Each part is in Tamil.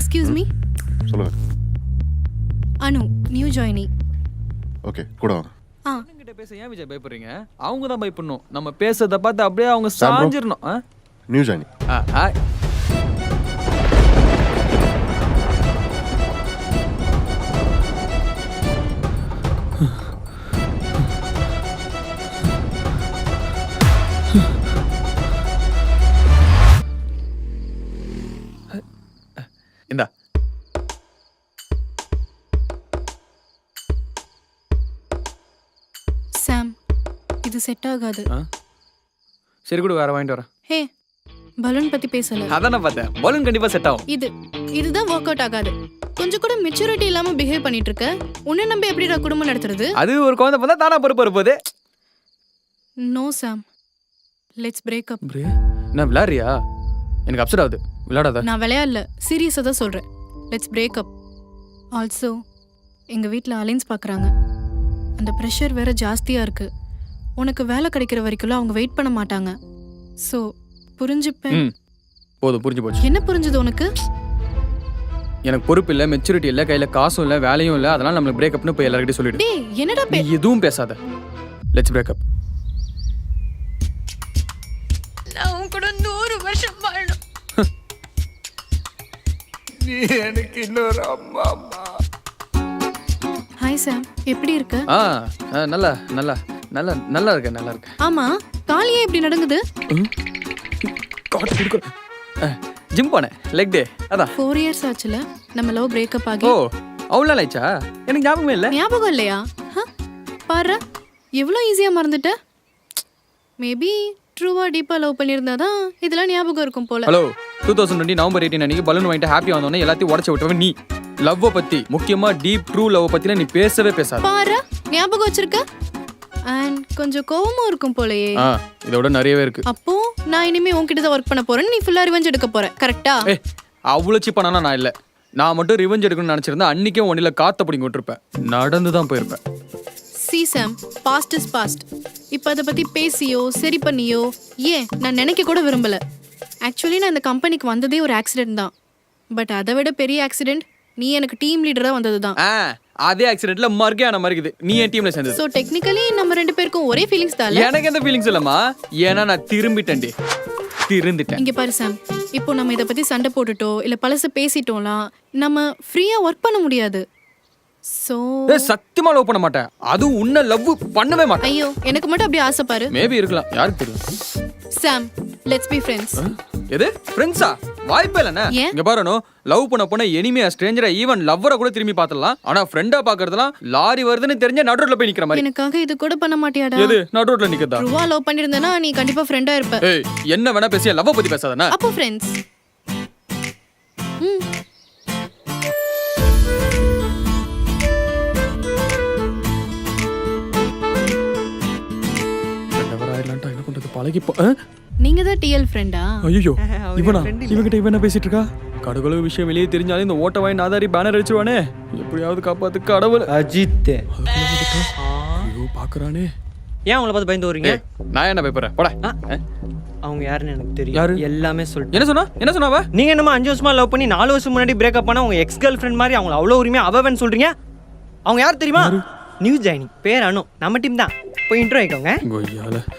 Excuse me. சொல்லுங்க. அனு, நியூ ஜாயினி. ஓகே, கூட வாங்க. கிட்ட பேச ஏன் விஜய் பயப்படுறீங்க? அவங்க தான் பயப்படணும். நம்ம பேசுறத பார்த்து அப்படியே அவங்க சாஞ்சிரணும். New joinee. இந்தா. சாம், இது செட் ஆகாது. சரி கூட வேற வாங்கிட்டு வரேன். ஹே, பலூன் பத்தி பேசல. அதான் நான் பார்த்தேன். பலூன் கண்டிப்பா செட் ஆகும். இதுதான் ஒர்க் அவுட் ஆகாது. கொஞ்சம் கூட மெச்சூரிட்டி இல்லாம பிஹேவ் பண்ணிட்டு இருக்க. உன்னை நம்பி எப்படிடா குடும்பம் நடத்துறது? அது ஒரு குழந்தை பார்த்தா தானா பொறுப்பு இருப்பது. No Sam, let's break up. நான் விளையாடுறியா? எனக்கு அப்செட் ஆகுது. விளையாடாத. நான் விளையாடல, சீரியஸா தான் சொல்றேன். Let's break up. ஆல்சோ எங்க வீட்ல அலைன்ஸ் பார்க்கறாங்க. அந்த ப்ரெஷர் வேற ஜாஸ்தியா இருக்கு. உனக்கு வேலை கிடைக்கிற வரைக்கும் அவங்க வெயிட் பண்ண மாட்டாங்க. சோ புரிஞ்சுப்பேன். போதும், புரிஞ்சு போச்சு. என்ன புரிஞ்சது உனக்கு? எனக்கு பொறுப்பு இல்ல, மெச்சூரிட்டி இல்ல, கையில காசும் இல்ல, வேலையும் இல்ல. அதனால நம்ம பிரேக் அப்னு போய் எல்லார்கிட்டயும் சொல்லிடு. டேய், என்னடா நீ எதுவும் பேசாத. Let's break up. நான் உன் கூட 100 வருஷம் வாழணும். நீ எனக்கு இன்னொரு அம்மா. ஹாய் சாம், எப்படி இருக்க? நல்லா நல்லா நல்லா நல்லா இருக்கு, நல்லா இருக்கு. ஆமா, காலியே எப்படி நடக்குது? காட்டு குடுக்க. ஜிம் போனேன், லெக் டே. அதான் 4 இயர்ஸ் ஆச்சுல நம்ம லவ் பிரேக்கப் ஆகி. ஓ, அவ்வளவு நாள் ஆயிச்சா? எனக்கு ஞாபகமே இல்ல. ஞாபகம் இல்லையா? பாரு, எவ்வளவு ஈஸியா மறந்துட்ட. மேபி ட்ரூவா டீப்பா லவ் பண்ணியிருந்தாதான் இதெல்லாம் ஞாபகம் இருக்கும் போல. ஹலோ, 2020 நவம்பர் 18 அன்னைக்கு பலூன் வாங்கிட்டு ஹாப்பியா வந்தோன்னே எல்லாத்தையும் உடச்சு விட்டவன் நீ. லவ் பத்தி, முக்கியமா டீப் ட்ரூ லவ் பத்தின நீ பேசவே பேசாத. பாரு, ஞாபகம் வச்சிருக்க. அண்ட் கொஞ்சம் கோவமும் இருக்கும் போலயே. இதோட நிறையவே இருக்கு. அப்போ நான் இனிமே உன்கிட்ட தான் ஒர்க் பண்ண போறேன். நீ ஃபுல்லா ரிவெஞ்ச் எடுக்க போற, கரெக்ட்டா? அவ்வளவு சீப்பானா நான் இல்ல. நான் மட்டும் ரிவெஞ்ச் எடுக்கணும்னு நினைச்சிருந்தா அன்னைக்கே ஒன்னில காத்த பிடிங்க விட்டுருப்பேன். நடந்து தான் போயிருப்பேன். See Sam, past is past. இப்போ அதை பத்தி பேசியோ சரி பண்ணியோ ஏன் நான் நினைக்க கூட விரும்பல. ஆக்சுவலி நான் இந்த கம்பெனிக்கு வந்ததே ஒரு ஆக்சிடென்ட் தான். பட் அதை விட பெரிய ஆக்சிடென்ட் நீ எனக்கு டீம் லீடரா வந்தது தான். அதே ஆக்சிடென்ட்ல மர்க்கையான மரிக்குது. நீ என் டீம்ல சேர்ந்தது. சோ டெக்னிக்கலி நம்ம ரெண்டு பேருக்கும் ஒரே ஃபீலிங்ஸ் தான். எனக்கு எந்த ஃபீலிங்ஸ் இல்லம்மா. ஏன்னா நான் திரும்பிட்டேன். இங்க பாரு சாம், இப்போ நம்ம இதை பத்தி சண்டை போட்டுட்டோ இல்ல பழச பேசிட்டோம்லாம் நம்ம ஃப்ரீயா ஒர்க் பண்ண முடியாது. சோ சத்தியமா லவ் பண்ண மாட்டேன். அதுவும் உன்ன லவ் பண்ணவே மாட்டேன். ஐயோ, எனக்கு மட்டும் அப்படியே ஆசை பாரு. மேபி இருக்கலாம், யாருக்கு தெரியும். சாம், லெட்ஸ் பீ ஃப்ரெண்ட்ஸ். எது ஃப்ரெண்ட்ஸா? வாய்ப்பே இல்லைண்ணே. இங்க பாருனோ, லவ் பண்ண போன எனிமியா ஸ்ட்ரேஞ்சரா ஈவன் லவ்வரை கூட திரும்பி பார்த்தலாம். ஆனா ஃப்ரெண்டா பாக்குறதுலாம் லாரி வருதுன்னு தெரிஞ்ச நடு ரோட்ல போய் நிக்கிற மாதிரி. எனக்காக இது கூட பண்ண மாட்டியாடா? எது நடு ரோட்ல நிக்கதா? ட்ரூவா லவ் பண்ணிருந்தேனா நீ கண்டிப்பா ஃப்ரெண்டா இருப்ப. ஏய், என்ன வேணா பேசிய லவ் பத்தி பேசாதனா? அப்போ ஃப்ரெண்ட்ஸ். நீங்க தான் டிஎல் ஃப்ரெண்டா? ஐயோ, இவனா? இவங்கிட்ட இவனா பேசிட்டு இருக்கா? கடவுள விஷயம் வெளியே தெரிஞ்சாலே இந்த ஓட்ட வாய் நாதாரி பேனர் அடிச்சுவானே. எப்படியாவது காப்பாத்து கடவுள். அஜித் ஐயோ, பாக்குறானே. ஏன் அவங்கள பார்த்து பயந்து வரீங்க? நான் என்ன பயப்படுறேன்? போடா. அவங்க யாருன்னு எனக்கு தெரியும். யாரு? எல்லாமே சொல்லிட்டு. என்ன சொன்னாவ? நீங்க என்னமா 5 வருஷமா லவ் பண்ணி 4 வருஷம் முன்னாடி பிரேக்கப் பண்ண உங்க எக்ஸ் கேர்ள் ஃப்ரெண்ட் மாதிரி அவங்கள அவ்வளோ உரிமையா அவவன்னு சொல்றீங்க? அவங்க யார் தெரியுமா? நியூ ஜாயினி, பேர் அனு. நம்ம டீம் தான். போய் இன்ட்ரோ ஆயிக்கோங்க.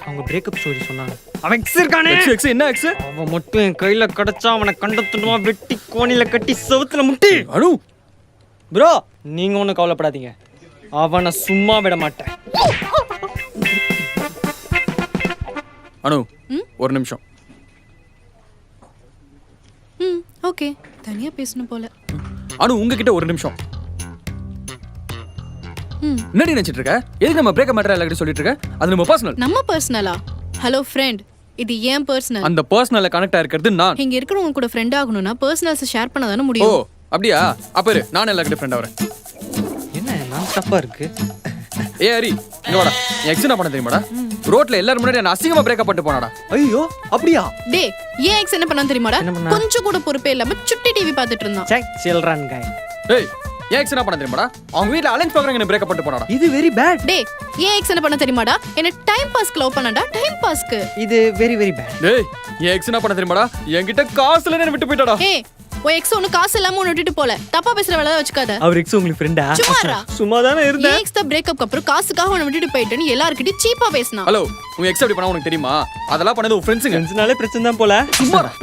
அவங்க பிரேக்கப் ஸ்டோரி சொன்னாங்க. அவன் எக்ஸ் இருக்கானே. எக்ஸ் என்ன எக்ஸ்? அவன் மட்டும் என் கையில கிடைச்சா அவனை கண்டத்துடுமா வெட்டி கோணில கட்டி செவுத்துல முட்டி. அனு ப்ரோ, நீங்க ஒன்றும் கவலைப்படாதீங்க. அவனை சும்மா விட மாட்டேன். அனு, ஒரு நிமிஷம். ஓகே, தனியா பேசணும் போல. அனு, உங்ககிட்ட ஒரு நிமிஷம். என்னடி நினைச்சிட்டு இருக்க? எதுக்கு நம்ம பிரேக்கப் மேட்டர் எல்லாரும் சொல்லிட்டு இருக்க? அது நம்ம பர்சனல். நம்ம பர்சனலா? ஹலோ ஃப்ரெண்ட், இது ஏன் பர்சனல்? அந்த பர்சனல்ல கனெக்ட் ஆயிருக்கிறது நான். இங்க இருக்கிறவங்க கூட ஃப்ரெண்ட் ஆகணும்னா பர்சனல்ஸ் ஷேர் பண்ண தானே முடியும். ஓ, அப்படியா? அப்ப இரு, நான் எல்லார்கிட்ட ஃப்ரெண்ட் ஆவறேன். என்ன நான் தப்பா இருக்கு? ஏய் ஹரி, இங்க வாடா. எக்ஸ் என்ன பண்ண தெரியுமாடா? ரோட்ல எல்லாரும் முன்னாடி நான் அசிங்கமா பிரேக்கப் பண்ணிட்டு போனாடா. ஐயோ, அப்படியா? டேய், ஏன் எக்ஸ் என்ன பண்ணான்னு தெரியுமாடா? கொஞ்சம் கூட பொறுப்பே இல்லாம சுட்டி டிவி பார்த்துட்டு இருந்தான். சே, சில்ட்ரன் கை. ஏய், ஏன் எக்ஸ் என்ன பண்ண தெரியுமாடா? அவங்க வீட்ல அலைன்ஸ் பாக்குறாங்க, என்ன பிரேக்கப் பண்ணிட்டு போனாடா. இது வெரி பேட். டேய், ஏன் எக்ஸ் என்ன பண்ண தெரியுமாடா? என்ன டைம் பாஸ்க்கு லவ் பண்ணடா, டைம் பாஸ்க்கு. இது வெரி வெரி பேட். டேய், ஏன் எக்ஸ் என்ன பண்ண தெரியுமாடா? என்கிட்ட காசுல என்ன விட்டு போய்டா. ஏய், உன் எக்ஸ் ஒண்ணு காசு இல்லாம உன்னை விட்டுட்டு போல. தப்பா பேசுற வேலை வச்சுக்காத. அவர் எக்ஸ் உங்களுக்கு ஃப்ரெண்டா? சும்மாடா. சும்மா தானே இருந்தேன். எக்ஸ் தான் பிரேக்கப் அப்புறம் காசுக்காக உன்னை விட்டுட்டு போயிட்டேன்னு எல்லார்கிட்டயும் சீப்பா பேசினா. ஹலோ, உங்க எக்ஸ் அப்படி பண்ணா உனக்கு தெரியுமா? அதெல்லாம் பண்ணது உங்க ஃப்ரெண்ட்ஸுங்க. ஃப்ரெண்ட்ஸ்னாலே பிரச்சனை தான் போல.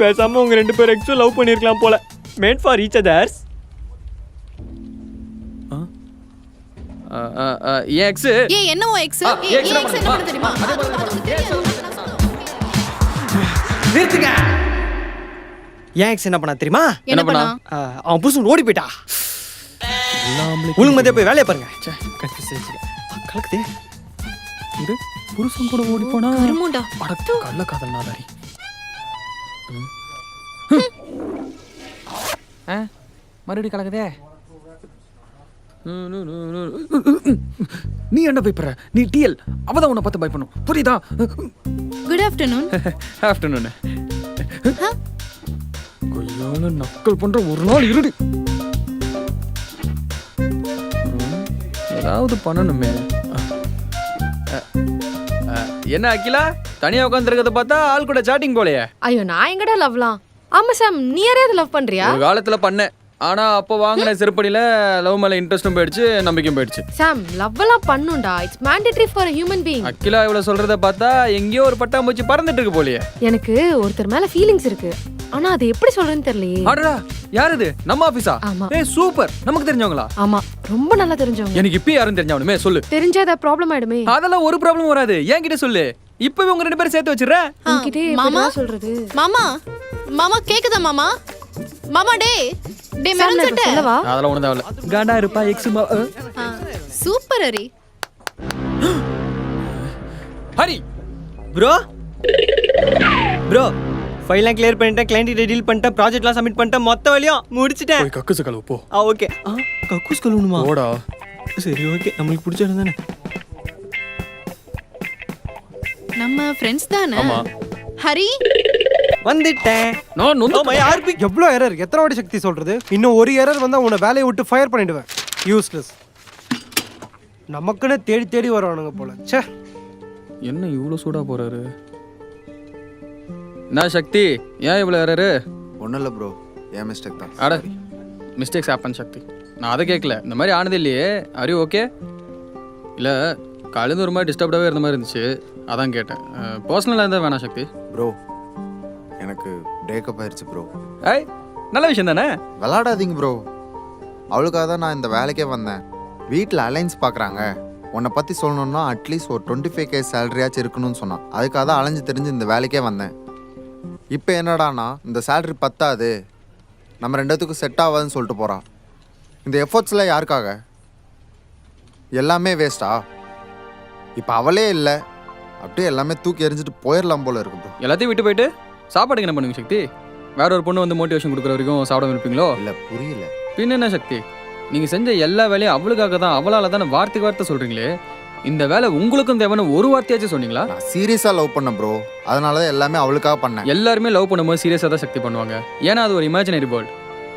பேசாம உங்க 2 பேரும் எக்ஸும் லவ் பண்ணிருக்கலாம் போல. Made for each others. N X ஏய் என்ன உன் எக்ஸ்? ஏய் எக்ஸ் என்ன பண்ண தெரியுமா? நிறுத்துங்க. ஏன் எக்ஸ் என்ன பண்ணா தெரியுமா? என்ன பண்ணா? அவன் புருஷன் ஓடி போயிட்டா. ஒழுங்கு மதியா போய் வேலையை பாருங்க. கலக்குதே. இது புருஷன் கூட ஓடி போனா கருமுண்டா. அட கள்ள காதல் நாதாரி. மறுபடியும் கலக்குதே. நீ என்ன பயப்படுற? நீ டிஎல். அவதான் உன்னை பார்த்து பயப்படணும், புரியுதா? Good afternoon. ஆஃப்டர்நூன். கொய்யால நக்கல் பண்ற ஒரு நாள் இருடி. ஏதாவது பண்ணணுமே. என்ன அகிலா தனியா உட்காந்துருக்கத பார்த்தா ஆள் கூட சாட்டிங் போலையே? ஐயோ நான் எங்கடா லவ்லாம். ஆமா சாம், நீ யாரையாவது லவ் பண்றியா? ஒரு காலத்துல பண்ணேன். ஆனா அப்போ வாங்கின செருப்படியில லவ் மேல இன்ட்ரெஸ்டும் போயிடுச்சு, நம்பிக்கையும் போயிடுச்சு. சாம், லவ் எல்லாம் பண்ணுண்டா. It's mandatory for a human being. Akila இவ்வளவு சொல்றத பார்த்தா எங்கேயோ ஒரு பட்டாம்பூச்சி பறந்துட்டு இருக்கு போலயே. எனக்கு ஒருத்தர் மேல ஃபீலிங்ஸ் இருக்கு. ஆனா அது எப்படி சொல்றேன்னு தெரியலையே. அடடா, யார் இது? நம்ம ஆபீஸா? ஆமா. ஏய் சூப்பர், நமக்கு தெரிஞ்சவங்களா? ஆமா, ரொம்ப நல்லா தெரிஞ்சவங்க. எனக்கு இப்ப யாரும் தெரிஞ்சவனுமே சொல்லு. தெரிஞ்சாத ப்ராப்ளம் ஆயிடுமே. அதெல்லாம் ஒரு ப்ராப்ளம் வராது, என்கிட்ட சொல்லு. இப்பவே உங்க 2 பேரும் சேர்த்து வச்சிடுறேன். உன்கிட்ட மாமா எப்படி சொல்றது? மாமா மாமா கேக்குதா மாமா? மாமா டேய் டேய் சாம், மெரன் நான் சட்டை. சொல்லவா? அதெல்லாம் ஒண்ணு தேவல. காண்டா இருப்பா ex super Hari. Hari bro bro ஃபைல்லாம் கிளியர் பண்ணிட்டேன், கிளையன்ட் டீல் பண்ணிட்டேன், ப்ராஜெக்ட்லாம் சப்மிட் பண்ணிட்டேன், மொத்த வழியும் முடிச்சிட்டேன். போய் கக்குசு கழுவு போ. ஓகே. கக்கூஸ் கழுவணுமா? ஓடா. சரி ஓகே, நம்மளுக்கு பிடிச்ச இடம் தானே. நம்ம ஃப்ரெண்ட்ஸ் தானே? ஆமா. ஹரி வந்துட்டேன். நான் ஓ மை ஆர்பி. எவ்வளோ எரர், எத்தனை வாட்டி சக்தி சொல்றது? இன்னும் ஒரு எரர் வந்தா உன்னை வேலையை விட்டு ஃபயர் பண்ணிடுவேன். யூஸ்லெஸ். நமக்குன்னு தேடி தேடி வருவானுங்க போல. ச்சே. என்ன இவ்வளவு சூடா போறாரு? நான் சக்தி ஏன் இவ்வளவு ஏறாரு? ஒன்றும் இல்லை ப்ரோ, ஏன் மிஸ்டேக் தான். அட மிஸ்டேக்ஸ் ஹேப்பன் சக்தி. நான் அதை கேட்கல, இந்த மாதிரி ஆனது இல்லையே. Are you okay? இல்லை காலையில் ஒரு மாதிரி டிஸ்டர்ப்டாகவே இருந்த மாதிரி இருந்துச்சு, அதான் கேட்டேன். பர்சனலாக இருந்தால் வேணாம் சக்தி. ப்ரோ எனக்கு பிரேக்கப் ஆயிடுச்சு ப்ரோ. ஐய் நல்ல விஷயம் தானே. விளாடாதீங்க ப்ரோ, அவளுக்காக தான் நான் இந்த வேலைக்கே வந்தேன். வீட்டில் அலைன்ஸ் பார்க்குறாங்க, உன்னை பற்றி சொல்லணுன்னா அட்லீஸ்ட் ஒரு 25K சேலரியாச்சும் இருக்கணும்னு சொன்னான். அதுக்காக தான் அலைஞ்சு தெரிஞ்சு இந்த வேலைக்கே வந்தேன். இப்போ என்னடானா இந்த சேலரி பத்தாது, நம்ம 2 செட் ஆகாதுன்னு சொல்லிட்டு போகிறான். இந்த எஃபர்ட்ஸ்லாம் யாருக்காக? எல்லாமே வேஸ்ட்டா? இப்போ அவளே இல்லை, அப்படியே எல்லாமே தூக்கி எறிஞ்சிட்டு போயிடலாம் போல இருக்கு ப்ரோ. எல்லாத்தையும் விட்டு போயிட்டு சாப்பாடுக்கு என்ன பண்ணுவீங்க சக்தி? வேற ஒரு பொண்ணு வந்து மோட்டிவேஷன் கொடுக்குற வரைக்கும் சாப்பிடாம இருப்பீங்களோ? இல்லை புரியல. பின்ன என்ன சக்தி, நீங்கள் செஞ்ச எல்லா வேலையும் அவளுக்காக தான், அவளால் தானே வார்த்தைக்கு வார்த்தை சொல்கிறீங்களே. இந்த வேலை உங்களுக்கும் தேவைன்னு ஒரு வார்த்தையாச்சும் சொன்னீங்களா? நான் சீரியஸாக லவ் பண்ணேன் ப்ரோ, அதனால தான் எல்லாமே அவளுக்காக பண்ணேன். எல்லாருமே லவ் பண்ணும்போது சீரியஸாக தான் சக்தி பண்ணுவாங்க, ஏன்னா அது ஒரு இமேஜினரி வேர்ல்டு.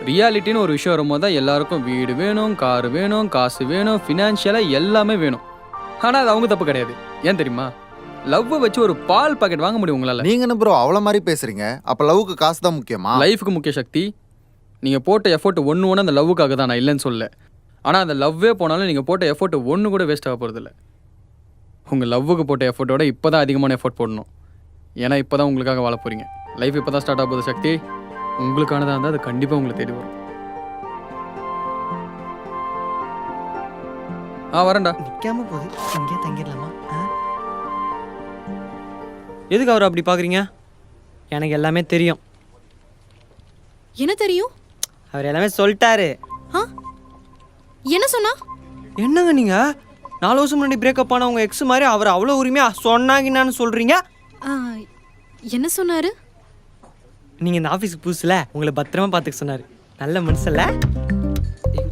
ரியாலிட்டின்னு ஒரு விஷயம் வரும்போது தான் எல்லாருக்கும் வீடு வேணும், காரு வேணும், காசு வேணும், ஃபினான்ஷியலாக எல்லாமே வேணும். ஆனால் அது அவங்க தப்பு கிடையாது. ஏன் தெரியுமா? லவ்வை வச்சு ஒரு பால் பாக்கெட் வாங்க முடியும் உங்களால். நீங்க என்ன ப்ரோ அவ்வளோ மாதிரி பேசுறீங்க? அப்போ லவ்வுக்கு காசு தான் முக்கியமா? லைஃபுக்கு முக்கிய சக்தி. நீங்கள் போட்ட எஃபோர்ட் ஒன்று அந்த லவ்வுக்காக தான், நான் இல்லைன்னு சொல்ல. ஆனால் அந்த லவ்வே போனாலும் நீங்கள் போட்ட எஃபோர்ட் ஒன்று கூட வேஸ்ட் ஆக போகிறதில்ல. உங்கள் லவ்வுக்கு போட்ட எஃபோர்ட்டோட இப்போ தான் அதிகமான எஃபோர்ட் போடணும். ஏன்னா இப்போ தான் உங்களுக்காக வாழ போகிறீங்க. லைஃப் இப்போ தான் ஸ்டார்ட் ஆக போகுது சக்தி. உங்களுக்கானதாக இருந்தால் அது கண்டிப்பாக உங்களை தேடி வரும். வரேன்டா. நிற்காம போகுது, இங்கே தங்கிடலாமா? எதுக்கு அவர் அப்படி பார்க்குறீங்க? எனக்கு எல்லாமே தெரியும். என்ன தெரியும்? அவர் எல்லாமே சொல்லிட்டாரு. என்ன சொன்னா? என்னங்க நீங்க 4 வருஷம் முன்னாடி பிரேக்கப் ஆன உங்க எக்ஸ் மாதிரி அவர் அவ்வளோ உரிமையா சொன்னாங்கன்னு சொல்றீங்க? என்ன சொன்னாரு? நீங்க இந்த ஆஃபீஸுக்கு புதுசுல உங்களை பத்திரமா பார்த்துக்க சொன்னாரு. நல்ல மனுஷல்ல?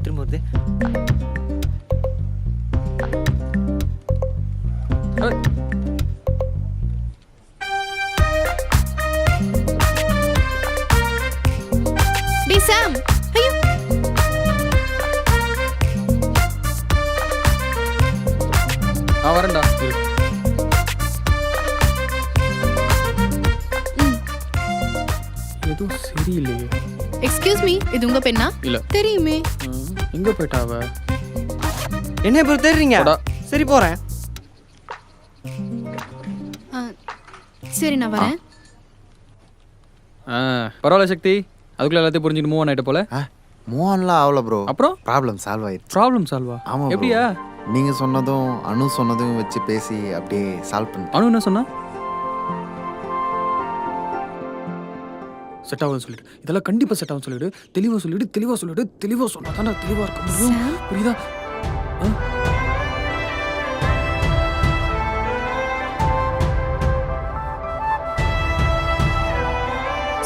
திரும்ப வருது. டேய் சாம், ஐயோ வரேன்டா. ஏதோ சரியில்லையே. எக்ஸ்கியூஸ் மீ, இது உங்க பெண்ணா? இல்ல. தெரியுமே. எங்க போயிட்டா அவ? என்ன இப்போ தெரியுறீங்க? போடா. சரி போறேன். ஆ, சரி நான் வரேன். பரவாயில்ல சக்தி, அதுக்குள்ள எல்லாத்தையும் புரிஞ்சுட்டு மூவ் ஆயிட்ட போல. மூவன்லாம் ஆகல ப்ரோ. அப்புறம் ப்ராப்ளம் சால்வ் ஆயிடுச்சு. ப்ராப்ளம் சால்வா? ஆமா bro. எப்படியா? நீங்க சொன்னதும் அனு சொன்னதும் வச்சு பேசி அப்படியே சால்வ் பண்ணி. அனு என்ன சொன்னா? செட் ஆகும் சொல்லிட்டு, இதெல்லாம் கண்டிப்பா செட் ஆகும் சொல்லிடு. தெளிவா சொல்லிடு, தெளிவா சொல்லிடு, தெளிவா சொன்னா தானே தெளிவா இருக்க முடியும். புரியுதா?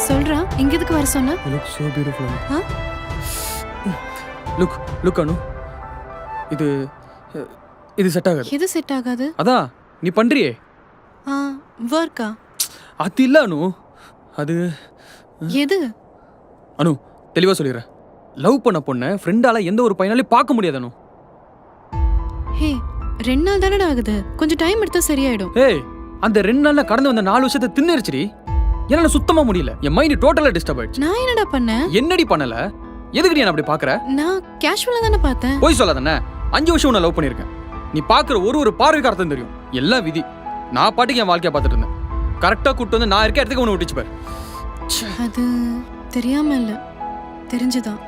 சொல்றா, இங்க எதுக்கு வர சொன்னா? You look so beautiful. Huh? Look அனு, இது செட் ஆகாது. எது செட் ஆகாது? அதான் நீ பண்றியே வர்க்கா? அது இல்ல அனு, அது எது? அனு தெளிவா சொல்லிடுறேன். லவ் பண்ண பொண்ணை ஃப்ரெண்டால எந்த ஒரு பையனாலையும் பார்க்க முடியாது அனு. ஹே, 2 நாள் தானடா ஆகுது, கொஞ்சம் டைம் எடுத்தா சரியாயிடும். ஏய், அந்த 2 நாள்ல கடந்து வந்த 4 விஷயத்தை தின்னுருச்சுடி. என்னால சுத்தமா முடியல. என் மைண்ட் டோட்டலா டிஸ்டர்ப் ஆயிடுச்சு. நான் என்னடா பண்ணேன்? என்னடி பண்ணல? எதுக்கு நீ அப்படி பாக்குற? நான் கேஷுவலா தானே பார்த்தேன். போய் சொல்லாதானே. 5 வருஷம் உன்னை லவ் பண்ணிருக்கேன். நீ பாக்குற ஒரு பார்வைக்கு அர்த்தம் தெரியும். எல்லாம் விதி. நான் பாட்டுக்கு என் வாழ்க்கைய பார்த்துட்டு இருந்தேன். கரெக்டா கூப்பிட்டு வந்து நான் இருக்க இடத்துக்கு உன்னை விட்டுச்சு பாரு. அது தெரியாம இல்ல, தெரிஞ்சுதான்.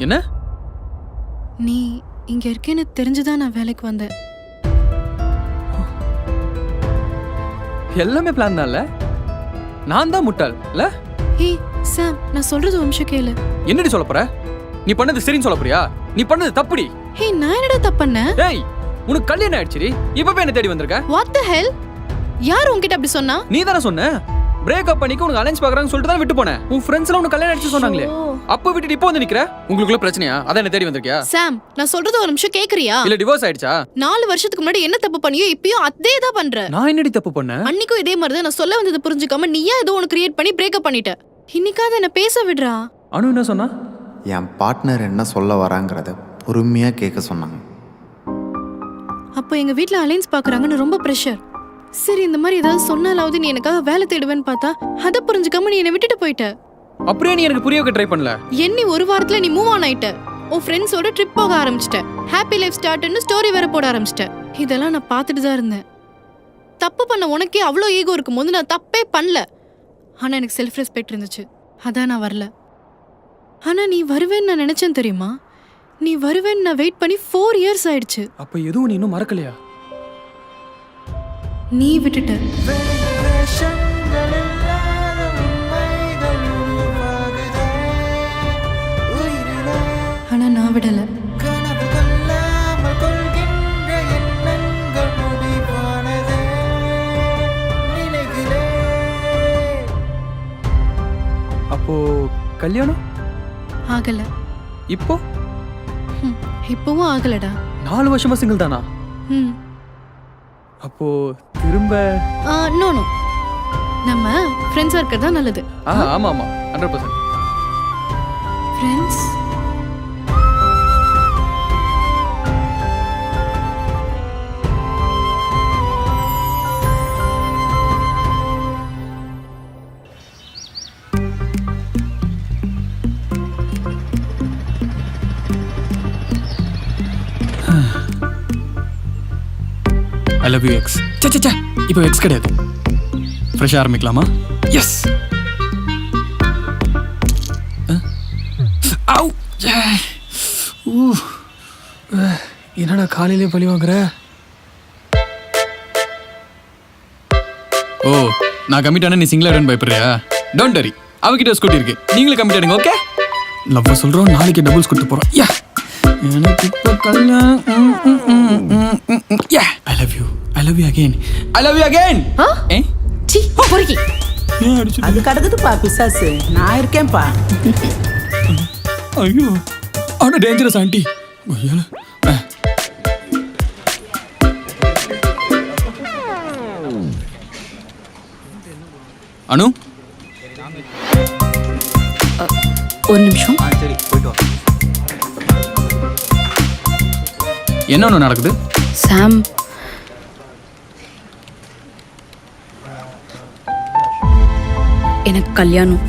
என்ன? நீ இங்க இருக்கேன்னு தெரிஞ்சுதான் நான் வேலைக்கு வந்தேன். எல்லாமே பிளான் தான்ல. நான் தான் முட்டாள் இல்ல? ஹே சாம், நான் சொல்றது ஒரு நிமிஷம் கேளு. என்னடி சொல்ல போற? நீ பண்ணது சரின்னு சொல்ல போறியா? நீ பண்ணது தப்புடி. ஹே, நான் என்னடா தப்பு பண்ணேன்? ஏய், உனக்கு கல்யாணம் ஆயிடுச்சுடி. இப்ப போய் என்ன தேடி வந்திருக்க? What the hell? யார் உன்கிட்ட அப்படி சொன்னா? நீ தானே சொன்ன பிரேக்கப் பண்ணிக்க உனக்கு அலைன்ஸ் பாக்குறாங்கன்னு சொல்லிட்டு தான் விட்டு போனேன். உன் ஃப்ரெண்ட்ஸ் எல்லாம் உனக்கு கல்யாணம் ஆயிடுச்சு சொன்னாங்களே. அப்ப விட்டுட்டு இப்போ வந்து நிக்கிற. உங்களுக்குள்ள பிரச்சனையா? அதான் என்ன தேடி வந்திருக்கியா? சாம், நான் சொல்றது ஒரு நிமிஷம் கேக்குறியா? இல்ல டிவோர்ஸ் ஆயிடுச்சா? 4 வருஷத்துக்கு முன்னாடி என்ன தப்பு பண்ணியோ இப்பயும் அதே தான் பண்ற. நான் என்னடி தப்பு பண்ணேன்? அன்னைக்கும் இதே மாதிரி தான். நான் சொல்ல வந்தது புரிஞ்சுக்காம நீயா ஏதோ ஒன்னு கிரியேட் பண்ணி பிரேக்கப் பண்ணிட்ட. இன்னைக்காவது என்ன பேச விடுறா. அனு என்ன சொன்னா? என் பார்ட்னர் என்ன சொல்ல வராங்கிறத பொறுமையா கேட்க சொன்னாங்க. அப்போ எங்க வீட்ல அலைன்ஸ் பாக்குறாங்கன்னு ரொம்ப பிரஷர். சரி, இந்த மாதிரி ஏதாவது சொன்னாலாவது நீ எனக்காக வேலை தேடுவேன்னு பார்த்தா அதை புரிஞ்சுக்காம நீ என்னை விட்டுட்டு போயிட்ட. அப்படியே நீ எனக்கு புரிய வைக்க ட்ரை பண்ணல. எண்ணி 1 வாரத்துல நீ மூவ் ஆன் ஆயிட்ட. உன் ஃப்ரெண்ட்ஸோட ட்ரிப் போக ஆரம்பிச்சிட்ட. ஹாப்பி லைஃப் ஸ்டார்ட்னு ஸ்டோரி வேற போட ஆரம்பிச்சிட்ட. இதெல்லாம் நான் பார்த்துட்டு தான் இருந்தேன். தப்பு பண்ண உனக்கே அவ்வளோ ஈகோ இருக்கும்போது நான் தப்பே பண்ணல. ஆனா எனக்கு செல்ஃப் ரெஸ்பெக்ட் இருந்துச்சு, அதான் நான் வரல. ஆனா நீ வருவேன்னு நான் நினைச்சேன் தெரியுமா? நீ வருவேன்னு நான் வெயிட் பண்ணி 4 இயர்ஸ் ஆயிடுச்சு. அப்ப எதுவும் நீ இன்னும் மறக்கலையா? நீ விட்டுட்ட. ஆனா நான் விடல. அப்போ கல்யாணம் ஆகல. இப்போ இப்பவும் ஆகலடா. 4 வருஷமா சிங்கிள் தானா? அப்போ திரும்ப நோ நோ, நம்ம ஃப்ரெண்ட்ஸா இருக்கிறது தான் நல்லது. ஆமா ஆமா 100%. Friends I love you ex. சே இப்போ எக்ஸ் கிடையாது. ஃப்ரெஷ்ஷாக ஆரம்பிக்கலாமா? எஸ். என்னடா காலையிலே பழி வாங்குற? ஓ, நான் கமிட் ஆனா நீ சிங்கிள் ஆயிடுன்னு பயப்படுறியா? டோன்ட் வரி, அவகிட்ட ஸ்கூட்டி இருக்கு. நீங்களும் கமிட் ஆயிடுங்க. ஓகே, லவ் சொல்றோம். நாளைக்கு டபுள்ஸ் கொடுத்து போறோம். யா, எனக்கு இப்போ கல்யாணம். ஐ love you. I love you again. I love you again. A C பொறுக்கி. அது கடக்குதுப்பா பிசாசு. நான் இருக்கேன்ப்பா. ஐயோ, ஆனா டேஞ்சரஸ் ஆண்டி. ஐயோ. அனு, ஒரு நிமிஷம். சரி போயிட்டு வா. என்ன ஒன்று நடக்குது? சாம், எனக்கு கல்யாணம்.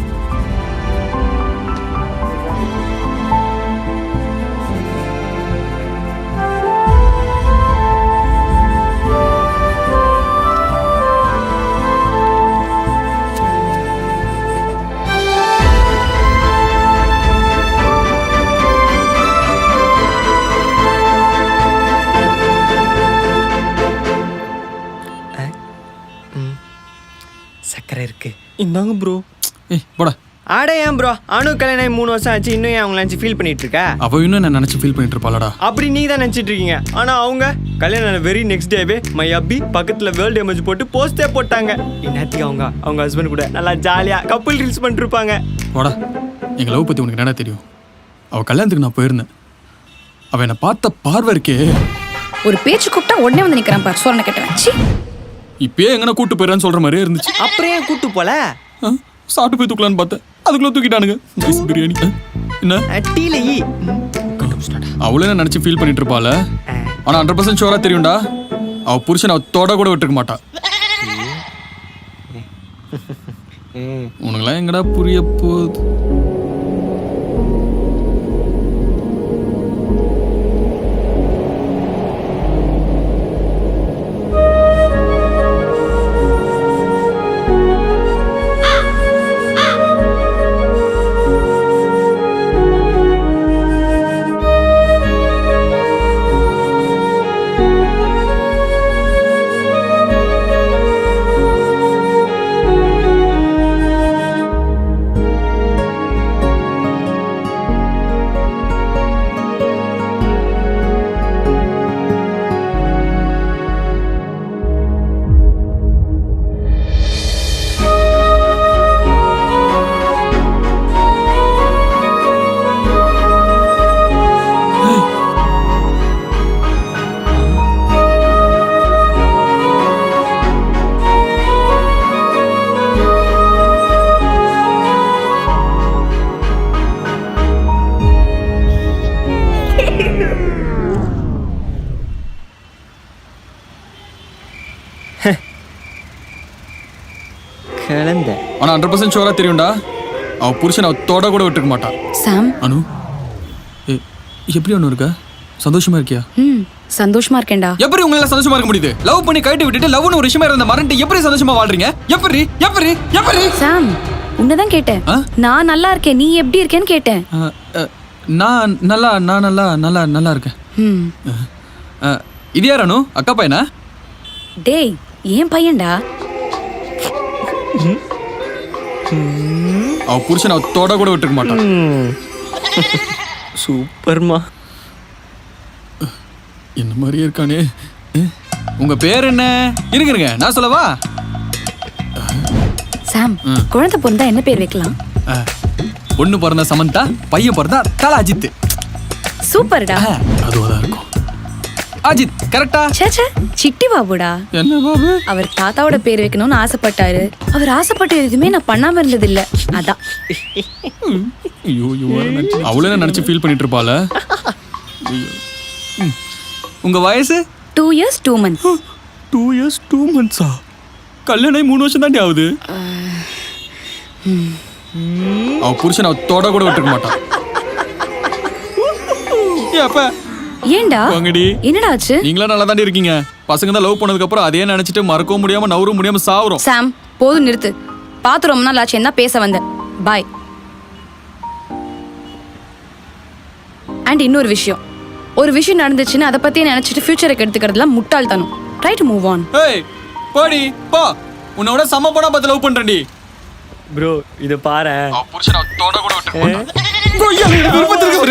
சக்கரை இருக்கு இந்தாங்க ப்ரோ. ஏய் போடா. ஆடே ஏன் ப்ரோ, அனு கல்யாணம் ஆகி 3 வருஷம் ஆச்சு, இன்னும் ஏன் அவங்கள நினச்சி ஃபீல் பண்ணிட்டு இருக்க? அவ இன்னும் என்ன நினச்சி ஃபீல் பண்ணிட்டு இருப்பாளடா. அப்படி நீ தான் நினச்சிட்டு இருக்கீங்க. ஆனால் அவங்க கல்யாணம் வெரி நெக்ஸ்ட் டேவே மை அபி பக்கத்தில் வேர்ல்டு எமேஜ் போட்டு போஸ்டே போட்டாங்க. இந்நேரத்துக்கு அவங்க ஹஸ்பண்ட் கூட நல்லா ஜாலியாக கப்புள் ரீல்ஸ் பண்ணிருப்பாங்க. போடா. எங்கள் லவ் பற்றி உனக்கு என்ன தெரியும்? அவள் கல்யாணத்துக்கு நான் போயிருந்தேன். அவள் என்னை பார்த்த பார்வை இருக்கே. ஒரு பேச்சு கூப்பிட்டா உடனே வந்து நிற்கிறான் பார், சொன்ன கேட்டேன். இப்பயே எங்கன்னா கூட்டு போயிடறான்னு சொல்கிற மாதிரியே இருந்துச்சு. அப்புறம் ஏன் கூட்டு போல? சாப்பிட்டு போய் தூக்கலான்னு பார்த்தேன், அதுக்குள்ளே தூக்கிட்டானுங்க. நைஸ் பிரியாணி. என்ன டீல ஈ அவளே என்ன நினச்சி ஃபீல் பண்ணிட்டு இருப்பாள். ஆனால் 100% ஷோராக தெரியும்டா, அவள் புருஷன் அவள் தொட கூட விட்டுருக்க மாட்டா. உனக்குலாம் எங்கடா புரிய போகுது? கலந்த. ஆனால் 100% ஷோராக தெரியும்டா, அவள் புருஷன் அவள் தொட கூட விட்டுருக்க மாட்டா. சாம். அனு எப்படி ஒன்று இருக்க? சந்தோஷமா இருக்கியா? சந்தோஷமா இருக்கேன்டா. எப்படி உங்களால சந்தோஷமா இருக்க முடியுது? லவ் பண்ணி கைட்டு விட்டுட்டு லவ்னு ஒரு விஷயமா இருந்த மறந்துட்டு எப்படி சந்தோஷமா வாழ்றீங்க? எப்படி எப்படி எப்படி? சாம், உன்னதான் கேட்டேன். நான் நல்லா இருக்கேன், நீ எப்படி இருக்கேன்னு கேட்டேன். நான் நல்லா நல்லா இருக்கேன். இது யார் அனு? அக்கா பையனா? டேய் ஏன் பையன்டா. அவ புருஷன் அவ தொட கூட விட்டுருக்க மாட்டான். சூப்பர்மா. என்ன மாதிரியே இருக்கானே. உங்க பேர் என்ன? இருங்க நான் சொல்லவா? சாம், குழந்தை பிறந்தா என்ன பேர் வைக்கலாம்? பொண்ணு பிறந்தா சமந்தா, பையன் பிறந்தா தல அஜித். சூப்பர்டா. அதுவாதான் இருக்கும். அஜித் கரெக்டா? சேச்சே, சிட்டி பாபுடா. என்ன பாபு? அவர் தாத்தாவோட பேர் வைக்கணும்னு ஆசைப்பட்டாரு. அவர் ஆசைப்பட்ட எதுவுமே நான் பண்ணாம இருந்தது இல்ல. அதான். ஐயோ அவளே நினைச்சு ஃபீல் பண்ணிட்டு இருப்பாள. உங்க வயசு? 2 years 2 months. 2 years 2 months. கல்யாணம் 3 வருஷம் தாண்டி ஆகுது. அவ புருஷன் அவ தொட கூட விட்டுருக்க மாட்டான். ஏப்பா ஏண்டா? என்னடா ஆச்சு? நீங்களா நல்லா தாண்டி இருக்கீங்க. பசங்க தான் லவ் பண்ணதுக்கு அப்புறம் அதே நினைச்சிட்டு மறக்கவும் முடியாம நவரும் முடியாம சாவுறோம். சாம் போதும் நிறுத்து. பார்த்து ரொம்ப நாள் ஆச்சு, என்ன பேச வந்தேன். பாய். அண்ட் இன்னொரு விஷயம், ஒரு விஷயம் நடந்துச்சுன்னு அதை பத்தியே நினைச்சிட்டு ஃபியூச்சருக்கு எடுத்துக்கிறதுலாம் முட்டாள்தனம். Try to move on. ஏய் போடி போ. உன்னோட சம போனா பார்த்து லவ் பண்றேன்டி. ப்ரோ இத பாரு. புருஷன் அவ தொட கூட விட்டுருக்க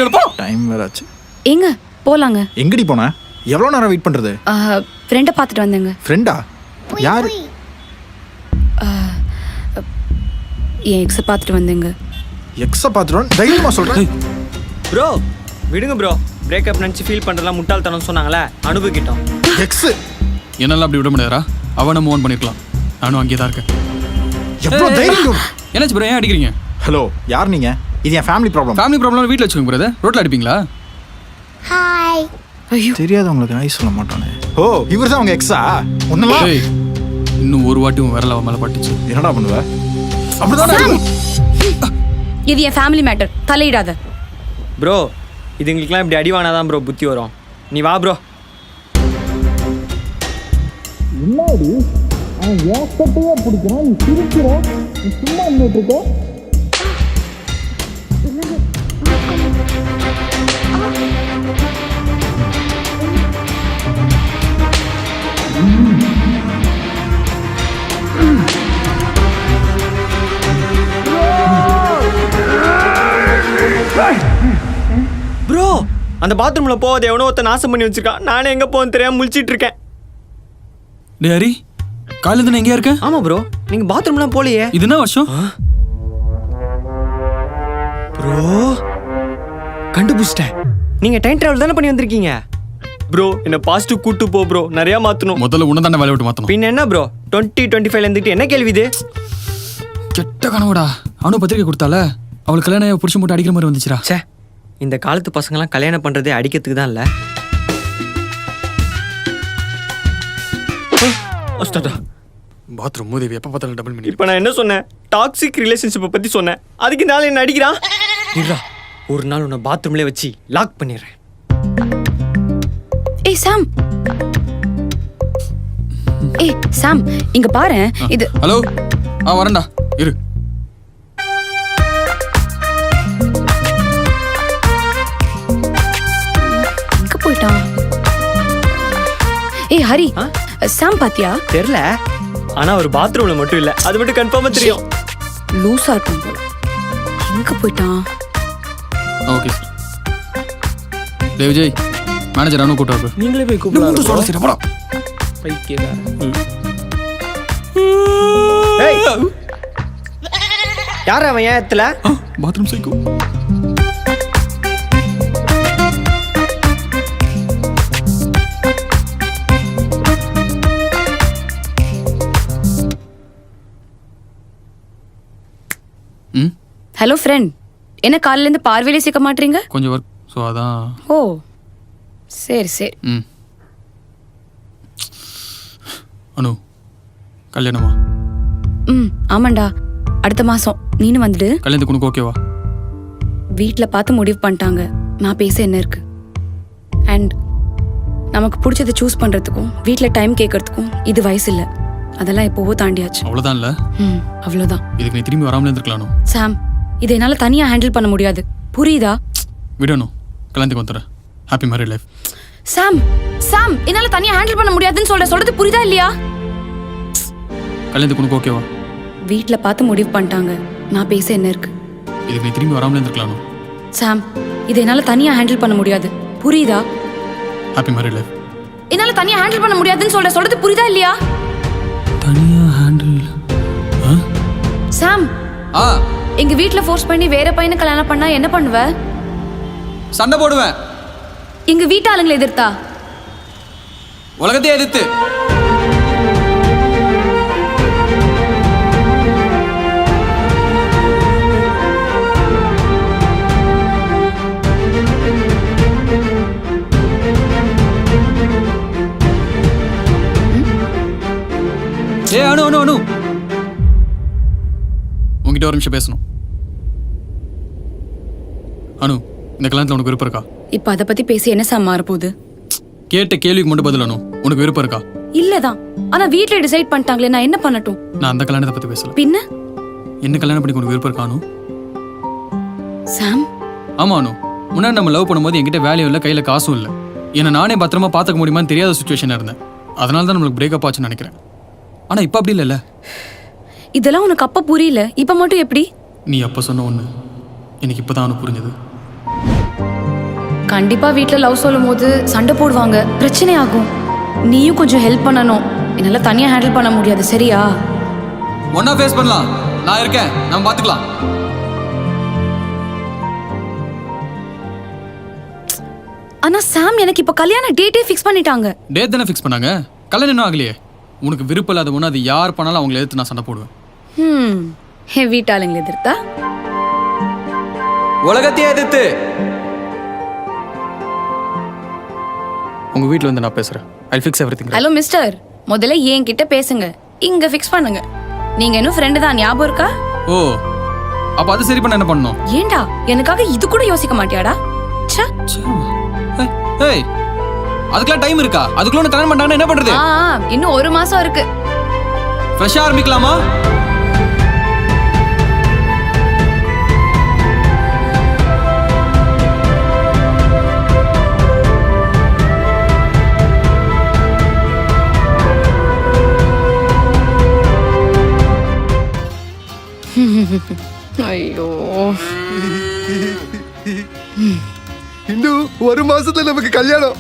மாட்டான். டைம் வேற ஆச்சு. எங்க போலாங்க? எங்கடி போன? எவ்வளோ நேரம் வெயிட் பண்றது? ஃப்ரெண்டை பார்த்துட்டு வந்தேங்க. ஃப்ரெண்டா? யாரு? என் எக்ஸை பார்த்துட்டு வந்தேங்க. எக்ஸை பார்த்துட்டு தைரியமா சொல்றேன். ப்ரோ விடுங்க ப்ரோ. பிரேக்கப் நினச்சி ஃபீல் பண்ணுறதுலாம் முட்டாள்தனம் சொன்னாங்களே, அனுபவிக்கிட்டோம். எக்ஸ் என்னெல்லாம் அப்படி விட முடியாதா? அவனை மூவ் ஆன் பண்ணிருக்கலாம். நானும் அங்கே தான் இருக்கேன். எவ்வளோ தைரியம்? என்னாச்சு ப்ரோ, ஏன் அடிக்கிறீங்க? ஹலோ, யார் நீங்க? இது என் ஃபேமிலி ப்ராப்ளம். ஃபேமிலி ப்ராப்ளம் வீட்டில் வச்சுக்கோங்க பிரதர். ரோட்டில் அடிப்பீங்களா? ஹாய். ஐயோ தெரியாதவங்களுக்கு நாய் சொல்ல மாட்டானே. ஓ இவர் தான் உங்க எக்ஸா? ஒண்ணுலாம் இன்னும் ஒரு வாட்டி உன் விரல மேலே பட்டுச்சு என்னடா பண்ணுவ? அப்படிதான். இது என் ஃபேமிலி மேட்டர், தலையிடாத. ப்ரோ இதுங்களுக்குலாம் இப்படி அடிவானாதான் ப்ரோ புத்தி வரும். நீ வா ப்ரோ. முன்னாடி அவன் ஏற்பட்டையே பிடிக்கிறான், நீ சிரிக்கிற, நீ சும்மா நின்றுட்டு இருக்க. அந்த பாத்ரூமில் போகாத எவனோ ஒருத்த நாசம் பண்ணி வச்சிருக்கான். நானே எங்கே போகன்னு தெரியாமல் முழிச்சிட்டு இருக்கேன். டே ஹரி, காலையில தானே எங்கேயா இருக்க? ஆமாம் ப்ரோ, நீங்கள் பாத்ரூம்லாம் போகலையே. இது என்ன வருஷம்? ப்ரோ கண்டுபிடிச்சிட்டேன். நீங்கள் டைம் ட்ராவல் தானே பண்ணி வந்திருக்கீங்க. ப்ரோ என்ன பாசிட்டிவ் கூட்டு போ ப்ரோ, நிறையா மாற்றணும். முதல்ல உன்னை தானே வேலை விட்டு மாற்றணும். பின்ன என்ன ப்ரோ 2025 இருந்துட்டு என்ன கேள்வி இது? கெட்ட கனவுடா. அவனும் பத்திரிக்கை கொடுத்தால, அவளுக்கு கல்யாணம் புடிச்சு மட்டும் அடிக்கிற மாதிரி வந்துச்சுடா. சே, இந்த காலத்து பசங்களாம் கல்யாணம் பண்ணுறதே அடிக்கிறதுக்கு தான் இல்லை. பாத்ரூம் மூதேவி எப்போ பார்த்தாலும் டபுள் மினி. இப்போ நான் என்ன சொன்னேன்? டாக்ஸிக் ரிலேஷன்ஷிப்பை பற்றி சொன்னேன். அதுக்கு இந்த ஆள் என்ன அடிக்கிறான். இல்லா, ஒரு நாள் உன்னை பாத்ரூம்லேயே வச்சு லாக் பண்ணிடுறேன். ஏய் சாம், ஏய் சாம், இங்க பாரு. இது ஹலோ, வரேன்டா, இரு. எங்க போயிட்டான்? ஏய் ஹரி, சாம் பாத்தியா? தெரியல, ஆனால் ஒரு பாத்ரூமில் மட்டும் இல்லை, அது மட்டும் கன்ஃபார்மாக தெரியும். லூஸா இருக்கும் போல. எங்க போயிட்டான்? Okay sir. டே விஜய், மேனேஜர் அனு கூட்டாரு. நீங்களே போய் கூப்பிட்டு சொல்ல சரி போடா. யார் அவன் ஏத்துல? Bathroom psycho. ஹலோ ஃப்ரெண்ட், என்ன காலையில இருந்து பார்வையிலே சேர்க்க மாட்டீங்க? கொஞ்சம் ஒர்க், ஸோ அதான். ஓ சரி சரி. அனு, கல்யாணமா? ஆமாண்டா, அடுத்த மாசம். நீனும் வந்துடு. கல்யாணத்துக்கு உனக்கு ஓகேவா? வீட்டில் பார்த்து முடிவு பண்ணிட்டாங்க. நான் பேச என்ன இருக்கு? அண்ட் நமக்கு பிடிச்சதை சூஸ் பண்ணுறதுக்கும் வீட்டில் டைம் கேட்கறதுக்கும் இது வயசு இல்லை. அதெல்லாம் எப்போவோ தாண்டியாச்சு. அவ்வளோதான் இல்லை? அவ்வளோதான். இதுக்கு நீ திரும்பி வராமலே இருந்திருக்கலாம். சாம், இதை என்னால் தனியாக ஹேண்டில் பண்ண முடியாது, புரியுதா? விடணும், கல்யாணத்துக்கு வந்துடுறேன். Happy married life. Sam Sam, என்னால் தனியாக ஹேண்டில் பண்ண முடியாதுன்னு சொல்றது புரியுதா இல்லையா? கல்யாணத்துக்கு உனக்கு ஓகேவா? வீட்டில் பார்த்து முடிவு பண்ணிட்டாங்க. நான் பேச என்ன இருக்கு? இதுக்கு நீ திரும்பி வராமலே இருந்திருக்கலாம். சாம், இதை என்னால் தனியாக ஹேண்டில் பண்ண முடியாது, புரியுதா? Happy married life. என்னால் தனியாக ஹேண்டில் பண்ண முடியாதுன்னு சொல்றது புரியுதா இல்லையா? தனியாக ஹேண்டில்? சாம், எங்க வீட்ல ஃபோர்ஸ் பண்ணி வேற பையனை கல்யாணம் பண்ணா என்ன பண்ணுவ? சண்டை போடுவேன். எங்க வீட்டு ஆளுங்களை எதிர்த்தா? உலகத்தையே எதிர்த்து. அனு அனு அனு, உங்ககிட்ட ஒரு நிமிஷம் பேசணும். அனு, இந்த கல்யாணத்தில் உனக்கு விருப்பம் இருக்கா? இப்ப அதை பத்தி பேசி என்ன சாம் மாற போகுது? கேட்ட கேள்விக்கு மட்டும் பதில் அனு. உனக்கு விருப்பம் இருக்கா? இல்லதான். ஆனா வீட்ல டிசைட் பண்ணிட்டாங்களே, நான் என்ன பண்ணட்டும்? நான் அந்த கல்யாணத்தை பத்தி பேசல. பின்ன என்ன கல்யாணம் பண்ணி உனக்கு விருப்பம் இருக்கா அனு? சாம், ஆமா அனு, முன்னாடி நம்ம லவ் பண்ணும்போது என்கிட்ட வேலையும் இல்லை, கையில காசும் இல்லை. என்னை நானே பத்திரமா பார்த்துக்க முடியுமான்னு தெரியாத சுச்சுவேஷனாக இருந்தேன். அதனால தான் நம்மளுக்கு பிரேக்கப் ஆச்சுன்னு நினைக்கிறேன். ஆனா இப்ப அப்படி இல்லைல்ல. இதெல்லாம் உனக்கு அப்ப புரியல, இப்ப மட்டும் எப்படி? நீ அப்ப சொன்ன ஒண்ணு எனக்கு இப்பதான் புரிஞ்சது. கண்டிப்பா வீட்ல லவ் சொல்லும் போது சண்டை போடுவாங்க, பிரச்சனை ஆகும். நீயும் கொஞ்சம் ஹெல்ப் பண்ணணும். என்னால தனியா ஹேண்டில் பண்ண முடியாது, சரியா? ஒன்னா ஃபேஸ் பண்ணலாம், நான் இருக்கேன், நம்ம பாத்துக்கலாம். ஆனா சாம், எனக்கு இப்ப கல்யாண டேட்டே ஃபிக்ஸ் பண்ணிட்டாங்க. டேட் தானே ஃபிக்ஸ் பண்ணாங்க, கல்யாணம் இன்னும் ஆகலையே. உனக்கு விருப்பம் இல்லாத ஒன்று அது யார் பண்ணாலும் அவங்களை எதிர்த்து நான் சண்டை போடுவேன். என் வீட்டாளுங்களை எதிர்த்தா? உலகத்தையே எதிர்த்து. உங்க வீட்டில் வந்து நான் பேசுறேன். ஐ ஃபிக்ஸ் எவ்ரிதிங். ஹலோ மிஸ்டர், முதல்ல என்கிட்ட பேசுங்க, இங்க ஃபிக்ஸ் பண்ணுங்க. நீங்க இன்னும் ஃப்ரெண்டு தான், ஞாபகம் இருக்கா? ஓ, அப்ப அது சரி பண்ண என்ன பண்ணணும்? ஏண்டா எனக்காக இது கூட யோசிக்க மாட்டியாடா? ஏய், அதுக்கெல்லாம் டைம் இருக்கா? அதுக்குள்ள கல்யாணம் பண்ணாங்கன்னா என்ன பண்றது? இன்னும் 1 மாசம் இருக்கு. ஃப்ரெஷ்ஷா ஆரம்பிக்கலாமா? ஐயோ, இன்னும் 1 மாசத்துல நமக்கு கல்யாணம்.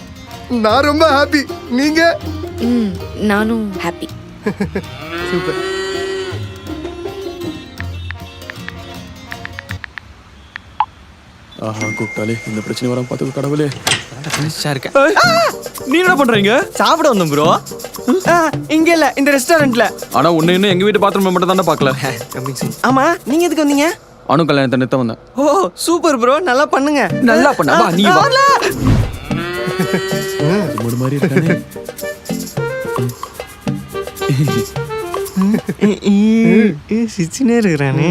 நான் ரொம்ப ஹாப்பி. நீங்க? நானும் ஹாப்பி. சூப்பர். ஆஹா கூப்பிட்டாலே இந்த பிரச்சனை வராம பார்த்துக்க கடவுளே. இருக்கேன். நீ என்ன பண்றீங்க? சாப்பிட வந்தோம் ப்ரோ. இங்க இல்ல, இந்த ரெஸ்டாரண்ட்ல. ஆனா உன்னை இன்னும் எங்க வீட்டு பாத்ரூம் மட்டும் தானே பார்க்கல. ஆமா, நீங்க எதுக்கு வந்தீங்க? அனு கல்யாணத்தை நிறுத்த வந்தேன். ஓ சூப்பர் ப்ரோ, நல்லா பண்ணுங்க. நல்லா பண்ண. வா நீ வா. மூணு மாதிரி இருக்கானே. சிச்சினே இருக்கிறானே.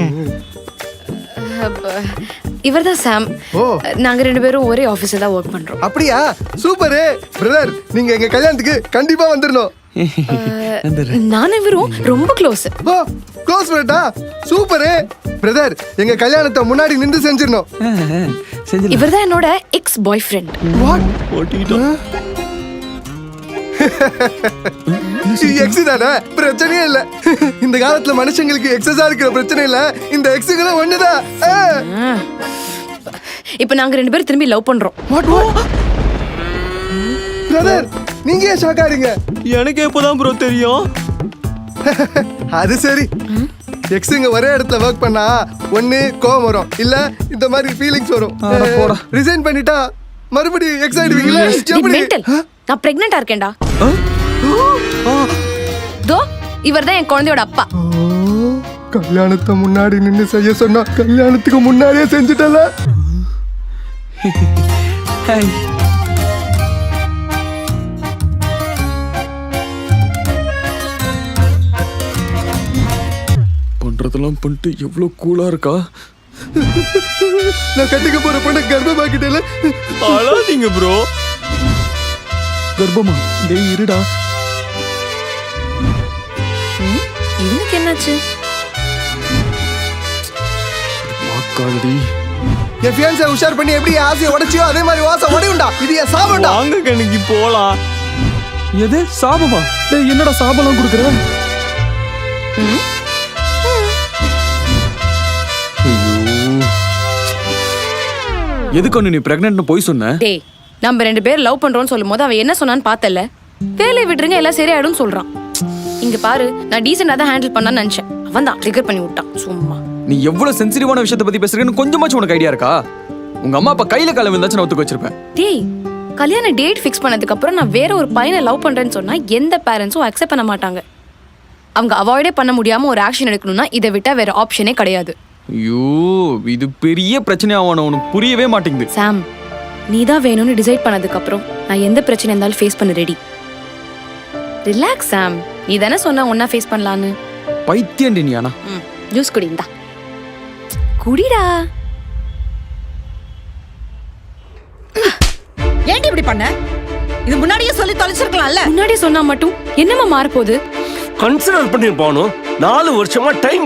இவர்தான் சாம். ஓ நாங்க 2 பேரும் ஒரே ஆபீஸ்ல தான் ஒர்க் பண்றோம். அப்படியா? Super brother. நீங்க எங்க கல்யாணத்துக்கு கண்டிப்பா வந்துடணும். நானும் இவரும் ரொம்ப க்ளோஸ். ஓ க்ளோஸ் ஃப்ரெண்டா? Super brother. எங்க கல்யாணத்தை முன்னாடி நின்று செஞ்சிரணும். இவர்தான் என்னோட X bye friend. What? X தானே? பிரச்சனையே இல்ல. இந்த காலத்துல மனுஷங்களுக்கு எக்ஸஸா இருக்கிற பிரச்சனை இல்ல. இந்த எக்ஸுங்களும் ஒண்ணுதான். இப்போ நாங்க 2 பேரும் திரும்பி லவ் பண்றோம். பிரதர் நீங்க ஏன் ஷாக் ஆறீங்க? எனக்கு எப்போதான் ப்ரோ தெரியும்? அது சரி. எக்ஸுங்க ஒரே இடத்துல ஒர்க் பண்ணா ஒண்ணு கோவம் வரும், இல்ல இந்த மாதிரி ஃபீலிங்ஸ் வரும். ரிசைன் பண்ணிட்டா மறுபடியும் எக்ஸ் ஆயிடுவீங்களா? மென்டல். நான் பிரெக்னன்ட்டா இருக்கேன்டா. தோ இவர்தான் என் குழந்தையோட அப்பா. கல்யாணத்தை முன்னாடி நின்னு செய்ய சொன்னா கல்யாணத்துக்கு முன்னாடியே செஞ்சுட்டல. பண்றதெல்லாம் பண்ணிட்டு எவ்வளவு கூலா இருக்கா. நான் கட்டிக்க போற பொண்ணு கர்ப்பமாக்கிட்டேல. அழாதீங்க ப்ரோ. கர்ப்பமா? டேய் இருடா. இவனுக்கு என்னாச்சு? வாக்காடி. என் ஃபியான்ஸை உஷார் பண்ணி எப்படி ஆசையை உடைச்சியோ அதே மாதிரி வாசம் உடையுண்டா. இது என் சாபம்டா. வாங்க கணிக்கு போலாம். எது சாபமா? டேய் என்னடா சாபம்லாம் கொடுக்குற? எதுக்கு ஒண்ணு நீ பிரெக்னன்ட்னு போய் சொன்ன? டேய் நம்ம 2 பேர் லவ் பண்றோம்னு சொல்லும்போது அவன் என்ன சொன்னான்னு பார்த்தல. வேலையை விட்டுருங்க எல்லாம் சரியாயிடும் சொல்றான். இங்க பாரு, நான் டீசெண்டா தான் ஹேண்டில் பண்ணான்னு நினைச்சேன். அவன் தான் ட்ரிகர் பண்ணி விட்டான் சும்மா. நீ எவ்வளவு சென்சிட்டிவான விஷயத்தை பத்தி பேசுறேன்னு கொஞ்சமாச்சும் உனக்கு ஐடியா இருக்கா? உங்க அம்மா அப்பா கையில கால விழுந்தாச்சு நான் ஒத்துக்க வச்சிருப்பேன். டேய் கல்யாண டேட் ஃபிக்ஸ் பண்ணதுக்கு அப்புறம் நான் வேற ஒரு பையனை லவ் பண்றேன்னு சொன்னா எந்த பேரண்ட்ஸும் அக்செப்ட் பண்ண மாட்டாங்க. அவங்க அவாய்டே பண்ண முடியாம ஒரு ஆக்ஷன் எடுக்கணும்னா இதை விட்டா வேற ஆப்ஷனே கிடையாது. ஐயோ இது பெரிய பிரச்சனையாவான உனக்கு புரியவே மாட்டேங்குது. சாம், நீ தான் வேணும்னு டிசைட் பண்ணதுக்கு அப்புறம் நான் எந்த பிரச்சனை இருந்தாலும் ஃபேஸ் பண்ண ரெடி. ரிலாக்ஸ் சாம். நீ தானே சொன்ன ஒன்னா ஃபேஸ் பண்ணலான்னு. பைத்தியண்டி நீ. ஆனா ஜூஸ் குடிந்தா குடிடா. ஏன்டி இப்படி பண்ண? இது முன்னாடியே சொல்லி தொலைச்சிருக்கலாம்ல. முன்னாடியே சொன்னா மட்டும் என்னமா மாறப்போகுது? கன்சிடர் பண்ணிருப்பானோ. 4 வருஷமா டைம்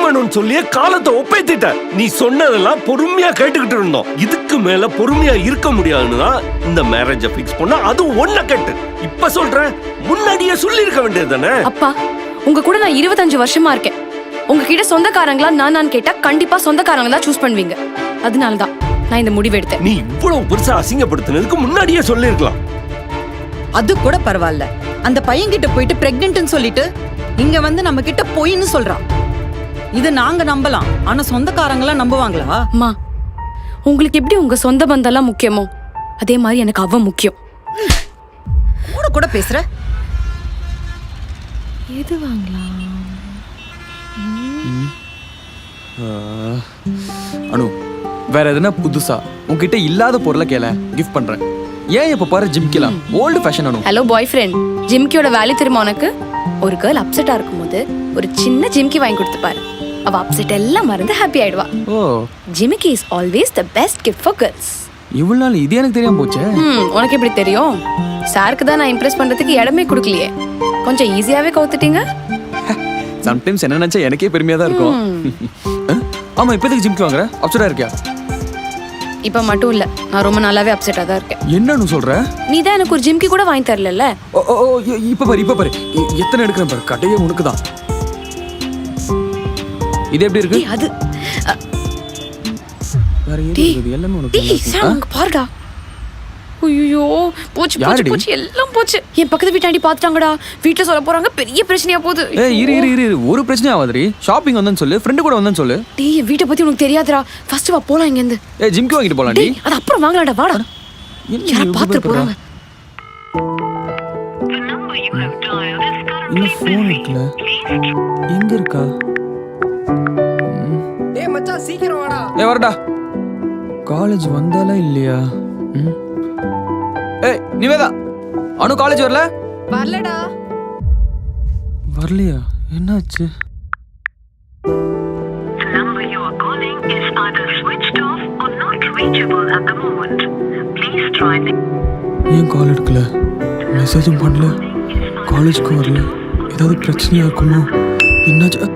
வேணும்னு சொல்லியே காலத்தை ஒப்பேத்திட்ட. நீ சொன்னதெல்லாம் பொறுமையா கேட்டுக்கிட்டு இருந்தோம். இதுக்கு மேல பொறுமையா இருக்க முடியாதுன்னு இந்த மேரேஜை ஃபிக்ஸ் பண்ணா அது ஒன்ன கேட்டு. இப்ப சொல்றேன், முன்னாடியே சொல்லி இருக்க வேண்டியது தானே. அப்பா, உங்க கூட நான் 25 வருஷமா இருக்கேன். உங்ககிட்ட சொந்தக்காரங்களா நான் கேட்டா கண்டிப்பா சொந்தக்காரங்க தான் சூஸ் பண்ணுவீங்க. அதனாலதான் நான் இந்த முடிவு எடுத்தேன். நீ இவ்வளவு பெருசா அசிங்கப்படுத்தினதுக்கு முன்னாடியே சொல்லி இருக்கலாம். அது கூட பரவாயில்ல. அந்த பையன் கிட்ட போயிட்டு பிரெக்னன்ட்னு சொல்லிட்டு இங்க வந்து நம்ம கிட்ட பொய்ன்னு சொல்றான். இது நாங்க நம்பலாம், ஆனா சொந்தக்காரங்களா நம்புவாங்களா? அம்மா, உங்களுக்கு எப்படி உங்க சொந்த பந்தெல்லாம் முக்கியமோ அதே மாதிரி எனக்கு அவ முக்கியம். கூட கூட பேசுற. எது வாங்கலாம்? அனு, வேற எதுனா புதுசா உன்கிட்ட இல்லாத பொருளை கேள, கிஃப்ட் பண்றேன். ஏன் இப்ப பாரு ஜிம்கிலாம் ஓல்டு ஃபேஷன். அனு, ஹலோ பாய் ஃப்ரெண்ட், ஜிம்கியோட வேல்யூ தெரியுமா உனக்கு? ஒரு கேர்ள் அப்செட்டா இருக்கும்போது ஒரு சின்ன ஜிம்கி வாங்கி கொடுத்து பாரு, அவ அப்செட் எல்லாம் மறந்து ஹாப்பி ஆயிடுவா. ஓ, ஜிமிக்கி is always the best gift for girls. இவ்வளவு நாள் இது எனக்கு தெரியாம போச்சே. உனக்கு எப்படி தெரியும்? சாருக்கு தான் நான் இம்ப்ரெஸ் பண்றதுக்கு இடமே கொடுக்கலையே. கொஞ்சம் ஈஸியாவே கவுத்துட்டீங்க. சம்டைம்ஸ் என்ன நினைச்சா எனக்கே பெருமையா தான் இருக்கும். ஆமா, இப்போதைக்கு ஜிம்கி வாங்குற அப்செட்டா இருக்கியா? இப்ப மட்டும் இல்ல, நான் ரொம்ப நல்லாவே அப்செட்டா தான் இருக்கேன். என்னன்னு சொல்ற? நீ தான் எனக்கு ஒரு ஜிம்கி கூட வாங்கி தரல. இப்ப பாரு எத்தனை எடுக்கிறேன் பாரு, கடையே உனக்கு தான். இது எப்படி இருக்கு? அது வேற ஏதோ இருக்குது, எல்லாமே உனக்கு. பாருடா, ஐயோ போச்சு போச்சு யாருடி? போச்சு எல்லாம் போச்சு. என் பக்கத்து வீட்டாண்டி பார்த்துட்டாங்கடா. வீட்டில் சொல்ல போறாங்க, பெரிய பிரச்சனையா போகுது. ஏய் இரு ஒரு பிரச்சனையும் ஆகாதுடி. ஷாப்பிங் வந்தேன்னு சொல்லு, ஃப்ரெண்டு கூட வந்தேன்னு சொல்லு. டேய் என் வீட்டை பத்தி உனக்கு தெரியாதுடா. ஃபர்ஸ்ட் வா போலாம் இங்க இருந்து. ஏய் ஜிம்க்கு வாங்கிட்டு போலாம்டி. டேய் அது அப்புறம் வாங்கலாம்டா, வாடா. யாரா பார்த்துட்டு போறாங்க. இன்னும் ஃபோன் இருக்குல்ல, எங்க இருக்கா? டேய் மச்சான் சீக்கிரம் வாடா. ஏய் வரடா. காலேஜ் வந்தாலா இல்லையா? ஏய் நிவேதா, அனு காலேஜ் வரல? வரலடா. வரலையா? என்னாச்சு? ஏன் கால் எடுக்கல? மெசேஜும் பண்ணல, காலேஜ்க்கு வரல. ஏதாவது பிரச்சனையா இருக்குமோ? என்னாச்சு?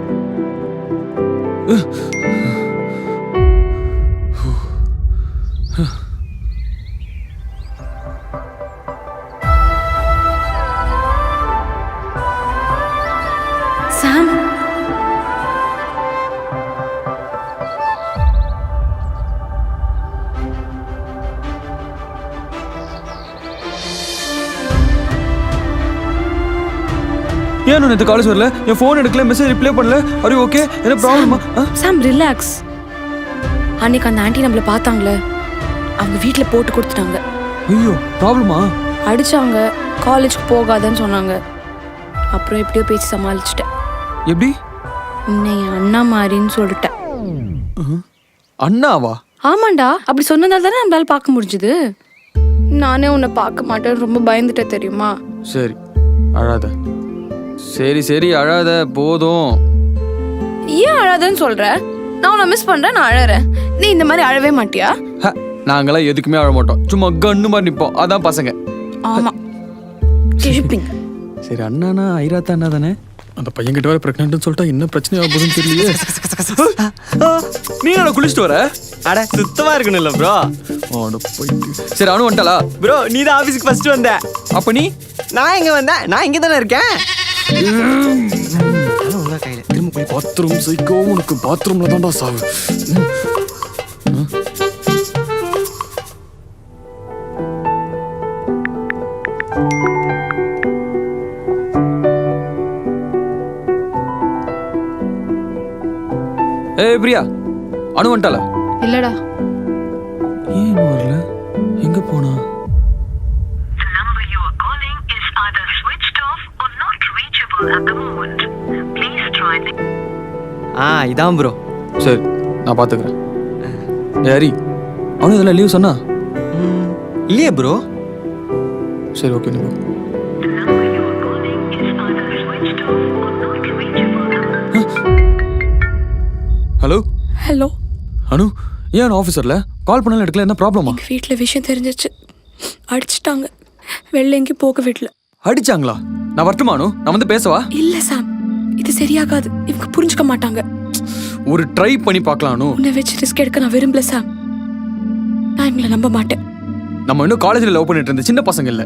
சாம் ஏன் நேற்று காலேஜ் வரல? என் ஃபோன் எடுக்கல, மெசேஜ் ரிப்ளை பண்ணல. Are you okay? என்ன ப்ராப்ளமா? சாம் ரிலாக்ஸ். அன்னைக்கு அந்த ஆண்டி நம்மள பார்த்தாங்களே, அவங்க வீட்டில் போட்டு கொடுத்துட்டாங்க. ஐயோ ப்ராப்ளமா? அடிச்சாங்க, காலேஜ்க்கு போகாதன்னு சொன்னாங்க. அப்புறம் எப்படியோ பேசி சமாளிச்சிட்டேன். எப்படி? உன்னை என் அண்ணா மாதிரின்னு சொல்லிட்டேன். அண்ணாவா? ஆமாண்டா, அப்படி சொன்னதால தானே நம்மளால பார்க்க முடிஞ்சுது. நானே உன்னை பார்க்க மாட்டேன், ரொம்ப பயந்துட்டேன் தெரியுமா? சரி அழாத. சரி அழாத, போதும். ஏன் அழாதன்னு சொல்ற? நான் உன்னை மிஸ் பண்றேன், நான் அழறேன். நீ இந்த மாதிரி அழவே மாட்டியா? நாங்களாம் எதுக்குமே அழ மாட்டோம், சும்மா கண்ணு மாதிரி நிப்போம். அதான் பசங்க. ஆமா கிழிப்பிங்க. சரி அண்ணானா ஐராத்தா அண்ணா தானே? அந்த பையன் கிட்ட வர பிரெக்னன்ட்னு சொல்லிட்டா என்ன பிரச்சனை ஆகுதுன்னு தெரியலையே. நீ என்ன குளிச்சுட்டு வர? அட சுத்தமா இருக்கணும்ல ப்ரோ. சரி அனு வந்துட்டாளா? ப்ரோ நீ தான் ஆபீஸ்க்கு ஃபர்ஸ்ட் வந்த. அப்ப நீ? நான் எங்க வந்தேன்? நான் இங்க தானே இருக்கேன். கையில திரும்ப போய் பாத்ரூம் சைக்கோ, உனக்கு பாத்ரூம்ல தான்டா சாவு. ஏய் பிரியா, அனு வந்துட்டாளா? இல்லடா. ஏன் வரல? எங்க போனா? இதான் ப்ரோ. சரி நான் பாத்துக்கிறேன். ஹரி அவனு இதெல்லாம் லீவ் சொன்னா? இல்லையே ப்ரோ. சரி ஓகே நீ போ. ஹலோ ஹலோ அனு, ஏன் ஆஃபீஸர்ல கால் பண்ணல எடுக்கல? என்ன ப்ராப்ளமா? எங்க வீட்டில் விஷயம் தெரிஞ்சிச்சு, அடிச்சிட்டாங்க. வெளில எங்கேயும் போக வீட்டில். அடிச்சாங்களா? நான் வரட்டுமா அனு? நான் வந்து பேசவா? இல்ல சாம், இது சரியாகாது. இவங்க புரிஞ்சுக்க மாட்டாங்க. ஒரு ட்ரை பண்ணி பார்க்கலாம் அனு. உன்னை வச்சு ரிஸ்க் எடுக்க நான் விரும்பல சாம். நான் இவங்களை நம்ப மாட்டேன். நம்ம இன்னும் காலேஜ்ல லவ் பண்ணிட்டு இருந்த சின்ன பசங்க இல்ல.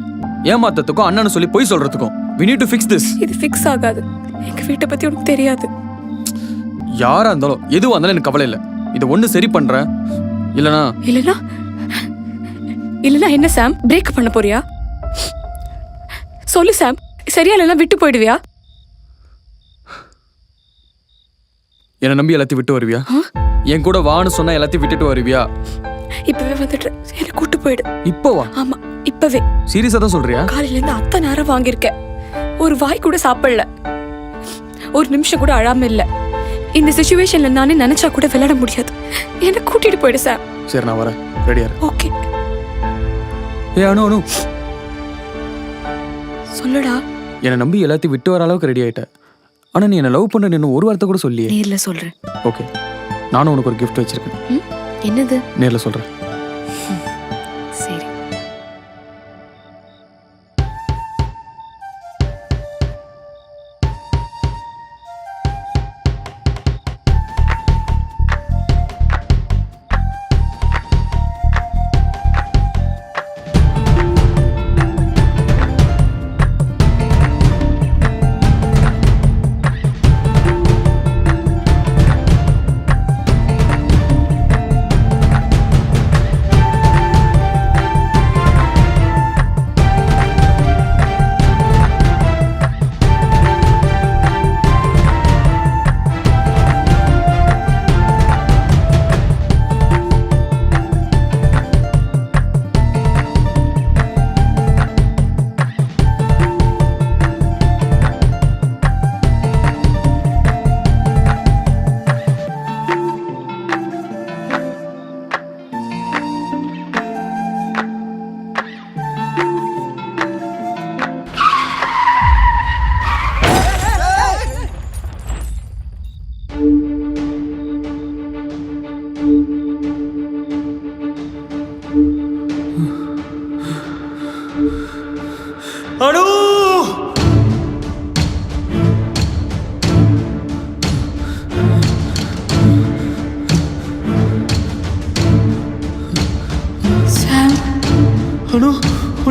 ஏமாத்தத்துக்கும் அண்ணனு சொல்லி பொய் சொல்றதுக்கும் we need to fix this. இது ஃபிக்ஸ் ஆகாது. எங்க வீட்டை பத்தி உனக்கு தெரியாது. யாரா இருந்தாலும் எதுவா இருந்தாலும் எனக்கு கவலை இல்லை. இதை ஒண்ணு சரி பண்றேன், இல்லனா இல்லனா என்ன சாம்? பிரேக் பண்ண போறியா? சொல்லு சாம், சரியா இல்லைன்னா விட்டு போயிடுவியா? என்னை நம்பி எல்லாத்தையும் விட்டு வருவியா? என் கூட வான்னு சொன்னா எல்லாத்தையும் விட்டுட்டு வருவியா? இப்பவே வந்துட்டு என்ன கூட்டு போயிடு. இப்போவா? ஆமா இப்பவே. சீரியஸா தான் சொல்றியா? காலையில இருந்து அத்தை நேரம் வாங்கியிருக்கேன், ஒரு வாய் கூட சாப்பிடல, ஒரு நிமிஷம் கூட அழாம இல்ல. இந்த சிச்சுவேஷன்ல நானே நினைச்சா கூட விளையாட முடியாது. என்ன கூட்டிட்டு போயிடு சார். சரி நான் வரேன், ரெடியா இரு. ஓகே. ஏ அனு அனு சொல்லுடா. என்னை நம்பி எல்லாத்தையும் விட்டு வர அளவுக்கு ரெடி ஆயிட்ட. ஆனா நீ என்ன லவ் பண்ண இன்னும் ஒரு வார்த்தை கூட சொல்லியே. நேர்ல சொல்றேன். ஓகே, நானும் உனக்கு ஒரு கிஃப்ட் வச்சிருக்கேன். என்னது? நேர்ல சொல்றேன். சரி.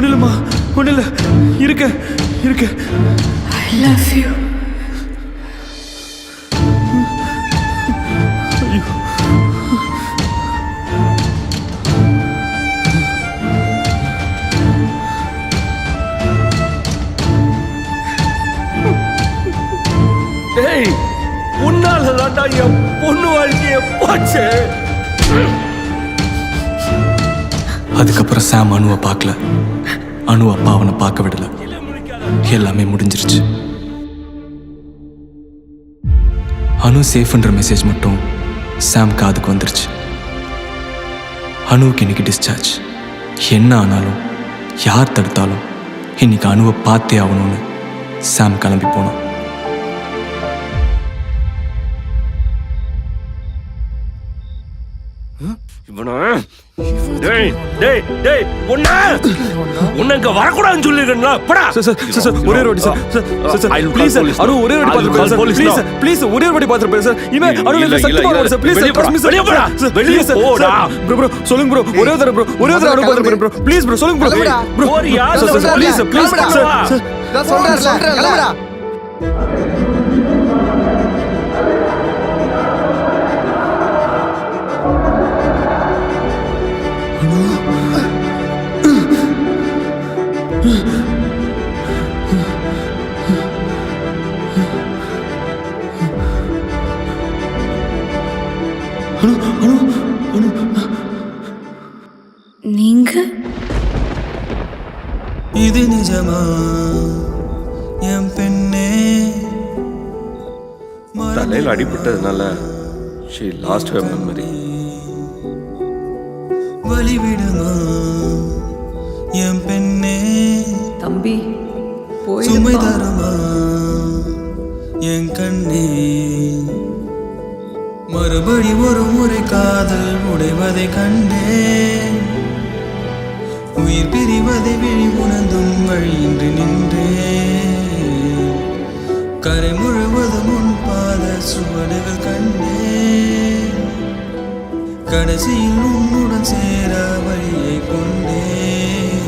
ஒன்றும் இல்லைம்மா, ஒன்றும் இல்லை, இருக்க இருக்க. ஐ லவ் யூ. டேய், உன்னால தான்டா என் பொண்ணு வாழ்க்கைய போச்சு. அதுக்கப்புறம் சாம் அணுவை பார்க்கல, அணு அப்பா அவனை பார்க்க விடல. எல்லாமே முடிஞ்சிருச்சு. அணு சேஃப்ன்ற மெசேஜ் மட்டும் சாம் காதுக்கு வந்துருச்சு. அணுவுக்கு இன்னைக்கு டிஸ்சார்ஜ். என்ன ஆனாலும் யார் தடுத்தாலும் இன்னைக்கு அணுவை பார்த்தே ஆகணும்னு சாம் கிளம்பி போனான். உனக்கு வரக்கூடாதுன்னு சொல்லிருக்கா? ஒரே வாட்டி சார், ப்ளீஸ் சார், அணு ஒரே வாட்டி பார்த்துட்டு சார், ப்ளீஸ் சார், ப்ளீஸ் ஒரே வாட்டி பார்த்துட்டு சார். இனிமே அணு இல்ல சத்தியமா வர சார், ப்ளீஸ் சார், வெளிய போடா, வெளிய போடா. ப்ரோ சொல்லுங்க ப்ரோ, ஒரே தடவை ப்ரோ, ஒரே தடவை அணு பார்த்துட்டு ப்ரோ, ப்ளீஸ் ப்ரோ சொல்லுங்க ப்ரோ. போறியா? ப்ளீஸ் ப்ளீஸ் சார், நான் சொல்றேன்ல, கிளம்புடா. நீங்க இது நிஜமா என் பெண்ணே? தலையில் அடிபட்டதுனால she lost her memory. வலிவிடுமா என் பெண்ணே? தம்பி சுமை தருமா என் கண்ணே? மறுபடி ஒரு முறை காதல் உடைவதை கண்டேன். உயிர் பிரிவதை விழி உணர்ந்தும் வழியின்றி நின்றேன். கரை முழுவதும் உன் பாத சுவடுகள் கண்டேன். கடைசியில் உன்னுடன் சேர வழியை கொண்டேன்.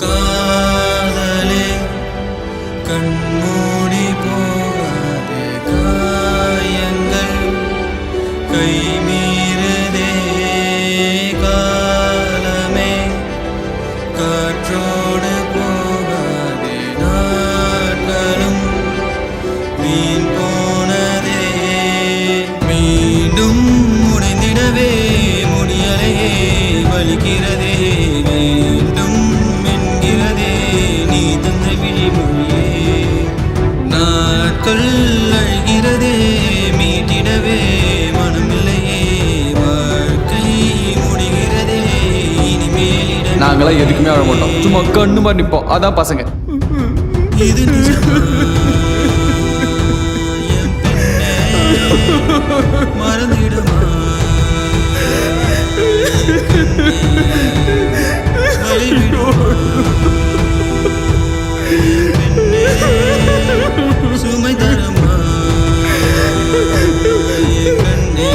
காதலே கண்மூடி போகாதே, காயங்கள் கை மீறுதே. காலமே காற்றோடு போகாதே, நாட்களும் வீண் போனதே. மீண்டும் உடைந்திடவே முடியலையே, வலிக்கிறதே வேண்டும் என்கிறதே நீ தந்த விழிமொழியே. நாட்கள் அழுகிறதே, மீட்டிடவே மனமில்லையே. வாழ்க்கை முடிகிறதே, இனிமேலிட நாங்களாம் எதுக்குமே அழ மாட்டோம், சும்மா கண்ணு மாதிரி நிற்போம். அதான் பசங்க. இது நிஜமா என் பெண்ணே? மறந்திடுமா வலிவிடுமா என் பெண்ணே? சுமை தருமா என் கண்ணே?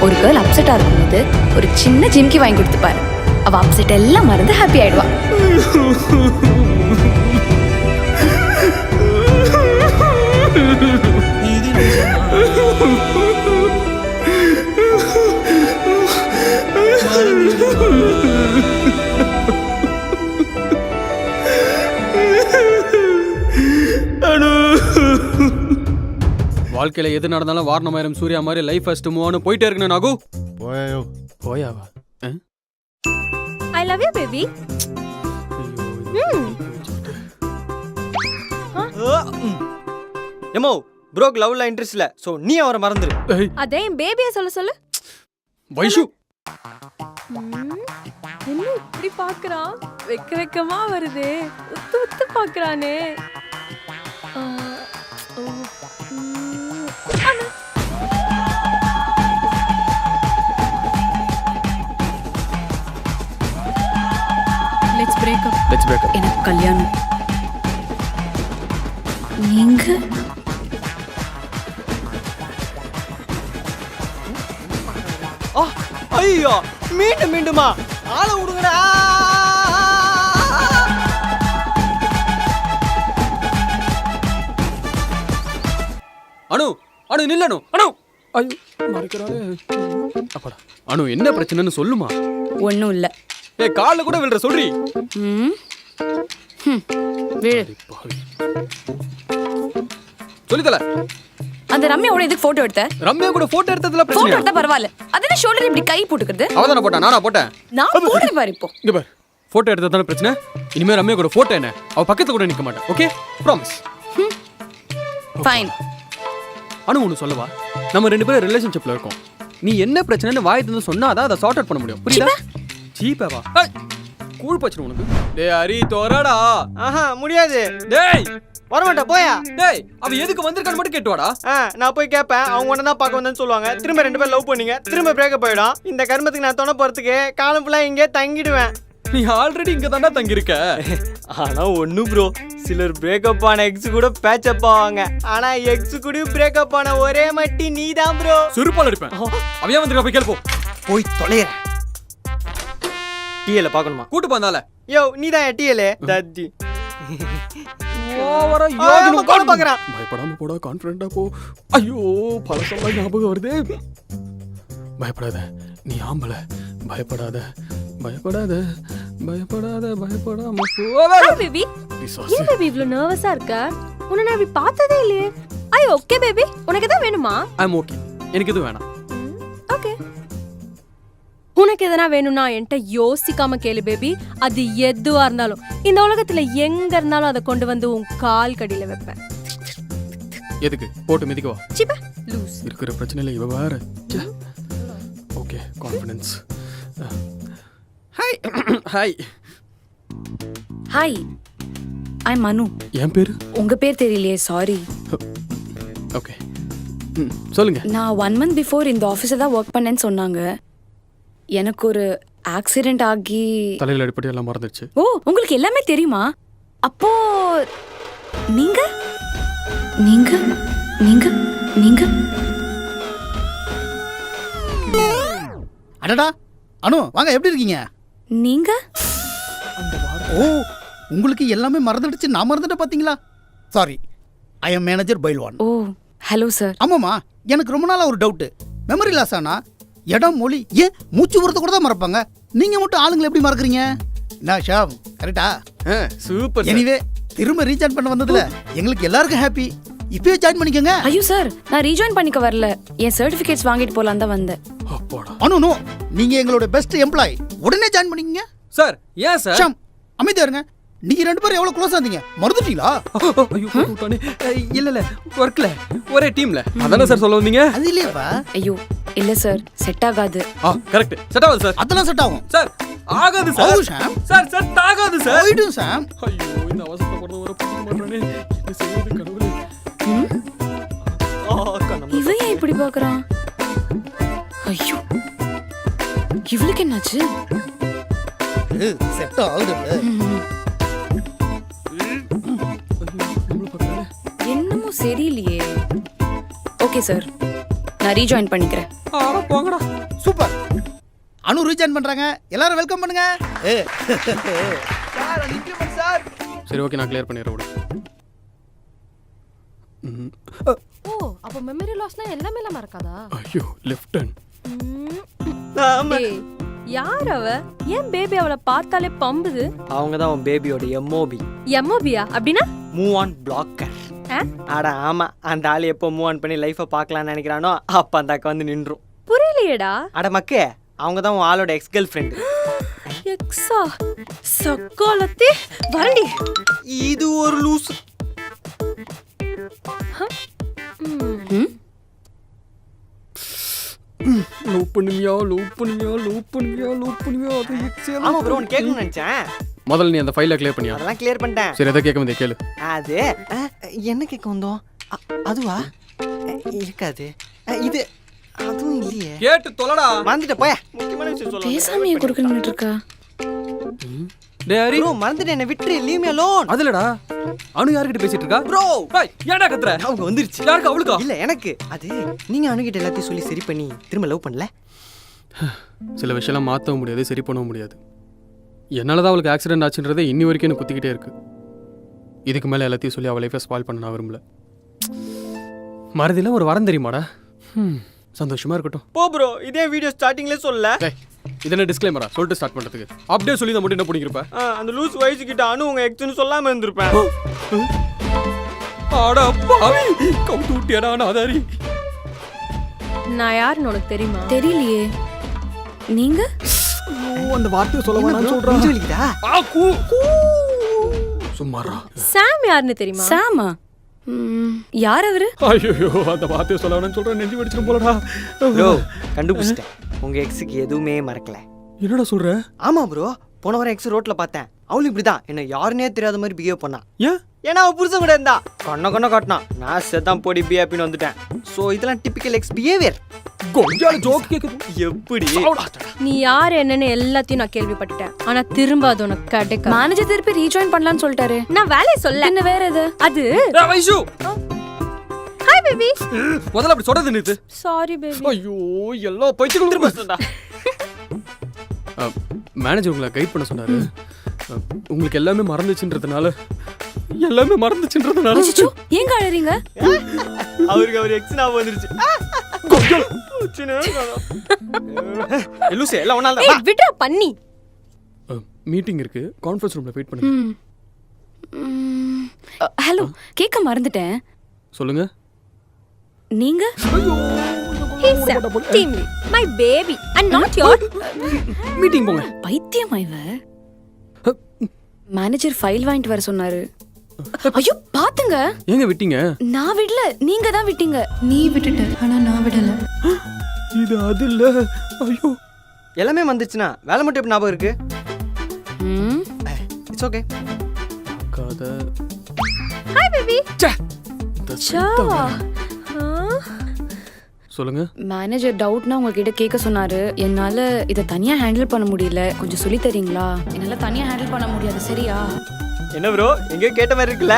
ஒரு கேர்ள் அப்செட்டா இருக்கும்போது ஒரு சின்ன ஜிம்கி வாங்கி கொடுத்துப்பாரு. அவ அப்செட் எல்லாம் மறந்து ஹாப்பி ஆயிடுவா. இது நிஜமா வாழ்க்கையில எது நடந்தாலும் வாரணமாயிரம் சூர்யா மாதிரி லைஃப் ஃபர்ஸ்ட் மூவ் போயிட்டே இருக்கணும். நாகு போயோ போயாவா? I love you baby. Emo broke லவ்ல இன்ட்ரெஸ்ட் இல்ல, சோ நீ அவரை மறந்துரு. அதே என் பேபியை சொல்ல சொல்லு. வைஷு என்ன இப்படி பாக்குறான்? வெக்க வெக்கமா வருதே, உத்து உத்து பாக்குறானே. Let's breakup. Let's breakup. எனக்கு கல்யாணம். நீங்க ஐயோ மீண்டும் மீண்டுமா ஆளை விடுங்கடா. அனு அனு நில்லனு அனு. ஐயோ மறைக்கறானே. அப்படா அனு என்ன பிரச்சனைன்னு சொல்லுமா. ஒன்றும் இல்லை. ஏய் கால்ல கூட விழுற சொல்றி. ம் விழு. சொல்லிதல. அந்த ரம்யாவோட எதுக்கு போட்டோ எடுத்த? ரம்யா கூட போட்டோ எடுத்ததுல பிரச்சனை. போட்டோ எடுத்தா பரவாயில்ல. அதென்ன ஷோல்டர் இப்படி கை போட்டுக்கிறது? அவதான போட்டா நானா போட்டேன்? நான் போடுறேன் பாரு இப்போ. இங்க பாரு. போட்டோ எடுத்ததான பிரச்சனை. இனிமே ரம்யா கூட போட்டோ என்ன? அவ பக்கத்துல கூட நிக்க மாட்டேன். ஓகே? ப்ராமிஸ். ஃபைன். அனு ஒன்னு சொல்லவா? நம்ம ரெண்டு பேரும் ரிலேஷன்ஷிப்ல இருக்கோம். நீ என்ன பிரச்சனைன்னு வாய் தந்து சொன்னாதான் அதை சார்ட் அவுட் பண்ண முடியும். புரியுதா? சீப்பாவா? கூழ் பச்சிரு உனக்கு. டேய் ஹரி தோறடா. ஆஹா முடியாது. டேய் வரமாட்டா போயா. டேய் அவ எதுக்கு வந்திருக்கான்னு மட்டும் கேட்டுவாடா. நான் போய் கேட்பேன். அவங்க ஒண்ணு தான் பார்க்க வந்தேன்னு சொல்லுவாங்க. திரும்ப 2 பேர் லவ் பண்ணீங்க. திரும்ப பிரேக்கப் ஆயிடும். இந்த கர்மத்துக்கு நான் துணை போறதுக்கு காலம் ஃபுல்லா இங்கே தங்கிடுவேன். நீ ஆல்ரெடி இங்க தானே தங்கி இருக்க. ஆனா ஒண்ணு ப்ரோ, சிலர் பிரேக்கப் ஆன எக்ஸ் கூட பேட்சப் ஆவாங்க. ஆனா எக்ஸ் கூட பிரேக்கப் ஆன ஒரே மட்டி நீ தான் ப்ரோ. சுருப்பால் அடிப்பேன். அவன் வந்திருக்கா போய் கேள்ப்போ. போய் தொலைற. டிஎல பார்க்கணுமா? கூட்டு போந்தால. யோ நீ தான் டிஎல தத்தி. ஓவரா யோகனு கோல் பார்க்கறான். பயப்படாம போடா, கான்ஃபிடென்ட்டா போ. ஐயோ பலசெல்லாம் ஞாபகம் வருது. பயப்படாத, நீ ஆம்பளை. பயப்படாத பயப்படாத பயப்படாத பயப்படாம போ. பேபி ஏன் பேபி இவ்ளோ நர்வஸா இருக்க? உன்னை நான் இப்படி பார்த்ததே இல்லையே. ஐ ஓகே பேபி, உனக்கு எதாவது வேணுமா? ஐ அம் ஓகே. எனக்கு எதுவும் வேணாம். ஓகே. உனக்கு எதனா வேணும்னா என்கிட்ட யோசிக்காம கேளு பேபி. அது எதுவா இருந்தாலும் இந்த உலகத்துல எங்க இருந்தாலும் அதை கொண்டு வந்து உன் கால் கடியில வைப்பேன். எதுக்கு போட்டு மிதிக்கவா? சிப்பா லூஸ். இருக்கிற பிரச்சனையில இவ வேற. Okay confidence. Hi hi hi, I Manu. என் பேரு? உங்க பேர் தெரியலையே, சாரி. ஓகே சொல்லுங்க. நான் 1 month பிஃபோர் இந்த ஆஃபீஸில் தான் ஒர்க் பண்ணேன்னு சொன்னாங்க. எனக்கு ஒரு ஆக்சிடென்ட் ஆகி தலையில் அடிப்படை எல்லாம் மறந்துடுச்சு. ஓ உங்களுக்கு எல்லாமே தெரியுமா? அப்போ நீங்க நீங்க நீங்க நீங்க அடடா அனு வாங்க, எப்படி இருக்கீங்க? நீங்க ஓ உங்களுக்கு எல்லாமே மறந்துடுச்சு. நான் மறந்துட்டேன் பாத்தீங்களா? Sorry, I am manager Pailwan. Oh hello sir. ஆமாம்மா, எனக்கு ரொம்ப நாளா ஒரு டவுட்டு. மெமரி லாஸ் ஆனா இடம், மொழி, ஏன் மூச்சு விடுறத கூட தான் மறப்பாங்க. நீங்க மட்டும் ஆளுங்களை எப்படி மறக்கறீங்க? நான் ஷாம் கரெக்டா? சூப்பர். எனிவே திரும்ப ரீசார்ஜ் பண்ண வந்ததுல எங்களுக்கு எல்லாருக்கும் ஹாப்பி. இப்பவே ஜாயின் பண்ணிக்கோங்க. ஐயோ சார், நான் ரீஜாயின் பண்ணிக்க வரல. என் சர்டிஃபிகேட்ஸ் வாங்கிட்டு போலாம் தான் வந்தேன். அனு நோ, நீங்க எங்களோட பெஸ்ட் எம்ப்ளாயி. உடனே ஜாயின் பண்ணிக்கங்க. சார் ஏன் சார்? ஷாம் அமைதியா இருங்க. நீங்க 2 பேரும் எவ்வளவு க்ளோஸா இருந்தீங்க மறந்துட்டீங்களா? ஐயோ கூட்டானே. இல்ல இல்ல வர்க்ல ஒரே டீம்ல. அதானே சார் சொல்ல வந்தீங்க? அது இல்லையப்பா. ஐயோ இல்ல சார், செட் ஆகாது. கரெக்ட், செட் ஆகாது சார். அதெல்லாம் செட் ஆகும் சார். ஆகாது சார். ஷாம் சார் செட் ஆகாது சார். போய்டும் சாம். ஐயோ இந்த அவசரத்துல போறது வர புரிய மாட்டறானே. இது செய்யறது கடவுளே. இவன் ஏன் இப்படி பார்க்கறான்? ஐயோ இவளுக்கு என்னாச்சு? செட் ஆகுது. என்னமோ சரியில்லையே. ஓகே சார், நான் ரீஜாயின் பண்ணிக்கிறேன். போங்கடா. சூப்பர். அனு ரீஜாயின் பண்றாங்க. எல்லாரும் வெல்கம் பண்ணுங்க. சரி ஓகே, நான் கிளியர் பண்ணிடுறேன் விடு. ஓ அப்ப மெமரி லாஸ்னா எல்லாமே எல்லாம் மறக்காதா? ஐயோ லெஃப்ட் ஹேண்ட். டேய் யார் அவ? ஏன் பேபி அவளை பார்த்தாலே பம்புது? அவங்க தான் உன் பேபியோட எம்ஓபி. எம்ஓபியா அப்படின்னா? Move on blogger. அட ஆமா, அந்த ஆள் எப்போ மூவ் ஆன் பண்ணி லைஃபை பார்க்கலாம்னு நினைக்கிறானோ அப்ப அந்த அக்கா வந்து நின்றும். புரியலையேடா. அட மக்கே, அவங்க தான் உன் ஆளோட எக்ஸ் கேர்ள் ஃப்ரெண்ட். எக்ஸா? சக்காலத்தி வரடி. இது ஒரு லூஸ். லவ் பண்ணுவியா லவ் பண்ணுவியா லவ் பண்ணுவியா லவ் பண்ணுவியா? அது எக்ஸல். ஆமா ப்ரோ, நான் கேட்கணும்னு நினைச்சேன். முதல்ல நீ அந்த ஃபைலை கிளியர் பண்ணியா? அதெல்லாம் கிளியர் பண்ணிட்டேன். சரி எதை கேட்க வந்தே கேளு. அது என்ன கேட்க வந்தோம்? அதுவா? இருக்காது. இது அதுவும் இல்லையே. கேட்டு தொலைடா. வந்துட்ட போய். முக்கியமான விஷயம் சொல்ல. பேசாமையே கொடுக்கணும்னு இருக்கா? டேய் ஹரி ப்ரோ மறந்துட்டு என்ன விட்டுரு, லீவ் மீ அலோன். அதுலடா அனு யார்கிட்ட பேசிட்டு இருக்கா ப்ரோ ஏன்டா கத்துற? அவங்க வந்துருச்சு. யாருக்கு அவளுக்கா? இல்ல எனக்கு. அது நீங்க அனுகிட்ட எல்லாத்தையும் சொல்லி சரி பண்ணி திரும்ப லவ் பண்ணல. சில விஷயம்லாம் மாற்றவும் முடியாது, சரி பண்ணவும் முடியாது. என்னால் தான் அவளுக்கு ஆக்சிடென்ட் ஆச்சுன்றதே இன்னி வரைக்கும் எனக்கு குத்திக்கிட்டே இருக்கு. இதுக்கு மேலே எல்லாத்தையும் சொல்லி அவள் லைஃபை ஸ்பாயில் பண்ண நான் விரும்பல. மறதியில் ஒரு வரம் தெரியுமாடா? சந்தோஷமா இருக்கட்டும். போ ப்ரோ, இதே வீடியோ ஸ்டார்டிங்ல சொல்ல. இதென்ன டிஸ்க்ளைமரா சொல்லிட்டு ஸ்டார்ட் பண்ணுறதுக்கு? அப்படியே சொல்லி தான் மட்டும் என்ன பிடிக்கிறப்ப அந்த லூஸ் வயசு கிட்ட அனு உங்க எக்ஸ்னு சொல்லாம இருந்திருப்பேன். ஆடா பாவி, கவுத்து விட்டியாடா நாதாரி. நான் யாருன்னு உனக்கு தெரியுமா? தெரியலையே. நீங்க அந்த வார்த்தையை சொல்ல வேணாம்னு சொல்றா. நெஞ்சு வலிக்குதா? சும்மாரா. சாம் யாருன்னு தெரியுமா? சாமா? யார் அவரு? ஐயோ, அந்த வார்த்தையை சொல்ல வேணாம்னு சொல்றேன், நெஞ்சு வெடிச்சிடும் போலடா. ப்ரோ கண்டுபிடிச்சிட்டேன், உங்க எக்ஸுக்கு எதுவுமே மறக்கல. என்னடா சொல்ற? ஆமா ப்ரோ, போன வாரம் எக்ஸ் ரோட்ல பார்த்தேன். அவளும் இப்படிதான் என்ன யாருன்னே தெரியாத மாதிரி பிஹேவ் பண்ணா. ஏன்? ஏன்னா அவ புருஷன் கூட இருந்தா கண்ண காட்டினா. நான் செத்தான் போடி பிஹேப்பின்னு வந்துட்டேன். ஸோ இதெல்லாம் டிபிக்கல் எக்ஸ் பிஹேவியர். எப்படி நீ யார் என்னன்னு எல்லாத்தையும் நான் கேள்விப்பட்டேன். ஆனா திரும்ப அது உனக்கு கிடைக்க. மேனேஜர் திருப்பி ரீஜாயின் பண்ணலாம்னு சொல்லிட்டாரு. நான் வேலையை சொல்ல. என்ன வேற எது? அது வைஷு. Hi baby. முதல்ல அப்படி சொல்றது நிறுத்து. Sorry baby. ஐயோ, எல்லா பைத்தியங்களும் திரும்ப சொன்னா. மேனேஜர் உங்களை கைட் பண்ண சொன்னாரு. உங்களுக்கு எல்லாமே மறந்துச்சுன்றதுனால ஏங்க அழறீங்க? அவருக்கு அவர் எக்ஸ் ஞாபகம் வந்துருச்சு. லூசே எல்லாம் ஒண்ணால ஏய் விட்றா பண்ணி. மீட்டிங் இருக்கு, கான்ஃபரன்ஸ் ரூம்ல வெயிட் பண்ணுங்க. ஹலோ, கேக்க மறந்துட்டேன். சொல்லுங்க. நீங்க? He's a team lead, my baby and not your. Meeting போங்க. பைத்தியமா இவ? மேனேஜர் ஃபைல் வாங்கிட்டு வர சொன்னாரு. ஐயோ பாத்துங்க. எங்க விட்டீங்க? நான் விடல, நீங்க தான் விட்டீங்க. நீ விட்டுட்ட, ஆனா நான் விடல. இது அது இல்ல. ஐயோ, எல்லாமே வந்துச்சுனா வேலை மட்டும் எப்படி ஞாபகம் இருக்கு? It's okay. கதை. Hi baby. சா. சொல்லுங்க. மேனேஜர் டவுட்னா உங்ககிட்ட கேட்க சொன்னாரு. என்னால இதை தனியா ஹேண்டில் பண்ண முடியல, கொஞ்சம் சொல்லி தரீங்களா? என்னால தனியா ஹேண்டில் பண்ண முடியாது, சரியா? என்ன ப்ரோ, எங்க கேட்ட மாதிரி இருக்குல்ல?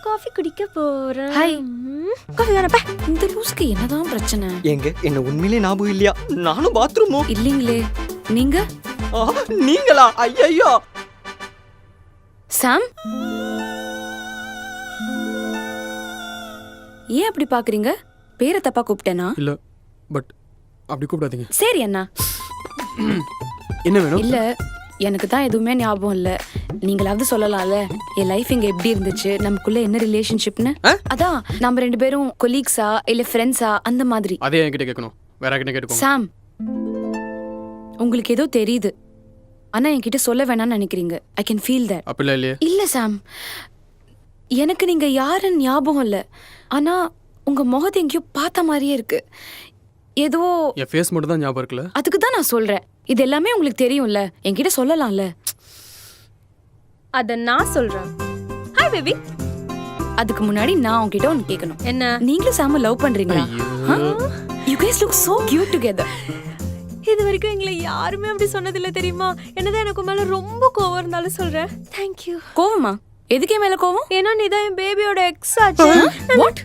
காஃபி குடிக்க போறேன். ஹாய். காஃபி வேணா பா. இந்த லூஸ்க்கு என்னதான் பிரச்சனை? எங்க என்ன உண்மையிலேயே ஞாபகம் இல்லையா? நானும் பாத்ரூமோ இல்லீங்களே. நீங்க? நீங்களா? ஐயோ சாம், ஏன் அப்படி பாக்குறீங்க? பேரை தப்பா கூப்பிட்டேனா? இல்ல, பட் அப்படி கூப்பிடாதீங்க. சரி அண்ணா. என்ன வேணும்? இல்ல, எனக்கு தான் எதுவுமே ஞாபகம் இல்ல. நீங்களாவது சொல்லலாம்ல என் லைஃப் இங்க எப்படி இருந்துச்சு, நமக்குள்ள என்ன ரிலேஷன்ஷிப்னு. அதான் நம்ம ரெண்டு பேரும் கொலீக்ஸா இல்ல ஃப்ரெண்ட்ஸா அந்த மாதிரி. அதே என்கிட்ட கேட்கணும், வேற யார்கிட்ட கேட்டுக்கோங்க. சாம், உங்களுக்கு ஏதோ தெரியுது, ஆனா என்கிட்ட சொல்ல வேணாம்னு நினைக்கிறீங்க. I can feel that. அப்படிலாம் இல்லையே. இல்ல சாம், எனக்கு நீங்க யாருன்னு ஞாபகம் இல்ல, ஆனா உங்க முகத்தை எங்கேயோ பார்த்த மாதிரியே இருக்கு. ஏதோ என் ஃபேஸ் மட்டும் தான் ஞாபகம் இருக்குல்ல. அதுக்கு தான் நான் சொல்றேன். இது எல்லாமே உங்களுக்கு தெரியும்ல, என்கிட்ட சொல்லலாம்ல. அத நான் சொல்றேன். Hi baby. அதுக்கு முன்னாடி நான் உங்ககிட்ட ஒன்னு கேட்கணும். என்ன? நீங்களும் சாம லவ் பண்றீங்களா? You guys look so cute together. இது வரைக்கும் எங்களை யாருமே அப்படி சொன்னதில்ல தெரியுமா? என்னதான் எனக்கு மேல ரொம்ப கோவம் இருந்தாலும் சொல்றேன். Thank you. கோவமா? எதுக்கே மேல கோவம்? ஏன்னா நீ தான் என் பேபியோட எக்ஸ் ஆச்சு. What?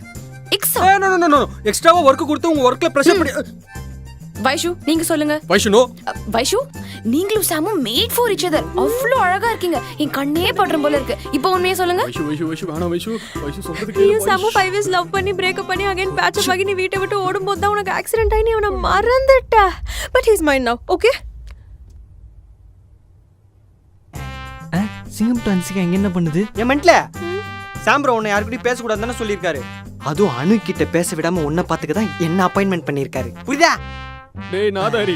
எக்ஸா? நோ நோ நோ, எக்ஸ்ட்ராவா வர்க் கொடுத்து உங்க வர்க்ல பிரஷர் பண்ணி. வைஷு, நீங்க சொல்லுங்க. வைஷு நோ. வைஷு, நீங்களும் சாமும் மேட் ஃபார் ஈச் அதர். அவ்வளவு அழகா இருக்கீங்க, என் கண்ணே படுற போல இருக்கு. இப்போ உண்மையே சொல்லுங்க. வைஷு வைஷு வைஷு வேணா வைஷு. வைஷு சொல்றது நீ சாமு 5 years லவ் பண்ணி பிரேக்கப் பண்ணி அகைன் பேட்ச் அப் ஆகி நீ வீட்டை விட்டு ஓடும்போது தான் உனக்கு ஆக்சிடென்ட் ஆகி நீ அவனை மறந்துட்ட. பட் ஹி இஸ் மைண்ட் நவ. ஓகே? சிங்கம் டு அன்சிகா எங்க என்ன பண்ணுது? ஏன் மென்ட்ல? சாம் ப்ரோ உன்னை யார்கிட்டயும் பேச கூடாதுன்னு சொல்லிருக்காரு. அதுவும் அனு கிட்ட பேச விடாம உன்னை பாத்துக்க தான் என்ன அப்பாயின்மெண்ட் பண்ணிருக்காரு. புரியுதா? டேய் நாதாரி,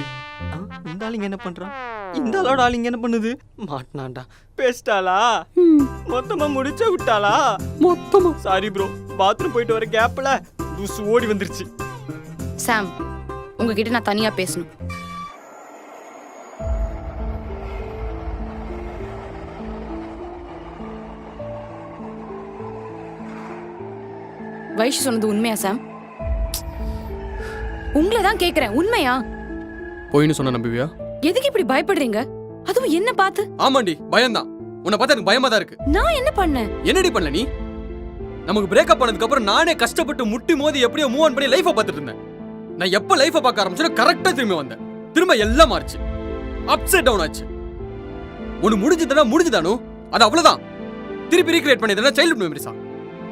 இந்த ஆளுங்க என்ன பண்றான்? இந்த ஆளோட ஆளுங்க என்ன பண்ணுது? மாட்டனாண்டா. பேசிட்டாளா? மொத்தமா முடிச்ச விட்டாளா? மொத்தமா. சாரி ப்ரோ, பாத்ரூம் போயிட்டு வர கேப்ல லூஸ் ஓடி வந்துருச்சு. சாம், உங்ககிட்ட நான் தனியா பேசணும். வைஷு சொன்னது உண்மையா சாம்? உங்களை தான் கேக்குறேன், உண்மையா? போயின்னு சொன்ன நம்புவியா? எதுக்கு இப்படி பயப்படுறீங்க? அதுவும் என்ன பார்த்து? ஆமாண்டி, பயம்தான். உன்னை பார்த்தா எனக்கு பயமா தான் இருக்கு. நான் என்ன பண்ணேன்? என்னடி பண்ணல நீ? நமக்கு பிரேக்கப் பண்ணதுக்கு அப்புறம் நானே கஷ்டப்பட்டு முட்டி மோதி எப்படியோ மூவ் ஆன் பண்ணி லைஃபை பார்த்துட்டு இருந்தேன். நான் எப்ப லைஃபை பார்க்க ஆரம்பிச்சேனோ கரெக்டா திரும்பி வந்தேன். திரும்ப எல்லாம் மாறிச்சு, அப்செட் டவுன் ஆச்சு. ஒன்னு முடிஞ்சுதானோ அது அவ்வளவுதான். திருப்பி ரீக்ரியேட் பண்ணியதுனா சைல்ட்ஹுட் மெமரிஸா?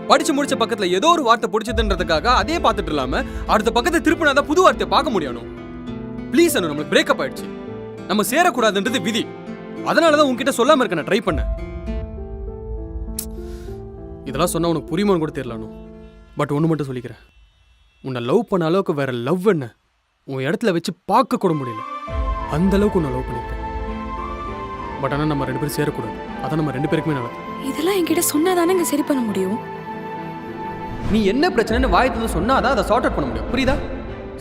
படிச்சு முடிச்ச பக்கத்துல ஏதோ ஒரு வார்த்தை பிடிச்சதுன்றதுக்காக அதே பார்த்துட்டு இல்லாம அடுத்த பக்கத்தை திருப்பினாதான் புது வார்த்தையை பார்க்க முடியணும். ப்ளீஸ் அனு, நம்மளுக்கு பிரேக்கப் ஆயிடுச்சு. நம்ம சேரக்கூடாதுன்றது விதி. அதனாலதான் உன்கிட்ட சொல்லாம இருக்க நான் ட்ரை பண்ணேன். இதெல்லாம் சொன்னா உனக்கு புரியுமான்னு கூட தெரியல. பட் ஒன்று மட்டும் சொல்லிக்கிறேன், உன்னை லவ் பண்ண அளவுக்கு வேற லவ் என்ன உன் இடத்துல வச்சு பார்க்க கூட முடியல. அந்த அளவுக்கு உன்னை லவ் பண்ணிருக்கேன். பட் ஆனால் நம்ம 2 பேரும் சேரக்கூடாது. அதான் நம்ம 2 பேருக்குமே நல்லது. இதெல்லாம் என்கிட்ட சொன்னாதானே இங்க சரி பண்ண முடியும். நீ என்ன பிரச்சனைன்னு வாயத்துல சொன்னாதான் அதை சார்ட் அவுட் பண்ண முடியும். புரியுதா?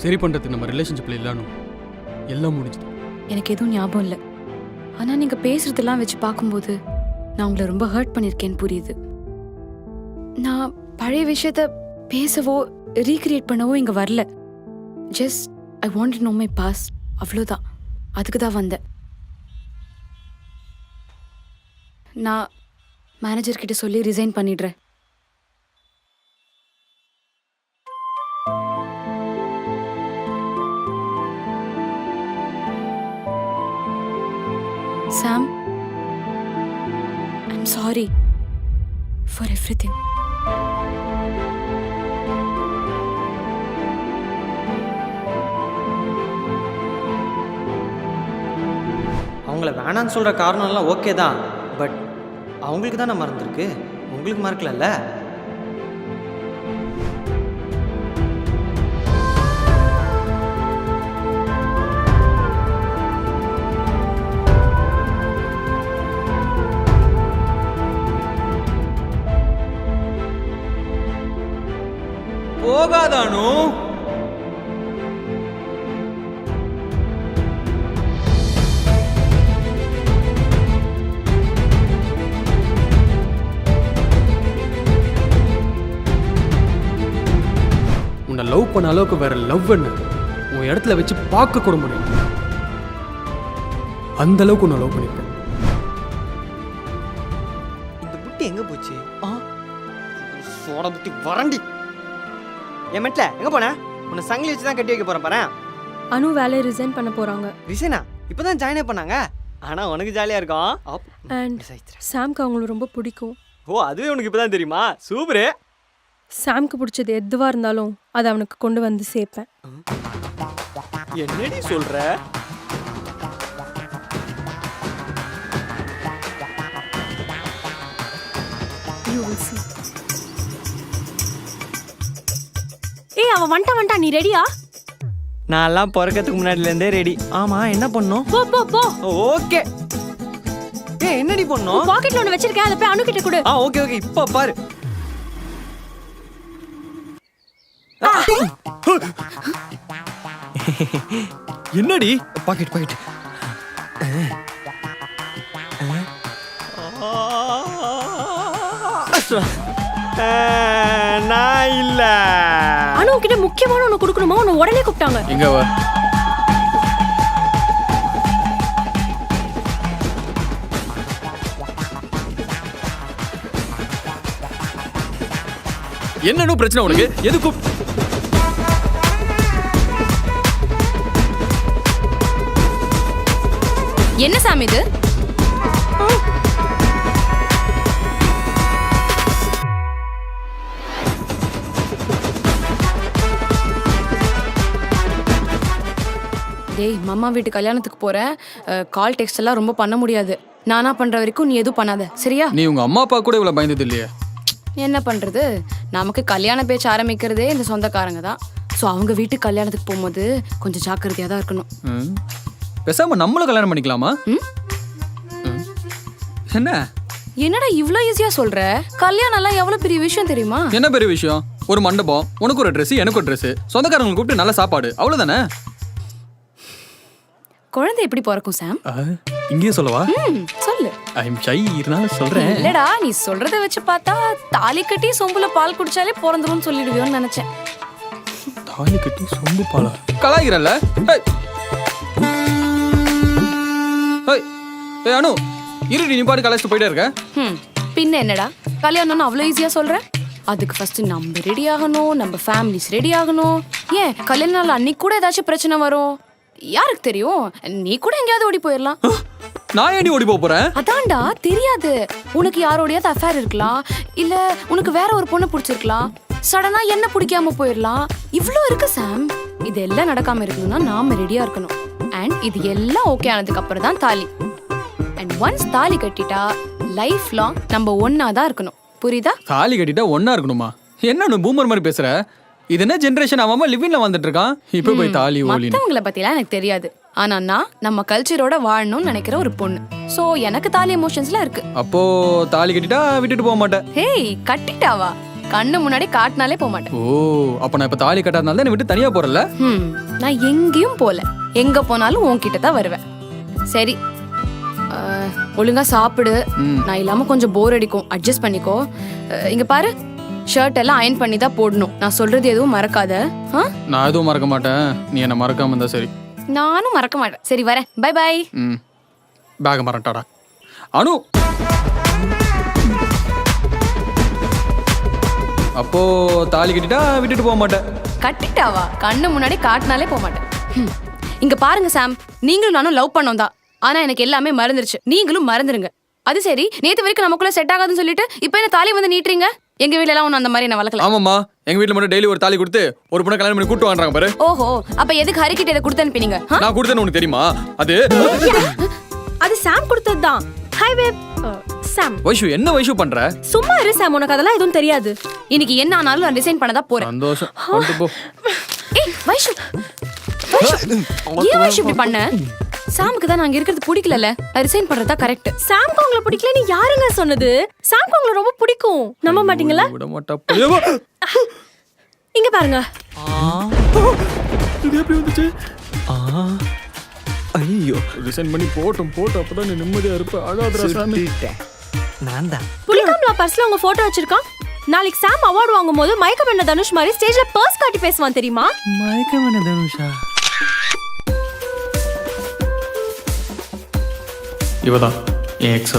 சரி பண்றதுக்கு நம்ம ரிலேஷன்ஷிப்ல இல்லான்னு எல்லாம் முடிஞ்சுது. எனக்கு எதுவும் ஞாபகம் இல்லை. ஆனா நீங்க பேசுறதெல்லாம் வச்சு பார்க்கும்போது நான் உங்களை ரொம்ப ஹர்ட் பண்ணிருக்கேன்னு புரியுது. நான் பழைய விஷயத்த பேசவோ ரீக்ரியேட் பண்ணவோ இங்க வரல. Just I want to know my past, அவ்வளோதான். அதுக்கு தான் வந்தேன். நான் மேனேஜர் கிட்ட சொல்லி ரிசைன் பண்ணிடுறேன். Sam, I'm sorry for everything. அவங்கள வேணான்னு சொல்கிற காரணம்லாம் ஓகே தான். பட் அவங்களுக்கு தானே மறந்துருக்கு, உங்களுக்கு மறக்கலல்ல. போகாதானோ? உன்னை லவ் பண்ண அளவுக்கு வேற லவ் என்ன உன் இடத்துல வச்சு பார்க்க கூட முடியும். அந்த அளவுக்கு உன்னை லவ் பண்ணிருக்கேன். இந்த புட்டி எங்க போச்சு? சோட புட்டி வரண்டி. என் மெட்ல எங்க போன? உன்னை சங்கிலி வச்சு தான் கட்டி வைக்க போறேன் பாரு. அனு வேலையை ரிசைன் பண்ண போறாங்க. ரிசைனா? இப்பதான் ஜாயினே பண்ணாங்க. ஆனா உனக்கு ஜாலியா இருக்கும். அண்ட் சாம்க்கு அவங்களுக்கு ரொம்ப பிடிக்கும். ஓ, அதுவே உனக்கு இப்பதான் தெரியுமா? சூப்பரு. சாம்க்கு பிடிச்சது எதுவாக இருந்தாலும் அதை அவனுக்கு கொண்டு வந்து சேர்ப்பேன். என்னடி சொல்ற? You will see. ஏய், அவன் வந்துட்டா. நீ ரெடியா? நான்லாம் பிறக்கிறதுக்கு முன்னாடிலேருந்தே ரெடி. ஆமா, என்ன பண்ணும்? போ போ போ. ஓகே. ஏய், என்னடி பண்ணும்? பாக்கெட்ல ஒன்னு வச்சிருக்கேன், அதை போய் அனு கிட்ட கொடு. ஓகே ஓகே, இப்போ பாரு. என்னடி? பாக்கெட். நான் இல்ல. அனு கிட்ட முக்கியமான ஒன்னு கொடுக்கணுமா? உன்னை உடனே கூப்பிட்டாங்க. எங்க வா? என்னன்னு பிரச்சனை உனக்கு? எதுக்கு? என்ன சாமி இது? டேய், மாமா வீட்டு கல்யாணத்துக்கு போறேன். கால் டெக்ஸ்ட் எல்லாம் ரொம்ப பண்ண முடியாது. நானா பண்ற வரைக்கும் நீ எதுவும் பண்ணாத, சரியா? நீ உங்க அம்மா அப்பா கூட இவ்வளவு பயந்தது இல்லையே? என்ன பண்றது, நமக்கு கல்யாண பேச்சு ஆரம்பிக்கிறதே இந்த சொந்தக்காரங்க தான். ஸோ அவங்க வீட்டுக்கு கல்யாணத்துக்கு போகும்போது கொஞ்சம் ஜாக்கிரதையாக தான் இருக்கணும். பேசாம நம்மளும் கல்யாணம் பண்ணிக்கலாமா? என்ன என்னடா இவ்ளோ ஈஸியா சொல்ற? கல்யாணம் எல்லாம் எவ்வளவு பெரிய விஷயம் தெரியுமா? என்ன பெரிய விஷயம்? ஒரு மண்டபம், உனக்கு ஒரு ட்ரெஸ், எனக்கு ஒரு ட்ரெஸ், சொந்தக்காரங்களை கூப்பிட்டு நல்ல சாப்பாடு, அவ்வளவுதானே? குழந்தை எப்படி பிறக்கும் சாம்? இங்கேயே சொல்லவா? சொல்லு. ஐ அம் ஷை, இருந்தாலும் சொல்றேன். இல்லடா, நீ சொல்றத வச்சு பார்த்தா தாலி கட்டி சொம்புல பால் குடிச்சாலே பிறந்துரும் சொல்லிடுவியோன்னு நினைச்சேன். தாலி கட்டி சொம்பு பாலா? கலாய்கிறல்ல? ஏய் அனு இருடி, நீ பாட்டு கலைச்சிட்டு போயிட்டே இருக்க. பின்ன என்னடா கல்யாணம்னு அவ்வளோ ஈஸியா சொல்ற? அதுக்கு ஃபர்ஸ்ட் நம்ம ரெடி ஆகணும், நம்ம ஃபேமிலிஸ் ரெடி ஆகணும். ஏன் கல்யாண நாள் அன்னைக்கு கூட ஏதாச்சும் பிரச்சனை வரும், யாருக்கு தெரியும்? நீ கூட எங்கேயாவது ஓடி போயிடலாம். நான் ஏன் ஓடி போறேன்? அதான்டா தெரியாது. உனக்கு யாரோடையாவது அஃபேர் இருக்கலாம், இல்ல உனக்கு வேற ஒரு பொண்ணு பிடிச்சிருக்கலாம், சடனா என்ன பிடிக்காம போயிடலாம். இவ்ளோ இருக்கு சாம். இது எல்லாம் நடக்காம இருக்கணும்னா நாம ரெடியா இருக்கணும். அண்ட் இது எல்லாம் ஓகே ஆனதுக்கு அப்புறம் தான் தாலி. அண்ட் ஒன்ஸ் தாலி கட்டிட்டா லைஃப் லாங் நம்ம ஒன்னா தான் இருக்கணும். புரியுதா? தாலி கட்டிட்டா ஒண்ணா இருக்கணுமா? என்ன பூமர் மாதிரி பேசுற? இது என்ன ஜெனரேஷன்? அவன் லிவிங்ல வந்துட்டு இருக்கான், இப்ப போய் தாலி ஓலி. மத்தவங்கள பத்திலாம் எனக்கு தெரியாது. ஆனா நான் நம்ம கல்ச்சரோட வாழணும்னு நினைக்கிற ஒரு பொண்ணு. சோ எனக்கு தாலி எமோஷன்ஸ்லாம் இருக்கு. அப்போ தாலி கட்டிட்டா விட்டுட்டு போக மாட்டேன்? ஹேய், கட்டிட்டாவா? கண்ணு முன்னாடி காட்டினாலே போக மாட்டேன். ஓ, அப்ப நான் இப்ப தாலி கட்டாதனால தான் விட்டு தனியா போறல? நான் எங்கேயும் போல. எங்க போனாலும் உன்கிட்ட தான் வருவேன். சரி, ஒழுங்கா சாப்பிடு. நான் இல்லாம கொஞ்சம் போர் அடிக்கும், அட்ஜஸ்ட் பண்ணிக்கோ. இங்க பாரு, ஷர்ட் எல்லாம் அயன் பண்ணி தான் போடணும். நான் சொல்றது எதுவும் மறக்காத. நான் எதுவும் மறக்க மாட்டேன், நீ என்ன மறக்காம இருந்தா சரி. நானும் மறக்க மாட்டேன். சரி வரேன், பை பை. பேக மறட்டாடா அனு. அப்போ தாலி கட்டிட்டா விட்டுட்டு போக மாட்டேன்? கட்டிட்டாவா? கண்ணு முன்னாடி காட்டினாலே போக மாட்டேன். இங்க பாருங்க சாம், நீங்களும் நானும் லவ் பண்ணோம் தான். ஆனா எனக்கு எல்லாமே மறந்துருச்சு. நீங்களும் மறந்துருங்க. அது சரி, நேத்து வரைக்கும் நமக்குள்ள செட் ஆகாதுன்னு சொல்லிட்டு இப்ப என்ன தாலி வந்து நீட்டுறீங்க? எங்க வீட்ல எல்லாம் ஒன்னும் அந்த மாதிரி நான் வளர்க்கல. ஆமாம்மா, எங்க வீட்ல மட்டும் டெய்லி ஒரு தாலி கொடுத்து ஒரு பொண்ணை கல்யாணம் பண்ணி கூட்டு வாங்குறாங்க பாரு. ஓஹோ, அப்ப எதுக்கு ஹரிக்கிட்ட இதை கொடுத்து அனுப்பினீங்க? நான் கொடுத்தேன்னு உனக்கு தெரியுமா? அது சாம் கொடுத்தது தான். ஹாய் பேப். சாம். வைஷு, என்ன வைஷு பண்ற? சும்மா இரு சாம், உனக்கு அதெல்லாம் எதுவும் தெரியாது. இன்னைக்கு என்ன ஆனாலும் நான் டிசைன் பண்ணதா போறேன். சந்தோஷம், கொண்டு போ. ஏய் வைஷு, ஏன் வைஷு இப்படி பண்ண? சாமுக்கு தான் நாங்க இருக்கிறது பிடிக்கல. ரிசைன் பண்றதா கரெக்ட். சாம்க்கு உங்களை பிடிக்கலன்னு யாருங்க சொன்னது? சாம்க்கு உங்களை ரொம்ப பிடிக்கும். நம்ப மாட்டீங்களா? விட மாட்டா. இங்க பாருங்க. இது எப்படி வந்துச்சு? ஐயோ, ரிசைன் பண்ணி போட்டும் அப்பதான் நீ நிம்மதியா இருப்ப. அழாதடா சாமி. நான் தான். புலிகாம்லா பர்ஸ்ல உங்க போட்டோ வச்சிருக்கான். நாளைக்கு சாம் அவார்ட் வாங்கும்போது மயக்கம் என்ன தனுஷ் மாதிரி ஸ்டேஜ்ல பர்ஸ் காட்டி பேசுவான் தெரியுமா? மயக்கம் என்ன தனுஷா? இவதான் என் எக்ஸ்.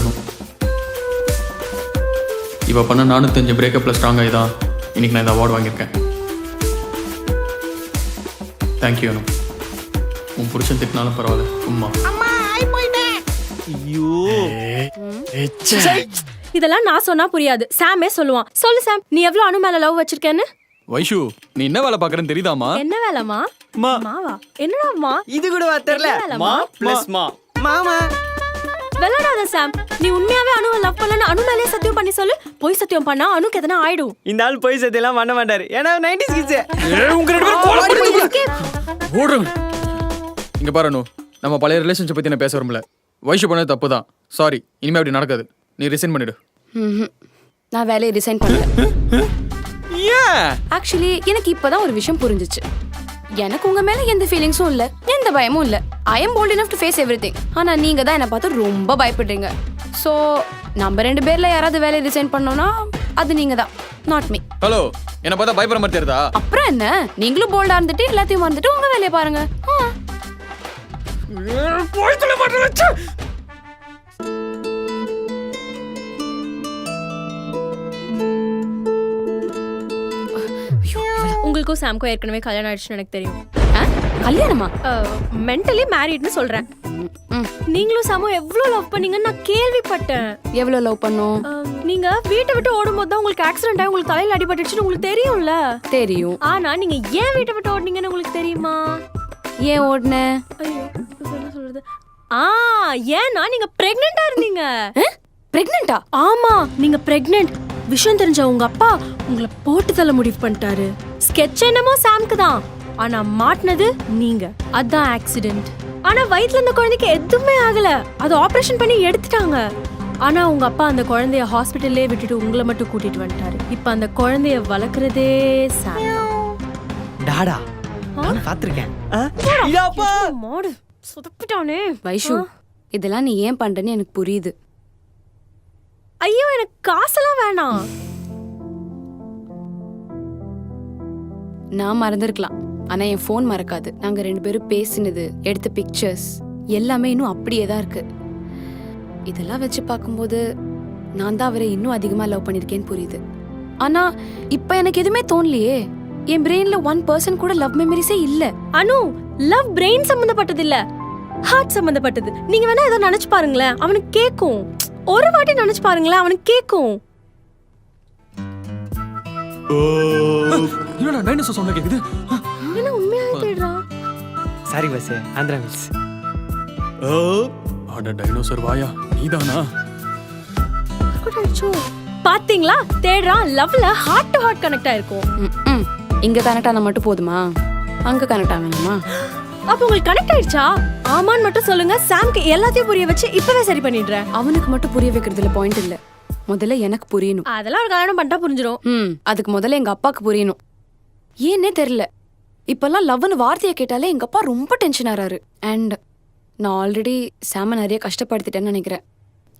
இவ பண்ண 405 பிரேக்கப்ல ஸ்ட்ராங் ஆகிதான் இன்னைக்கு நான் இந்த அவார்டு வாங்கியிருக்கேன். தேங்க்யூ அனு. உன் புருஷன் திட்டினாலும் பரவாயில்ல, சும்மா. ஐயோ, இதெல்லாம் நான் சொன்னா புரியாது. சாமே சொல்லுவான். சொல்லு சாம், நீ எவ்வளவு அனு மேல லவ் வச்சிருக்கேன்னு? வைஷு, நீ என்ன வேலை பாக்குறேன்னு தெரியுதாமா? என்ன வேலைமா? மாவா? என்னடா மா? இது கூட தெரியல. மா பிளஸ் மா, மாமா. வெளாடாத சாம். நீ உண்மையாவே அனுவை லவ் பண்ணலன்னு அனு மேலே சத்தியம் பண்ணி சொல்லு. போய் சத்தியம் பண்ணா அனுக்கு எதனா ஆயிடும். இந்த ஆள் போய் சத்தியெல்லாம் பண்ண மாட்டாரு. ஏன்னா 90s கிட்ஸ். உங்க ரெண்டு பேரும் கோல பண்ணி ஓடுங்க. இங்க பாரு அனு, நம்ம பழைய ரிலேஷன்ஷிப் பத்தி நான் பேச விரும்பல. வைஷு பண்ணது தப்பு தான், சாரி. இனிமே அப்படி நடக்காது. நீ ரிசைன் பண்ணிடு. நான் வேலையை ரிசைன் பண்ணல. ஏன்? ஆக்சுவலி எனக்கு இப்பதான் ஒரு விஷயம் புரிஞ்சிச்சு. எனக்கு உங்க மேல எந்த ஃபீலிங்ஸும் இல்ல, எந்த பயமும் இல்ல. I am bold enough to face everything. ஆனா நீங்க தான் என்ன பார்த்து ரொம்ப பயப்படுறீங்க. சோ நம்ம 2 பேர்ல யாராவது வேலையை ரிசைன் பண்ணோம்னா அது நீங்க தான், நாட் மீ. ஹலோ, என்ன பார்த்தா பயப்படுற மாதிரி தெரியுதா? அப்புறம் என்ன, நீங்களும் போல்டா இருந்துட்டு எல்லாத்தையும் மறந்துட்டு உங்க வேலையை பாருங்க. போய் சொல்ல மாட்டேன். உங்களுக்கும் சாம்க்கும் ஏற்கனவே கல்யாணம் ஆயிடுச்சுன்னு எனக்கு தெரியும். கல்யாணமா? மென்டலி மேரிட்னு சொல்றேன். நீங்களும் சாமும் எவ்வளவு லவ் பண்ணீங்கன்னு நான் கேள்விப்பட்டேன். எவ்வளவு லவ் பண்ணோம்? நீங்க வீட்டை விட்டு ஓடும்போது தான் உங்களுக்கு ஆக்சிடென்ட் ஆகி உங்களுக்கு தலையில அடிபட்டுச்சுன்னு உங்களுக்கு தெரியும்ல? தெரியும். ஆனா நீங்க ஏன் வீட்டை விட்டு ஓடுனீங்கன்னு உங்களுக்கு தெரியுமா? ஏன் ஓடுன? ஐயோ, என்ன சொல்றது? ஏன்னா நீங்க பிரெக்னெண்டா இருந்தீங்க. பிரெக்னெண்டா? ஆமா, நீங்க பிரெக்னென்ட். விஷயம் தெரிஞ்ச உங்க அப்பா உங்களை போட்டு தள்ள முடிவு பண்ணிட்டாரு. ஸ்கெட்ச் என்னமோ சாம்க்கு தான், ஆனா மாட்டினது நீங்க. அதான் ஆக்சிடென்ட். ஆனா வயித்துல இருந்த குழந்தைக்கு எதுவுமே ஆகல. அது ஆபரேஷன் பண்ணி எடுத்துட்டாங்க. ஆனா உங்க அப்பா அந்த குழந்தைய ஹாஸ்பிட்டல்லே விட்டுட்டு உங்களை மட்டும் கூட்டிட்டு வந்துட்டாரு. இப்ப அந்த குழந்தைய வளர்க்கறதே சாம். டாடா, நான் பாத்துர்க்கேன். மாடு சுதப்பிட்டானே. வைஷு, இதெல்லாம் நீ ஏன் பண்றேன்னு எனக்கு புரியுது. ஐயோ, எனக்கு காசெல்லாம் வேணாம். நான் மறந்துருக்கலாம், ஆனா என் ஃபோன் மறக்காது. நாங்க 2 பேரும் பேசினது, எடுத்த பிக்சர்ஸ் எல்லாமே இன்னும் அப்படியே தான் இருக்கு. இதெல்லாம் வச்சு பார்க்கும்போது நான் தான் அவரை இன்னும் அதிகமா லவ் பண்ணிருக்கேன்னு புரியுது. ஆனா இப்ப எனக்கு எதுவுமே தோணலையே. என் பிரெயின்ல 1% கூட லவ் மெமரிஸே இல்ல. அனு, லவ் பிரெயின் சம்பந்தப்பட்டது இல்ல, ஹார்ட் சம்பந்தப்பட்டது. நீங்க வேணா ஏதோ நினைச்சு பாருங்களேன், அவனுக்கு கேக்கும். ஒரு வாட்டி நினைச்சு பாருங்களேன், அவனுக்கு கேக்கும். என்னடா டைனோசர் சவுண்ட் கேக்குது? என்ன உண்மையாவே தேடுறான்? Sorry bus, Andhra meals. அட டைனோசர் வாயா, நீதானா? பாத்தீங்களா, தேடுறான். லவ்ல ஹார்ட் டு ஹார்ட் கனெக்ட் ஆயிருக்கும். இங்க கனெக்ட் ஆனா மட்டும் போதுமா, அங்க கனெக்ட் ஆகணுமா? அப்ப உங்களுக்கு கனெக்ட் ஆயிடுச்சா? ஆமான்னு மட்டும் சொல்லுங்க, சாம்க்கு எல்லாத்தையும் புரிய வச்சு இப்பவே சரி பண்ணிடுறேன். அவனுக்கு மட்டும் புரிய வைக்கிறதுல பாயிண்ட் இல்ல, முதல்ல எனக்கு புரியணும். அதெல்லாம் ஒரு கல்யாணம் பண்ணிட்டா புரிஞ்சிடும். அதுக்கு முதல்ல எங்க அப்பாக்கு புரியணும். ஏன்னே தெரியல, இப்பெல்லாம் லவ்னு வார்த்தையை கேட்டாலே எங்க அப்பா ரொம்ப டென்ஷன் ஆறாரு. அண்ட் நான் ஆல்ரெடி சாம நிறைய கஷ்டப்படுத்திட்டேன்னு நினைக்கிறேன்.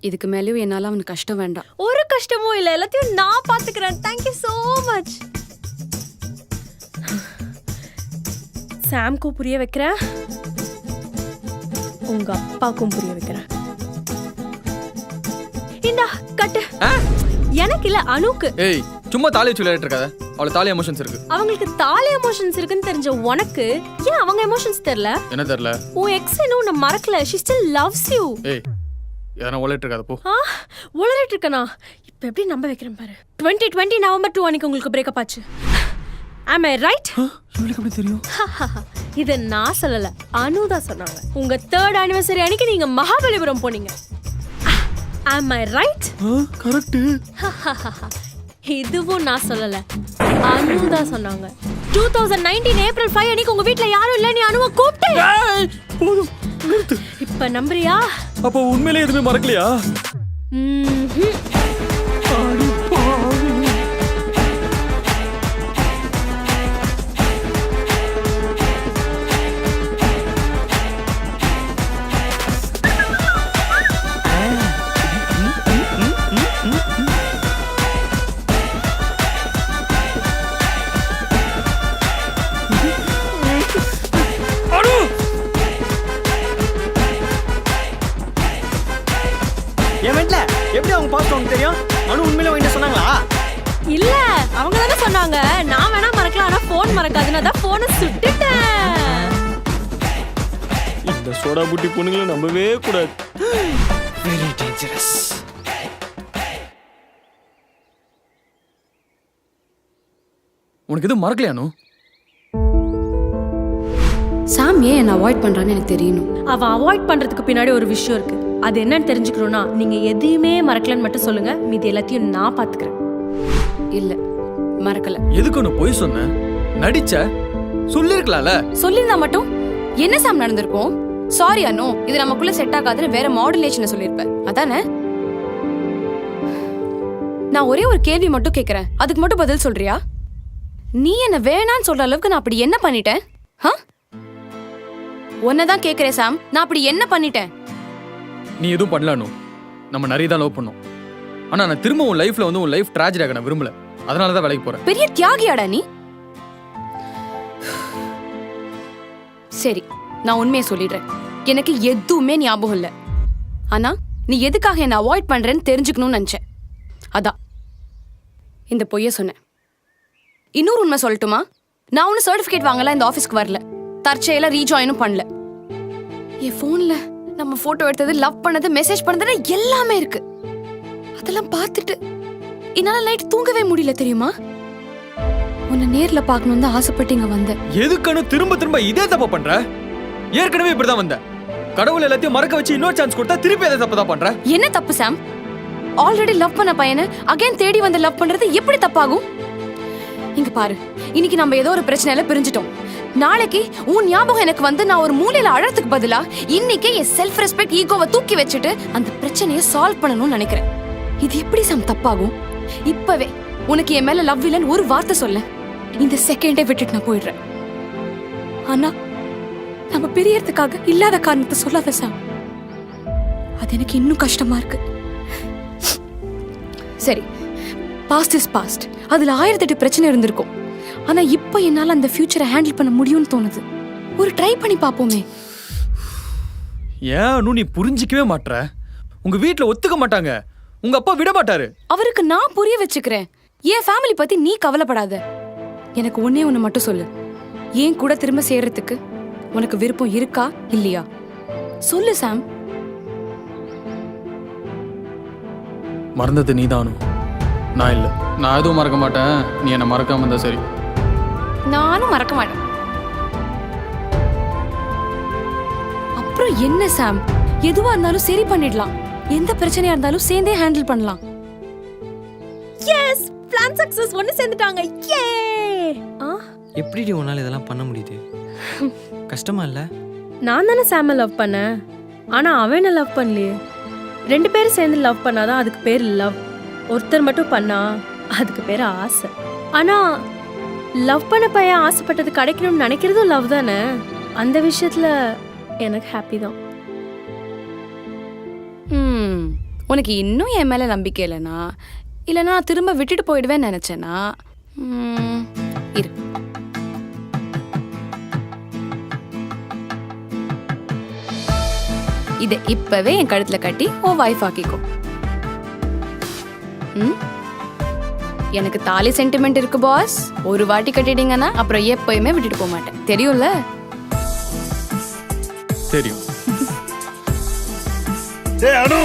இதுக்கு மேலேயும் என்னால அவனுக்கு கஷ்டம் வேண்டாம். ஒரு கஷ்டமும் இல்ல, எல்லாத்தையும் நான் பாத்துக்கிறேன். Thank you so much. சாம்க்கும் புரிய வைக்கிறேன், உங்க அப்பாக்கும் புரிய வைக்கிறேன். இந்தா கட்டு. எனக்கு இல்ல, அனுக்கு. ஏய், சும்மா தாலி சொல்லிட்டு இருக்காத. அவள தாலி எமோஷன்ஸ் இருக்கு. அவங்களுக்கு தாலி எமோஷன்ஸ் இருக்குன்னு தெரிஞ்ச உனக்கு ஏன் அவங்க எமோஷன்ஸ் தெரியல? என்ன தெரியல? உன் எக்ஸ் இன்னும் உன்னை மறக்கல. she still loves you. ஏய், எதனா உளறிட்டு இருக்காத போ. உளறிட்டு இருக்கனா? இப்ப எப்படி நம்ப வைக்கிறேன் பாரு. 2020 நவம்பர் 2 அன்னைக்கு உங்களுக்கு பிரேக்கப் ஆச்சு. am I right? உங்களுக்கு எப்படி தெரியும்? இத நான் சொல்லல, அனு தான் சொன்னாங்க. உங்க 3rd anniversary அன்னைக்கு நீங்க மகாபலிபுரம் போனீங்க. am I right? கரெக்ட். இதுவும் நான் சொல்லல, அனு தான் சொன்னாங்க. 2019 ஏப்ரல் 5 அன்னைக்கு உங்க வீட்ல யாரும் இல்ல, நீ அனுவை கூப்பிட்டே. போதும், நிறுத்து. இப்ப நம்புறியா? அப்ப உண்மையிலே எதுவுமே மறக்கலையா? என் வீட்ல எப்படி அவங்க பாஸ்ட் உனக்கு தெரியும்? அனு உண்மையில உன்கிட்ட சொன்னாங்களா? இல்ல, அவங்க தானே சொன்னாங்க. நான் வேணா மறக்கலாம், ஆனா போன் மறக்காதுன்னு அதான் போனை சுட்டுட்டேன். இந்த சோடா புட்டி பொண்ணுங்களை நம்பவே கூடாது. Very dangerous. உனக்கு எதுவும் மறக்கலையானோ? சாம் ஏன் என்ன அவாய்ட் பண்றான்னு எனக்கு தெரியணும். அவ அவாய்ட் பண்றதுக்கு பின்னாடி ஒரு விஷயம் இருக்கு. அது என்னன்னு தெரிஞ்சுக்கணும்னா நீங்க எதையுமே மறக்கலன்னு மட்டும் சொல்லுங்க, மீதி எல்லாத்தையும் நான் பாத்துக்கிறேன். இல்ல, மறக்கல. எதுக்கு ஒன்று போய் சொன்ன? நடிச்ச சொல்லிருக்கலாம்ல. சொல்லிருந்தா மட்டும் என்ன சாம் நடந்திருக்கும்? சாரி அனு, இது நமக்குள்ள செட் ஆகாதுன்னு வேற மாடுலேஷன் சொல்லிருப்பேன், அதானே? நான் ஒரே ஒரு கேள்வி மட்டும் கேக்குறேன், அதுக்கு மட்டும் பதில் சொல்றியா? நீ என்ன வேணான்னு சொல்ற அளவுக்கு நான் அப்படி என்ன பண்ணிட்டேன்? உன்னதான் கேக்குறேன் சாம், நான் அப்படி என்ன பண்ணிட்டேன்? நீ எதுவும் பண்ணலானோ, நம்ம நிறைய தான் லவ் பண்ணோம். ஆனா நான் திரும்ப உன் லைஃப்ல வந்து உன் லைஃப் ட்ராஜடி ஆக நான் விரும்பல. அதனால தான் வேலைக்கு போறேன். பெரிய தியாகியாடா நீ. சரி, நான் உண்மையை சொல்லிடுறேன். எனக்கு எதுவுமே ஞாபகம் இல்லை. ஆனா நீ எதுக்காக என்ன அவாய்ட் பண்றேன்னு தெரிஞ்சுக்கணும்னு நினைச்சேன், அதான் இந்த பொய்ய சொன்னேன். இன்னொரு உண்மை சொல்லட்டுமா? நான் ஒன்னும் சர்டிபிகேட் வாங்கலாம் இந்த ஆஃபீஸ்க்கு வரல, தற்செயலா ரீஜாயினும் பண்ணல. என் போன்ல நம்ம போட்டோ எடுத்தது, லவ் பண்ணது, மெசேஜ் பண்ணது எல்லாமே இருக்கு. அதெல்லாம் பார்த்துட்டு என்னால நைட் தூங்கவே முடியல தெரியுமா? உன்னை நேர்ல பார்க்கணும்னு தான் ஆசைப்பட்டு இங்க வந்தேன். எதுக்கான திரும்ப திரும்ப இதே தப்பு பண்ற? ஏற்கனவே இப்படிதான் வந்த. கடவுள் எல்லாத்தையும் மறக்க வச்சு இன்னொரு சான்ஸ் கொடுத்தா திருப்பி அதே தப்பு தான் பண்ற. என்ன தப்பு சாம்? ஆல்ரெடி லவ் பண்ண பையனை அகைன் தேடி வந்து லவ் பண்றது எப்படி தப்பாகும்? இங்க பாரு, இன்னைக்கு நம்ம ஏதோ ஒரு பிரச்சனையில பிரிஞ்சிட்டோம். நாளைக்கு உன் ஞாபகம் எனக்கு வந்து நான் ஒரு மூலையில அழறதுக்கு பதிலா இன்னைக்கே என் செல்ஃப் ரெஸ்பெக்ட் ஈகோவை தூக்கி வச்சுட்டு அந்த பிரச்சனையை சால்வ் பண்ணணும்னு நினைக்கிறேன். இது எப்படி சாம் தப்பாகும்? இப்பவே உனக்கு என் மேல லவ் இல்லைன்னு ஒரு வார்த்தை சொல்ல, இந்த செகண்டே விட்டுட்டு நான் போயிடுறேன். ஆனா நம்ம பிரியறதுக்காக இல்லாத காரணத்தை சொல்லாத சாம், அது எனக்கு இன்னும் கஷ்டமா இருக்கு. சரி, பாஸ்ட் இஸ் பாஸ்ட். அதுல 1008 பிரச்சனை இருந்திருக்கும். ஆனா இப்ப என்னால அந்த ஃபியூச்சரை ஹேண்டில் பண்ண முடியும்னு தோணுது. ஒரு ட்ரை பண்ணி பாப்போமே. ஏன் நீ புரிஞ்சிக்கவே மாட்ற? உங்க வீட்ல ஒத்துக்க மாட்டாங்க. உங்க அப்பா விட மாட்டாரு. அவருக்கு நான் புரிய வச்சுக்கிறேன். என் ஃபேமிலி பத்தி நீ கவலைப்படாத. எனக்கு ஒண்ணே ஒண்ணு மட்டும் சொல்லு. ஏன் கூட திரும்ப சேர்றதுக்கு உனக்கு விருப்பம் இருக்கா இல்லையா சொல்லு சாம். மறந்தது நீதானு, நான் இல்ல. நான் எதுவும் மறக்க மாட்டேன். நீ என்ன மறக்காம இருந்தா சரி. நானும் மறக்க மாட்டேன். அப்புறம் என்ன சாம், எதுவா இருந்தாலும் சரி பண்ணிடலாம். எந்த பிரச்சனையா இருந்தாலும் சேர்ந்தே ஹேண்டில் பண்ணலாம். Yes, plan success. ஒன்னு சேர்ந்துட்டாங்க. யே! எப்படி உன்னால இதெல்லாம் பண்ண முடியுது? கஷ்டமா இல்ல? நான் தானே சாம லவ் பண்ணேன். ஆனா அவன் என்ன லவ் பண்ணலையே. 2 பேரும் சேர்ந்து லவ் பண்ணாதான் அதுக்கு பேர் லவ். ஒருத்தர் மட்டும் பண்ணா அதுக்கு பேர் ஆசை. ஆனா லவ் பண்ண பையன் ஆசைப்பட்டது கிடைக்கணும்னு நினைக்கிறதும் லவ் தானே. அந்த விஷயத்துல எனக்கு ஹாப்பி தான். உனக்கு இன்னும் என் மேல நம்பிக்கை இல்லைனா, இல்லைனா நான் திரும்ப விட்டுட்டு போயிடுவேன்னு நினைச்சேனா, இரு. இதை இப்பவே என் கழுத்துல கட்டி ஓ வைஃப் ஆக்கிக்கோ. எனக்கு தாலி சென்டிமெண்ட் இருக்கு பாஸ். ஒரு வாட்டி கட்டிட்டீங்கன்னா அப்புறம் எப்பயுமே விட்டுட்டு போக மாட்டேன். தெரியும்ல? தெரியும். டேய் அனு,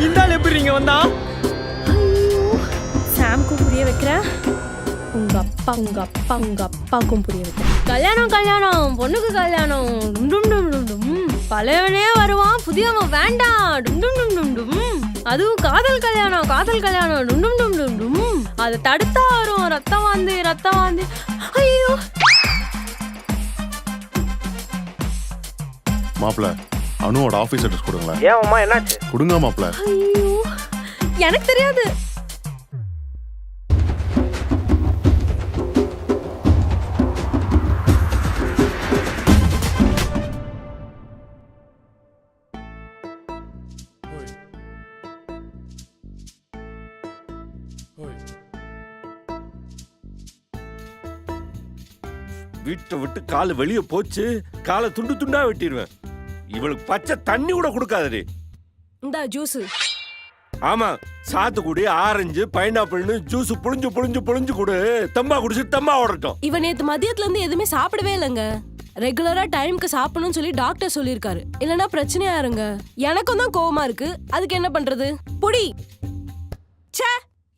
இந்த ஆள் எப்படி இங்க வந்தா? சாம்க்கும் புரிய வைக்கிறேன். உங்க அப்பாவுக்கும் புரிய வைக்கிறேன். கல்யாணம், பொண்ணுக்கு கல்யாணம். டும் டும் டும் டும். பழையவனே வருவான், புதியவன் வேண்டாம். டும் டும் டும் டும் டும். அதுவும் காதல் கல்யாணம். டும் டும் டும் டும் டும். அதை தடுத்தா வரும் ரத்தம் வாந்தி. ஐயோ மாப்பிள்ள, அனுவோட ஆஃபீஸ் அட்ரஸ் கொடுங்களேன். ஏன் அம்மா என்னாச்சு? கொடுங்க மாப்பிள்ள. ஐயோ, எனக்கு தெரியாது. வீட்டை விட்டு காலு வெளியே போச்சு, காலை துண்டு துண்டா வெட்டிடுவேன். இவளுக்கு பச்சை தண்ணி கூட கொடுக்காதடி. இந்த ஜூஸ். ஆமா, சாத்துக்குடி, ஆரஞ்சு, பைனாப்பிள்னு ஜூஸ் புழிஞ்சு கொடு. தம்பா குடிச்சிட்டு தம்பா ஓடட்டும். இவன் நேத்து மதியத்துல இருந்து எதுவுமே சாப்பிடவே இல்லைங்க. ரெகுலரா டைம்க்கு சாப்பிடணும்னு சொல்லி டாக்டர் சொல்லியிருக்காரு. இல்லைன்னா பிரச்சனையா இருங்க. எனக்கும் தான் கோவமா இருக்கு. அதுக்கு என்ன பண்றது? புடி.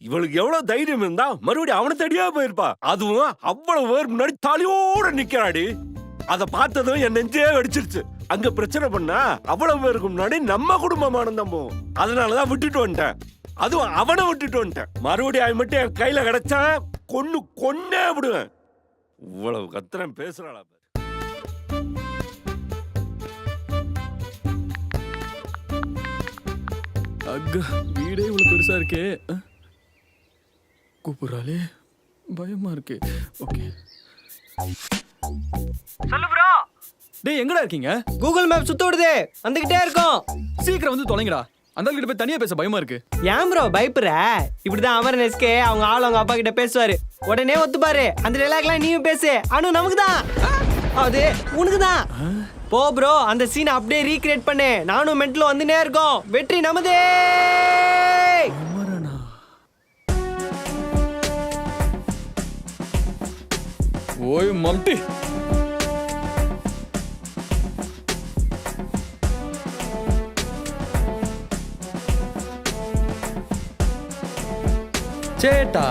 இவளுக்கு எவ்வளவு தைரியம் இருந்தா மறுபடியும் அவனை தேடியா போயிருப்பா. அதுவும் அவ்வளவு பேர் முன்னாடி தாலியோட நிக்கிறாடி. அத பார்த்ததும் என் நெஞ்சே வெடிச்சிருச்சு. அங்க பிரச்சனை பண்ணா அவ்வளவு பேருக்கு முன்னாடி நம்ம குடும்பமானதான் போகும். அதனாலதான் விட்டுட்டு வந்துட்டேன். அதுவும் அவனை விட்டுட்டு வந்துட்டேன். மறுபடியும் அவன் மட்டும் என் கையில கிடைச்சா கொன்னே விடுவேன். இவ்வளவு கத்திரம் பேசுறாளா? அக்கா, வீடே இவ்வளவு பெருசா இருக்கே. கூப்பிடுறாளே, பயமா இருக்கு. ஓகே, சொல்லு ப்ரோ. டேய், எங்கடா இருக்கீங்க? கூகுள் மேப் சுத்த விடுதே, வந்துகிட்டே இருக்கோம். சீக்கிரம் வந்து தொலைங்கடா. அந்த ஆள் கிட்ட போய் தனியா பேச பயமா இருக்கு. ஏன் ப்ரோ பயப்படுற? இப்படிதான் அமர்னஸ்கே அவங்க ஆள் அவங்க அப்பா கிட்ட பேசுவாரு. உடனே ஒத்துப்பாரு. அந்த டைலாக்லாம் நீயும் பேசு. அனு நமக்கு தான், அது உனக்கு தான். போ ப்ரோ, அந்த சீனை அப்படியே ரீக்ரியேட் பண்ணு. நானும் மென்ட்ல வந்துனே இருக்கோம். வெற்றி நமதே. ஓய் மம்டி, சேட்டா.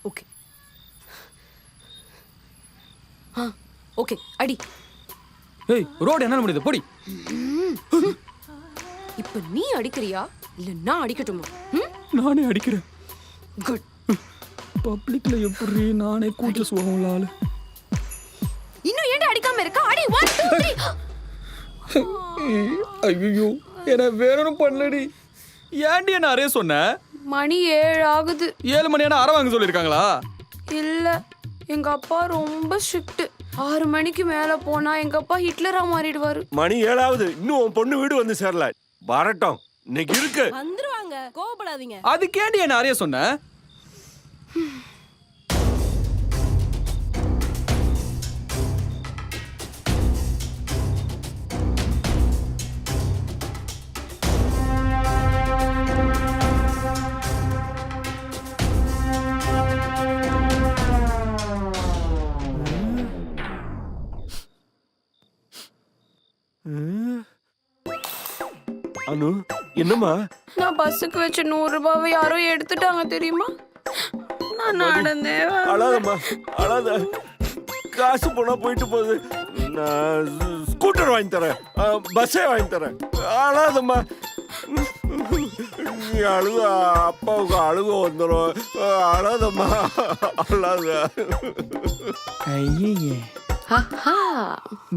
ஓகே ஓகே, அடி. ஏய், ரோட் என்ன முடியுது? போடி. இப்ப நீ அடிக்கிறியா இல்ல நான் அடிக்கட்டுமா? நானே அடிக்கிறேன். குட். பப்ளிக்ல எப்படி நானே கூச்ச சுவாகம் உள்ள ஆளு. இன்னும் ஏன்டா அடிக்காம இருக்க? அடி. 1 2 3. ஐயோ, என்ன வேறொன்னும் பண்ணலடி. ஏன்டி என்ன அரே சொன்ன? மணி 7 ஆகுது. 7 மணியான அரை வாங்க சொல்லியிருக்காங்களா? இல்ல, எங்க அப்பா ரொம்ப ஸ்ட்ரிக்ட். 6 மணிக்கு மேல போனா எங்க அப்பா ஹிட்லரா மாறிடுவாரு. மணி 7 ஆகுது, இன்னும் உன் பொண்ணு வீடு வந்து சேரல. வரட்டும், இன்னைக்கு இருக்கு. வந்துருவாங்க, கோவப்படாதீங்க. அதுக்கேண்டி என்ன நிறைய சொன்ன? அனு, என்னம்மா? நான் பஸ்ஸுக்கு வச்ச 100 ரூபாவை யாரோ எடுத்துட்டாங்க தெரியுமா? நான் நடந்தே அழாதம்மா, அழாத. காசு போனா போயிட்டு போகுது. நான் ஸ்கூட்டர் வாங்கி தரேன், பஸ்ஸே வாங்கி தரேன். அழாதம்மா. நீ அழுக, அப்பாவுக்கு அழுக வந்துடும். அழாதம்மா, அழாத. ஐயே,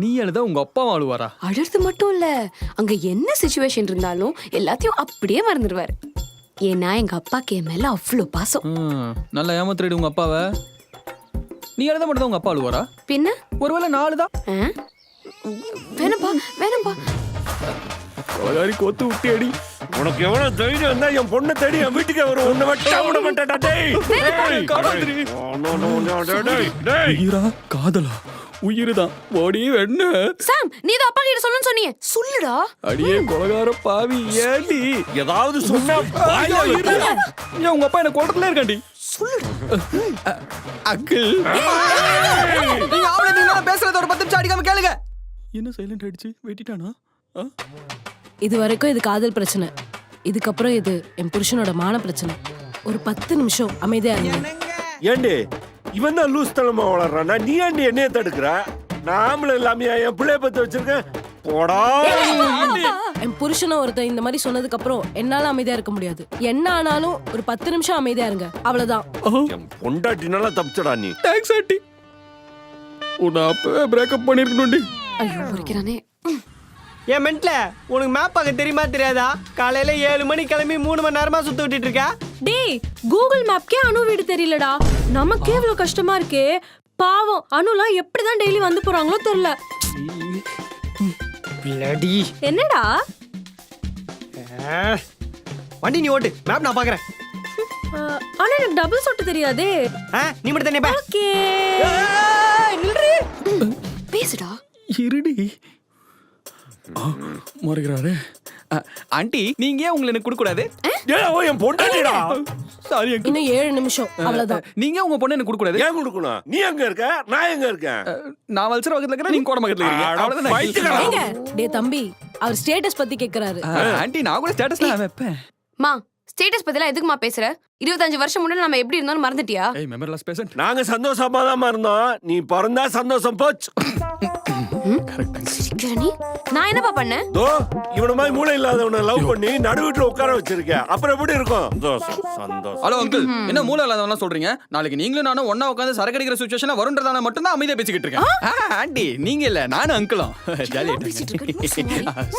நீ அழுதா உங்க அப்பா அழுவாரா? அழறது மட்டும் இல்ல, அங்க என்ன சிச்சுவேஷன் இருந்தாலும் எல்லாத்தையும் அப்படியே மறந்துடுவாரு. ஏன்னா எங்க அப்பாக்கு என் மேல அவ்வளோ பாசம். நல்லா ஏமாத்திடு உங்க அப்பாவை. நீ அழுத மட்டும் தான் உங்க அப்பா அழுவாரா? பின்ன ஒருவேளை நாலு தான். வேணப்பா வேணப்பா. கொலகாரி கோத்து விட்டு அடி. உனக்கு எவ்வளவு தைரியம் இருந்தா என் பொண்ணை தேடி என் வீட்டுக்கு வரும். உன்னை வட்டா விட மாட்டேடா. உயிரா காதலா? உயிர்தான் ஓடி வெண்ண. சாம், நீ தான் அப்பா கிட்ட சொல்லணும்னு சொன்னீங்க, சொல்லுடா. அடியே கொலகார பாவி, ஏண்டி ஏதாவது சொன்னா ஏன் உங்க அப்பா என்ன கோட்டத்துல இருக்காண்டி? அங்கிள், நீங்க ஆவல பேசுறத ஒரு 10 நிமிஷம் அடிக்காம கேளுங்க. என்ன சைலண்ட் ஆயிடுச்சு? வெட்டிட்டானா? இது வரைக்கும் இது காதல் பிரச்சனை, இதுக்கப்புறம் இது என் புருஷனோட மான பிரச்சனை. ஒரு 10 நிமிஷம் அமைதியா இருங்க. ஏண்டி இவன் தான் லூஸ் தனமா வளர்றானா? நீ ஏண்டி என்னைய தடுக்கிற? நாமளும் இல்லாம என் பிள்ளைய பத்தி வச்சிருக்கேன். போடா. என் புருஷனை ஒருத்தன் இந்த மாதிரி சொன்னதுக்கு அப்புறம் என்னால அமைதியா இருக்க முடியாது. என்ன ஆனாலும் ஒரு 10 நிமிஷம் அமைதியா இருங்க, அவ்வளவுதான். என் பொண்டாட்டினால தப்பிச்சடா நீ. Thanks aunty. உன்னை அப்பவே பிரேக்கப் பண்ணிருக்கணும்டி. ஐயோ, முறிக்கிறானே. ஏன் மென்ட்ல உனக்கு மேப் பார்க்க தெரியுமா தெரியாதா? காலையில 7 மணி கிளம்பி 3 மணி நேரமா சுத்த விட்டுட்டு இருக்க. டேய், கூகுள் மேப்க்கே அனு வீடு தெரியலடா. நமக்கே இவ்வளவு கஷ்டமா இருக்கே. பாவம், அனுலாம் எப்படிதான் டெய்லி வந்து போறாங்களோ தெரியல. என்னடா வண்டி நீ ஓட்டு, மேப் நான் பாக்குறேன். ஆனா எனக்கு டபுள் சொட்டு தெரியாதே. நீ மட்டும் தண்ணி பா. ஓகே, பேசுடா. இருடி. மறுக்கிறாரு. ஆண்டி, நீங்க ஏன் உங்களை எனக்கு கொடுக்க கூடாது? என் பொண்டாட்டிடா. சாரி, இன்னும் 7 நிமிஷம், அவ்வளவுதான். நீங்க உங்க பொண்ணு எனக்கு கொடுக்க கூடாது. ஏன் கொடுக்கணும்? நீ எங்க இருக்க, நான் எங்க இருக்கேன்? நான் வல்சர பக்கத்துல இருக்கேன், நீங்க கோட பக்கத்துல இருக்கீங்க. அவ்வளவுதான். டேய் தம்பி, அவர் ஸ்டேட்டஸ் பத்தி கேக்குறாரு. ஆண்டி, நான் கூட ஸ்டேட்டஸ்ல வைப்பேன். மா, ஸ்டேட்டஸ் பத்திலாம் எதுக்குமா பேசுற? 25 வருஷம் முன்னாடி நம்ம எப்படி இருந்தோம்னு மறந்துட்டியா? ஏய், மெமரிலெஸ் பேஷண்ட். நாங்க சந்தோஷமா தான் இருந்தோம். நீ பிறந்தா சந்தோஷம் போச்சு. நீ நான் என்னப்பா பண்ணேன்? தோ இவன மாதிரி மூளை இல்லாதவனை லவ் பண்ணி நடுவுல உட்கார வச்சிருக்க. அப்புறம் எப்படி இருக்கும்? சந்தோஷம். ஹலோ அங்கிள், என்ன மூளை இல்லாதவனா சொல்றீங்க? நாளைக்கு நீங்களும் நானும் ஒண்ணா உட்கார்ந்து சரக்கு அடிக்கிற சிச்சுவேஷன் வரும்ன்றதால மட்டும் தான் அமைதியா பேசிக்கிட்டு இருக்கேன். ஆண்டி, நீங்க இல்ல, நானும் அங்கிளும் ஜாலியா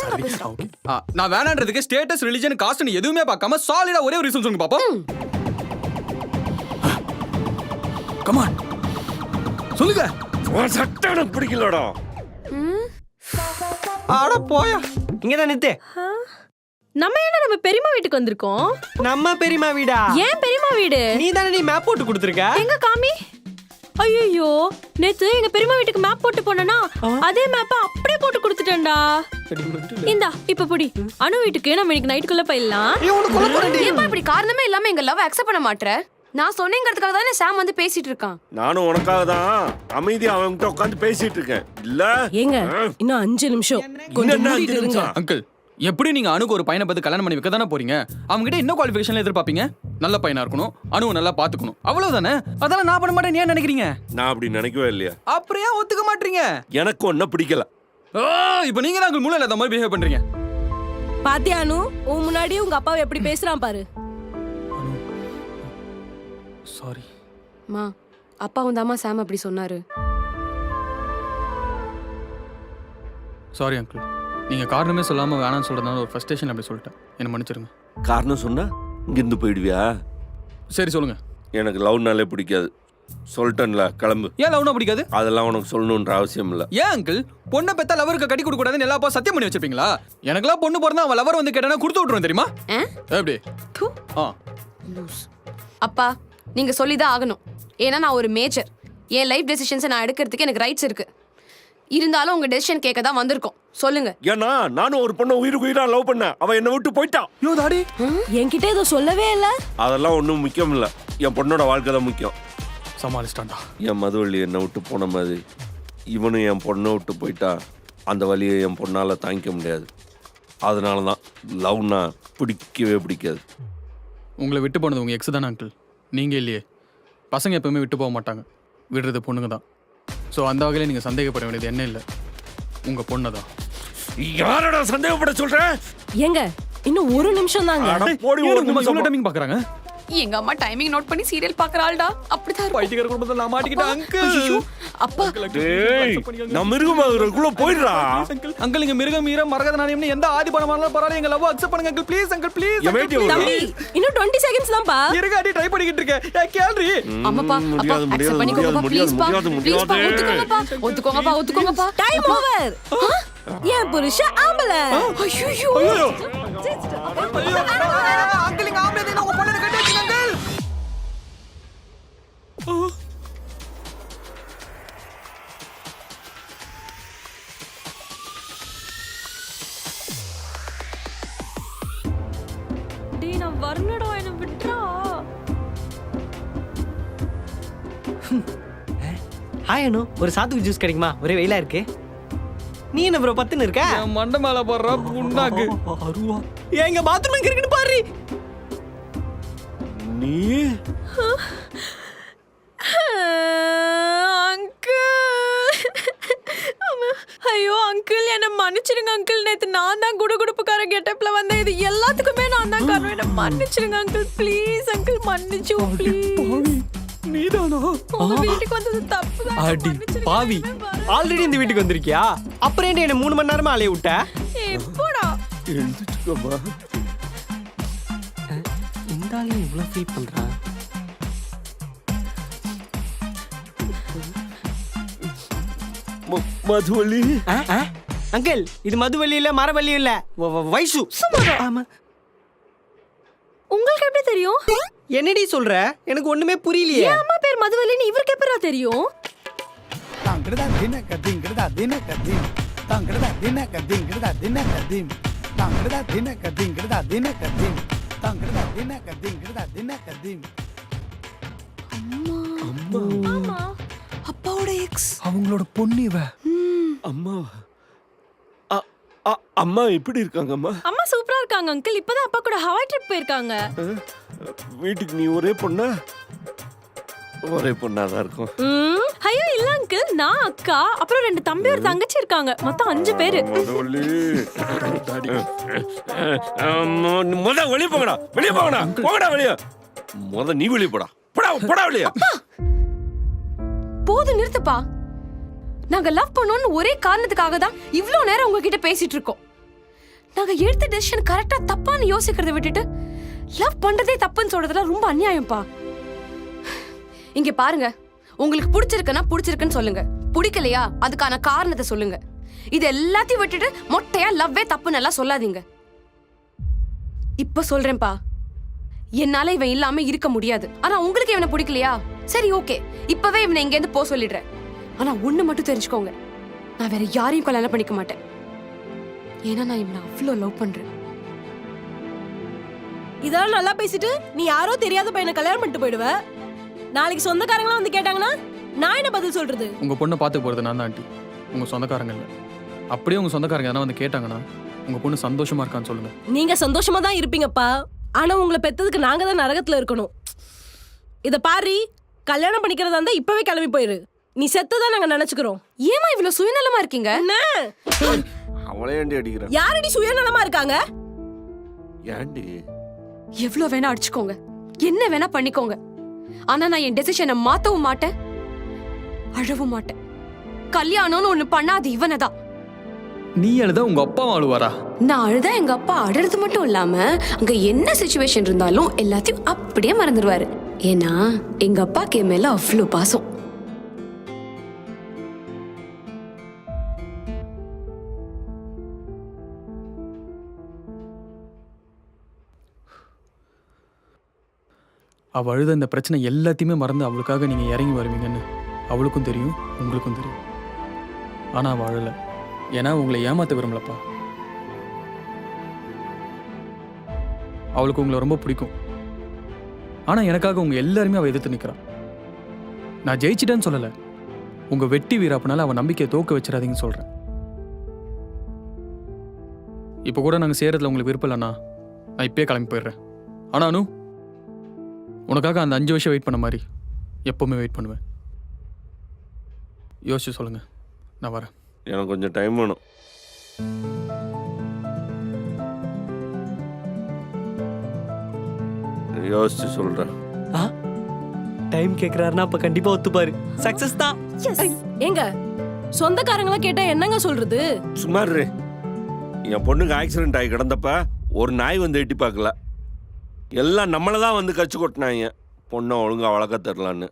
சாரி. ஓகே, நான் வேணான்றதுக்கு ஸ்டேட்டஸ், ரிலிஜன், காஸ்ட் எதுவுமே பார்க்காம சாலிடா ஒரே ஒரு ரீசன் சொல்லுங்க பாப்போம். கம் ஆன், சொல்லுங்க. உன் சட்டை எனக்கு பிடிக்கலடா. ஆட போயா, இங்கதான் நித்து. நம்ம என்ன நம்ம பெரியம்மா வீட்டுக்கு வந்திருக்கோம்? நம்ம பெரியம்மா வீடா? ஏன் பெரியம்மா வீடு? நீ தானே நீ மேப் போட்டு கொடுத்துருக்க. எங்க காமி? ஐயோ, நேத்து எங்க பெரியம்மா வீட்டுக்கு மேப் போட்டு போனனா, அதே மேப்ப அப்படியே போட்டு கொடுத்துட்டேன்டா. இந்தா இப்ப புடி. அனு வீட்டுக்கு நம்ம இன்னைக்கு நைட்டுக்குள்ள போயிடலாம். ஏன்பா இப்படி காரணமே இல்லாம எங்க லவ் அக்செப்ட் பண்ண மாட்டற? நான் சொன்னேங்கிறதுக்காக தானே சாம் வந்து பேசிட்டு இருக்கான். நானும் உனக்காக தான் அமைதியா அவன்கிட்ட உட்கார்ந்து பேசிட்டு இருக்கேன். இல்ல ஏங்க, இன்னும் 5 நிமிஷம் கொஞ்சம் இன்னும் மூடிட்டு 5 இருங்க. நிமிஷம். அங்கிள், எப்படி நீங்க அனுக்கு ஒரு பையனை பார்த்து கல்யாணம் பண்ணி வைக்க தானே போறீங்க? அவங்க கிட்ட என்ன குவாலிஃபிகேஷன்ல எதிர்பார்ப்பீங்க? நல்ல பையனா இருக்கணும், அனுவை நல்லா பாத்துக்கணும், அவ்வளவுதானே. அதெல்லாம் நான் பண்ண மாட்டேன், ஏன் நினைக்கிறீங்க? நான் அப்படி நினைக்கவே இல்லையா? அப்படியே ஒத்துக்க மாட்டீங்க? எனக்கு ஒன்னும் பிடிக்கல. இப்போ நீங்க தான் உங்க மூளை இல்லாத மாதிரி பிஹேவ் பண்றீங்க. பாத்தியா அனு, உன் முன்னாடி உங்க அப்பாவை எப்படி பேசுறான் பாரு. சாரி மா, அப்பாவும் தாமா சாம் அப்படி சொன்னாரு. சாரி அங்கிள், நீங்க காரணமே சொல்லாம வேணாம்னு சொல்றதுனால ஒரு ஃப்ரஸ்ட்ரேஷன் அப்படி சொல்லிட்டேன். என்ன மன்னிச்சிருங்க. காரணம் சொன்னா இங்கிருந்து போயிடுவியா? சரி சொல்லுங்க. எனக்கு லவ்னாலே பிடிக்காது. சொல்லிட்டேன்ல, கிளம்பு. ஏன் லவ்னா பிடிக்காது? அதெல்லாம் உனக்கு சொல்லணுன்ற அவசியம் இல்லை. ஏன் அங்கிள் பொண்ணை பெத்தா லவருக்கு கட்டி கொடுக்க கூடாதுன்னு எல்லா அப்பா சத்தியம் பண்ணி வச்சிருப்பீங்களா? எனக்கெல்லாம் பொண்ணு பிறந்தா அவன் லவர் வந்து கேட்டானா கொடுத்து விட்டுருவேன் தெரியுமா? எப்படி? அப்பா நீங்க சொல்லிதான் ஆகணும். ஏன்னா நான் ஒரு மேஜர். என் லைஃப் டெசிஷன்ஸை நான் எடுக்கிறதுக்கு எனக்கு ரைட்ஸ் இருக்கு. இருந்தாலும் உங்க டெசிஷன் கேட்க தான் வந்திருக்கோம். சொல்லுங்க. ஏன்னா நானும் ஒரு பொண்ணை உயிருக்கு உயிரா லவ் பண்ணேன். அவன் என்னை விட்டு போயிட்டான். யோ தாடி, என்கிட்ட ஏதோ சொல்லவே இல்ல. அதெல்லாம் ஒன்றும் முக்கியம் இல்லை. என் பொண்ணோட வாழ்க்கை தான் முக்கியம். சமாளிச்சிட்டான்டா. என் மதுவள்ளி என்னை விட்டு போன மாதிரி இவனும் என் பொண்ணை விட்டு போயிட்டா அந்த வழியை என் பொண்ணால் தாங்கிக்க முடியாது. அதனால தான் லவ்னா பிடிக்கவே பிடிக்காது. உங்களை விட்டு போனது உங்கள் எக்ஸ் தானே அங்கிள், நீங்கள் இல்லையே. பசங்க எப்பவுமே விட்டு போக மாட்டாங்க, விடுறது பொண்ணுங்க தான். ஸோ அந்த வகையில் நீங்கள் சந்தேகப்பட வேண்டியது என்ன இல்லை, உங்கள் பொண்ணை தான். யாரடா சந்தேகப்பட சொல்கிறேன்? ஏங்க இன்னும் ஒரு நிமிஷம் தாங்க. இவ்வளோ டைமிங் பார்க்குறாங்க. எங்க அம்மா டைமிங் நோட் பண்ணி சீரியல் பாக்குறாள்டா. அப்படிதான் பைத்தியக்கார குடும்பத்தில் நான் மாட்டிக்கிட்டேன் அங்கிள். அப்பா நான் மிருகமாகுறதுக்குள்ள போயிடுறா. அங்கிள் இங்க மிருகம் மீற மரகத நாணயம்னு எந்த ஆதி பணமானாலும் பரவாயில்ல, எங்க லவ் அக்செப்ட் பண்ணுங்க அங்கிள் ப்ளீஸ். Uncle please. தம்பி இன்னும் 20 செகண்ட்ஸ் தான்ப்பா. இருக்காடி ட்ரை பண்ணிக்கிட்டு இருக்கேன். கேள்றி அம்மாப்பா அப்பா அக்செப்ட் பண்ணிக்கோங்கப்பா ப்ளீஸ் பா. ப்ளீஸ் பா ஒத்துக்கோங்கப்பா. Time over. ஏன் புருஷன் ஆம்பளை. ஐயோ அங்கிள் இங்க ஆம்பளை தான் உங்க பொண்ணை கட்டி வச்சுங்க அங்கிள். டேய் நான் வரணும்டா, என்ன விட்றா. ஹாய் அனு, ஒரு சாத்துக்கு ஜூஸ் கிடைக்குமா? ஒரே வெயிலா இருக்கு. நீ என்ன ப்ரோ பத்துன்னு இருக்க? மண்டை மேல போடுற புண்ணாக்கு. எங்க பாத்ரூம் எங்க இருக்குன்னு பாரு. நீ ஐயோ அங்கிள் என்ன மன்னிச்சிருங்க அங்கிள். நேத்து நான் தான் குடுகுடுப்புக்கார கெட்டப்ல வந்தேன். இது எல்லாத்துக்குமே நான் தான் காரணம். என்ன மன்னிச்சிருங்க அங்கிள் ப்ளீஸ். அங்கிள் மன்னிச்சு ப்ளீஸ். நீதானா? உங்க வீட்டுக்கு வந்தது தப்பு தான். அடி பாவி, ஆல்ரெடி இந்த வீட்டுக்கு வந்திருக்கியா? அப்புறம் என்ன என்ன 3 மணி நேரமா அலைய விட்ட? எப்போடா எழுந்துச்சுக்கோமா. இந்த ஆளு இவ்வளவு ஃபீல் பண்றா. மதுவள்ளி அங்கிள் இது மதுவள்ளி இல்ல மரவள்ளி இல்ல வைசு. ஆமா. உங்களுக்கு எப்படி தெரியும்? என்னடி சொல்ற? எனக்கு ஒண்ணுமே புரியலையே. என் அம்மா பேர் மதுவல்லின்னு இவருக்கு எப்படிடா தெரியும்? தாங்கடா தின கதிங்கடா தின கதிம் தாங்கடா தின கதிங்கடா தின கதிம் தாங்கடா தின கதிங்கடா தின கதிம் தாங்கடா தின கதிங்கடா தின கதிம். ஆமா அப்பாவோட எக்ஸ். அவங்களோட பொண்ணு இவ. அம்மா அம்மா எப்படி இருக்காங்க? அம்மா அம்மா சூப்பரா இருக்காங்க அங்கிள். இப்பதான் அப்பா கூட ஹவாய் ட்ரிப் போயிருக்காங்க. வீட்டுக்கு நீ ஒரே பொண்ணா? ஒரே பொண்ணாதான் இருக்கும். ஐயோ இல்ல அங்கிள், நான் அக்கா அப்புறம் 2 தம்பி ஒரு தங்கச்சி இருக்காங்க. மொத்தம் 5 பேரு. முத வெளியே போங்கடா, வெளியே போங்கடா, போங்கடா வெளியே. முத நீ வெளியே போடா, போடா போடா வெளியே. போது நிறுத்துப்பா. நாங்க லவ் பண்ணோம்னு ஒரே காரணத்துக்காக தான் இவ்ளோ நேரம் உங்ககிட்ட பேசிட்டு இருக்கோம். நாங்க எடுத்த டெசிஷன் கரெக்டா தப்பான்னு யோசிக்கிறத விட்டுட்டு லவ் பண்றதே தப்புன்னு சொல்றதுல ரொம்ப அநியாயம்ப்பா. இங்க பாருங்க, உங்களுக்கு பிடிச்சிருக்குன்னா பிடிச்சிருக்குன்னு சொல்லுங்க, பிடிக்கலையா அதுக்கான காரணத்தை சொல்லுங்க. இது எல்லாத்தையும் விட்டுட்டு மொட்டையா லவ்வே தப்புன்னு எல்லாம் சொல்லாதீங்க. இப்ப சொல்றேன்ப்பா, என்னால இவன் இல்லாம இருக்க முடியாது. ஆனா உங்களுக்கு இவனை பிடிக்கலையா? சரி ஓகே, இப்பவே இவனை இங்க இருந்து போ சொல்லிடுறேன். ஆனா ஒண்ணு மட்டும் தெரிஞ்சுக்கோங்க, நான் வேற யாரையும் கல்யாணம் பண்ணிக்க மாட்டேன். ஏன்னா நான் இவனை அவ்வளோ லவ் பண்றேன். இதெல்லாம் நல்லா பேசிட்டு நீ யாரோ தெரியாத பையனை கல்யாணம் பண்ணிட்டு போயிடுவ. நாளைக்கு சொந்தக்காரங்களாம் வந்து கேட்டாங்கன்னா நான் என்ன பதில் சொல்றது? உங்க பொண்ணை பார்த்துக்க போறது நான் தான் ஆண்டி, உங்க சொந்தக்காரங்க இல்லை. அப்படியே உங்க சொந்தக்காரங்க எதனா வந்து கேட்டாங்கன்னா உங்க பொண்ணு சந்தோஷமா இருக்கான்னு சொல்லுங்க. நீங்க சந்தோஷமா தான் இருப்பீங்கப்பா. ஆனா உங்களை பெத்ததுக்கு நாங்க தான் நரகத்துல இருக்கணும். இத பாரு, கல்யாணம் பண்ணிக்கிறதா இருந்தா இப்பவே கிளம்பி போயிரு. நீ செத்ததான் நாங்க நினைச்சுக்கிறோம். ஏமா இவ்வளவு சுயநலமா இருக்கீங்க? அவளே ஏண்டி அடிக்கிறா? யாரடி சுயநலமா இருக்காங்க? ஏண்டி? எவ்வளவு வேணா அடிச்சுக்கோங்க, என்ன வேணா பண்ணிக்கோங்க. ஆனா நான் என் டெசிஷனை மாத்தவும் மாட்டேன், அழவும் மாட்டேன். கல்யாணம்னு ஒண்ணு பண்ணாது இவனதான். நீ அழுதா உங்க அப்பா அழுவாரா? நான் அழுதா எங்க அப்பா அழுறது மட்டும் இல்லாம அங்க என்ன சுச்சுவேஷன் இருந்தாலும் எல்லாத்தையும் அப்படியே மறந்துடுவாரு. ஏன்னா எங்க அப்பாக்கு என் மேல அவ்வளவு பாசம். அவள் அழுத இந்த பிரச்சனை எல்லாத்தையுமே மறந்து அவளுக்காக நீங்கள் இறங்கி வருவீங்கன்னு அவளுக்கும் தெரியும், உங்களுக்கும் தெரியும். ஆனால் அவள் அழலை. ஏன்னா உங்களை ஏமாற்ற விரும்பலப்பா. அவளுக்கு உங்களை ரொம்ப பிடிக்கும். ஆனால் எனக்காக உங்கள் எல்லாருமே அவள் எதிர்த்து நிற்கிறான். நான் ஜெயிச்சிட்டேன்னு சொல்லலை, உங்கள் வெட்டி வீராப்பனால அவள் நம்பிக்கையை தோக்க வச்சிடாதீங்கன்னு சொல்கிறேன். இப்போ கூட நாங்கள் சேரத்தில் உங்களுக்கு விருப்பம் இல்லைண்ணா, நான் இப்பயே கிளம்பி போயிடுறேன். ஆனால் அனு, உனக்காக அந்த 5 வருஷம் வெயிட் பண்ண மாதிரி எப்போவுமே வெயிட் பண்ணுவேன். யோசிச்சு சொல்லுங்க, நான் வரேன். எனக்கு கொஞ்சம் டைம் வேணும். யோசிச்சு சொல்றேன். டைம் கேக்குறாருன்னா அப்ப கண்டிப்பா ஒத்துப்பாரு. சக்சஸ் தான். ஏங்க சொந்தக்காரங்களாம் கேட்டா என்னங்க சொல்றது? சுமார் என் பொண்ணுக்கு ஆக்சிடென்ட் ஆகி கிடந்தப்ப ஒரு நாய் வந்து எட்டி பார்க்கல. எல்லாம் நம்மளை தான் வந்து கச்சு கொட்டினாங்க, பொண்ணை ஒழுங்கா வளர்க்க தரலான்னு.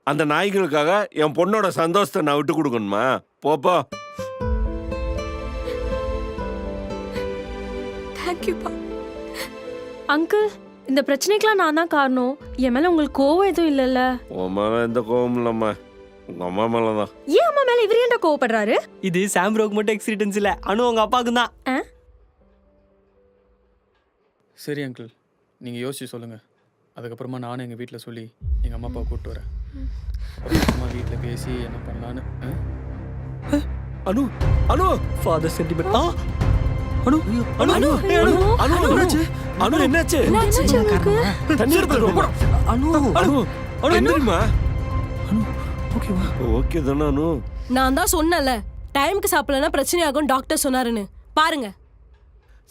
அந்த நாய்களுக்காக என் பொண்ணோட சந்தோஷத்தை நான் விட்டு கொடுக்கணுமா? போப்போ. அங்கிள், இந்த பிரச்சனைக்கெல்லாம் நான் தான் காரணம். என் மேல உங்களுக்கு கோவம் எதுவும் இல்லைல்ல? உன் மேல எந்த கோவம் இல்லம்மா, உங்க அம்மா மேலதான். ஏன் அம்மா மேல இவர் ஏன்டா கோவப்படுறாரு? இது சாம்ரோக்கு மட்டும் எக்ஸ்பீரியன்ஸ் இல்ல, அனு உங்க அப்பாவுக்கு தான். சரி அங்கிள், நீங்கள் யோசிச்சு சொல்லுங்கள். அதுக்கப்புறமா நானும் எங்கள் வீட்டில் சொல்லி எங்கள் அம்மா அப்பாவை கூப்பிட்டு வரேன். அப்புறமா வீட்டில் பேசி என்ன பண்ணலான்னு. அனு அனு ஃபாதர் சென்டிமெண்ட். அனு அனு அனு அனு என்னாச்சு? அனு என்னாச்சு? தண்ணி எடுத்து அனு அனு அனு என்னமா? அனு ஓகேவா? ஓகே தானே அனு? நான் தான் சொன்னல, டைம்க்கு சாப்பிடலன்னா பிரச்சனை ஆகும் டாக்டர் சொன்னாருன்னு. பாருங்க.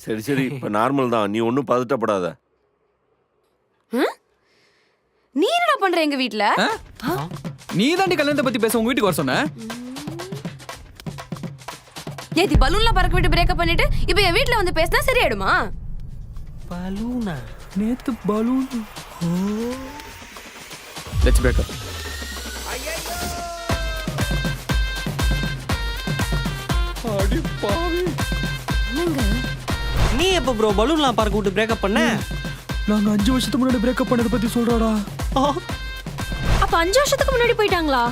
சரி சரி, இப்ப நார்மல் தான், நீ ஒன்றும் பதட்டப்படாத. நீ என்னடா பண்ற எங்க வீட்ல? நீ தாண்டி கல்யாணத்தை பத்தி பேச உங்க வீட்டுக்கு வர சொன்ன. நேத்தி பலூன்ல பறக்க விட்டு பிரேக்கப் பண்ணிட்டு இப்போ என் வீட்ல வந்து பேசினா சரியாயிடுமா? பலூனா? நேத்து பலூன். லெட்ஸ் பிரேக் அப். அடி பாவி. நீ எப்ப ப்ரோ பலூன்லாம் பறக்க விட்டு பிரேக்கப் பண்ண? நாங்க 5 வருஷத்துக்கு முன்னாடி பிரேக்கப் பண்ணத பத்தி சொல்றாடா. அப்ப 5 வருஷத்துக்கு முன்னாடி போயிட்டாங்களா?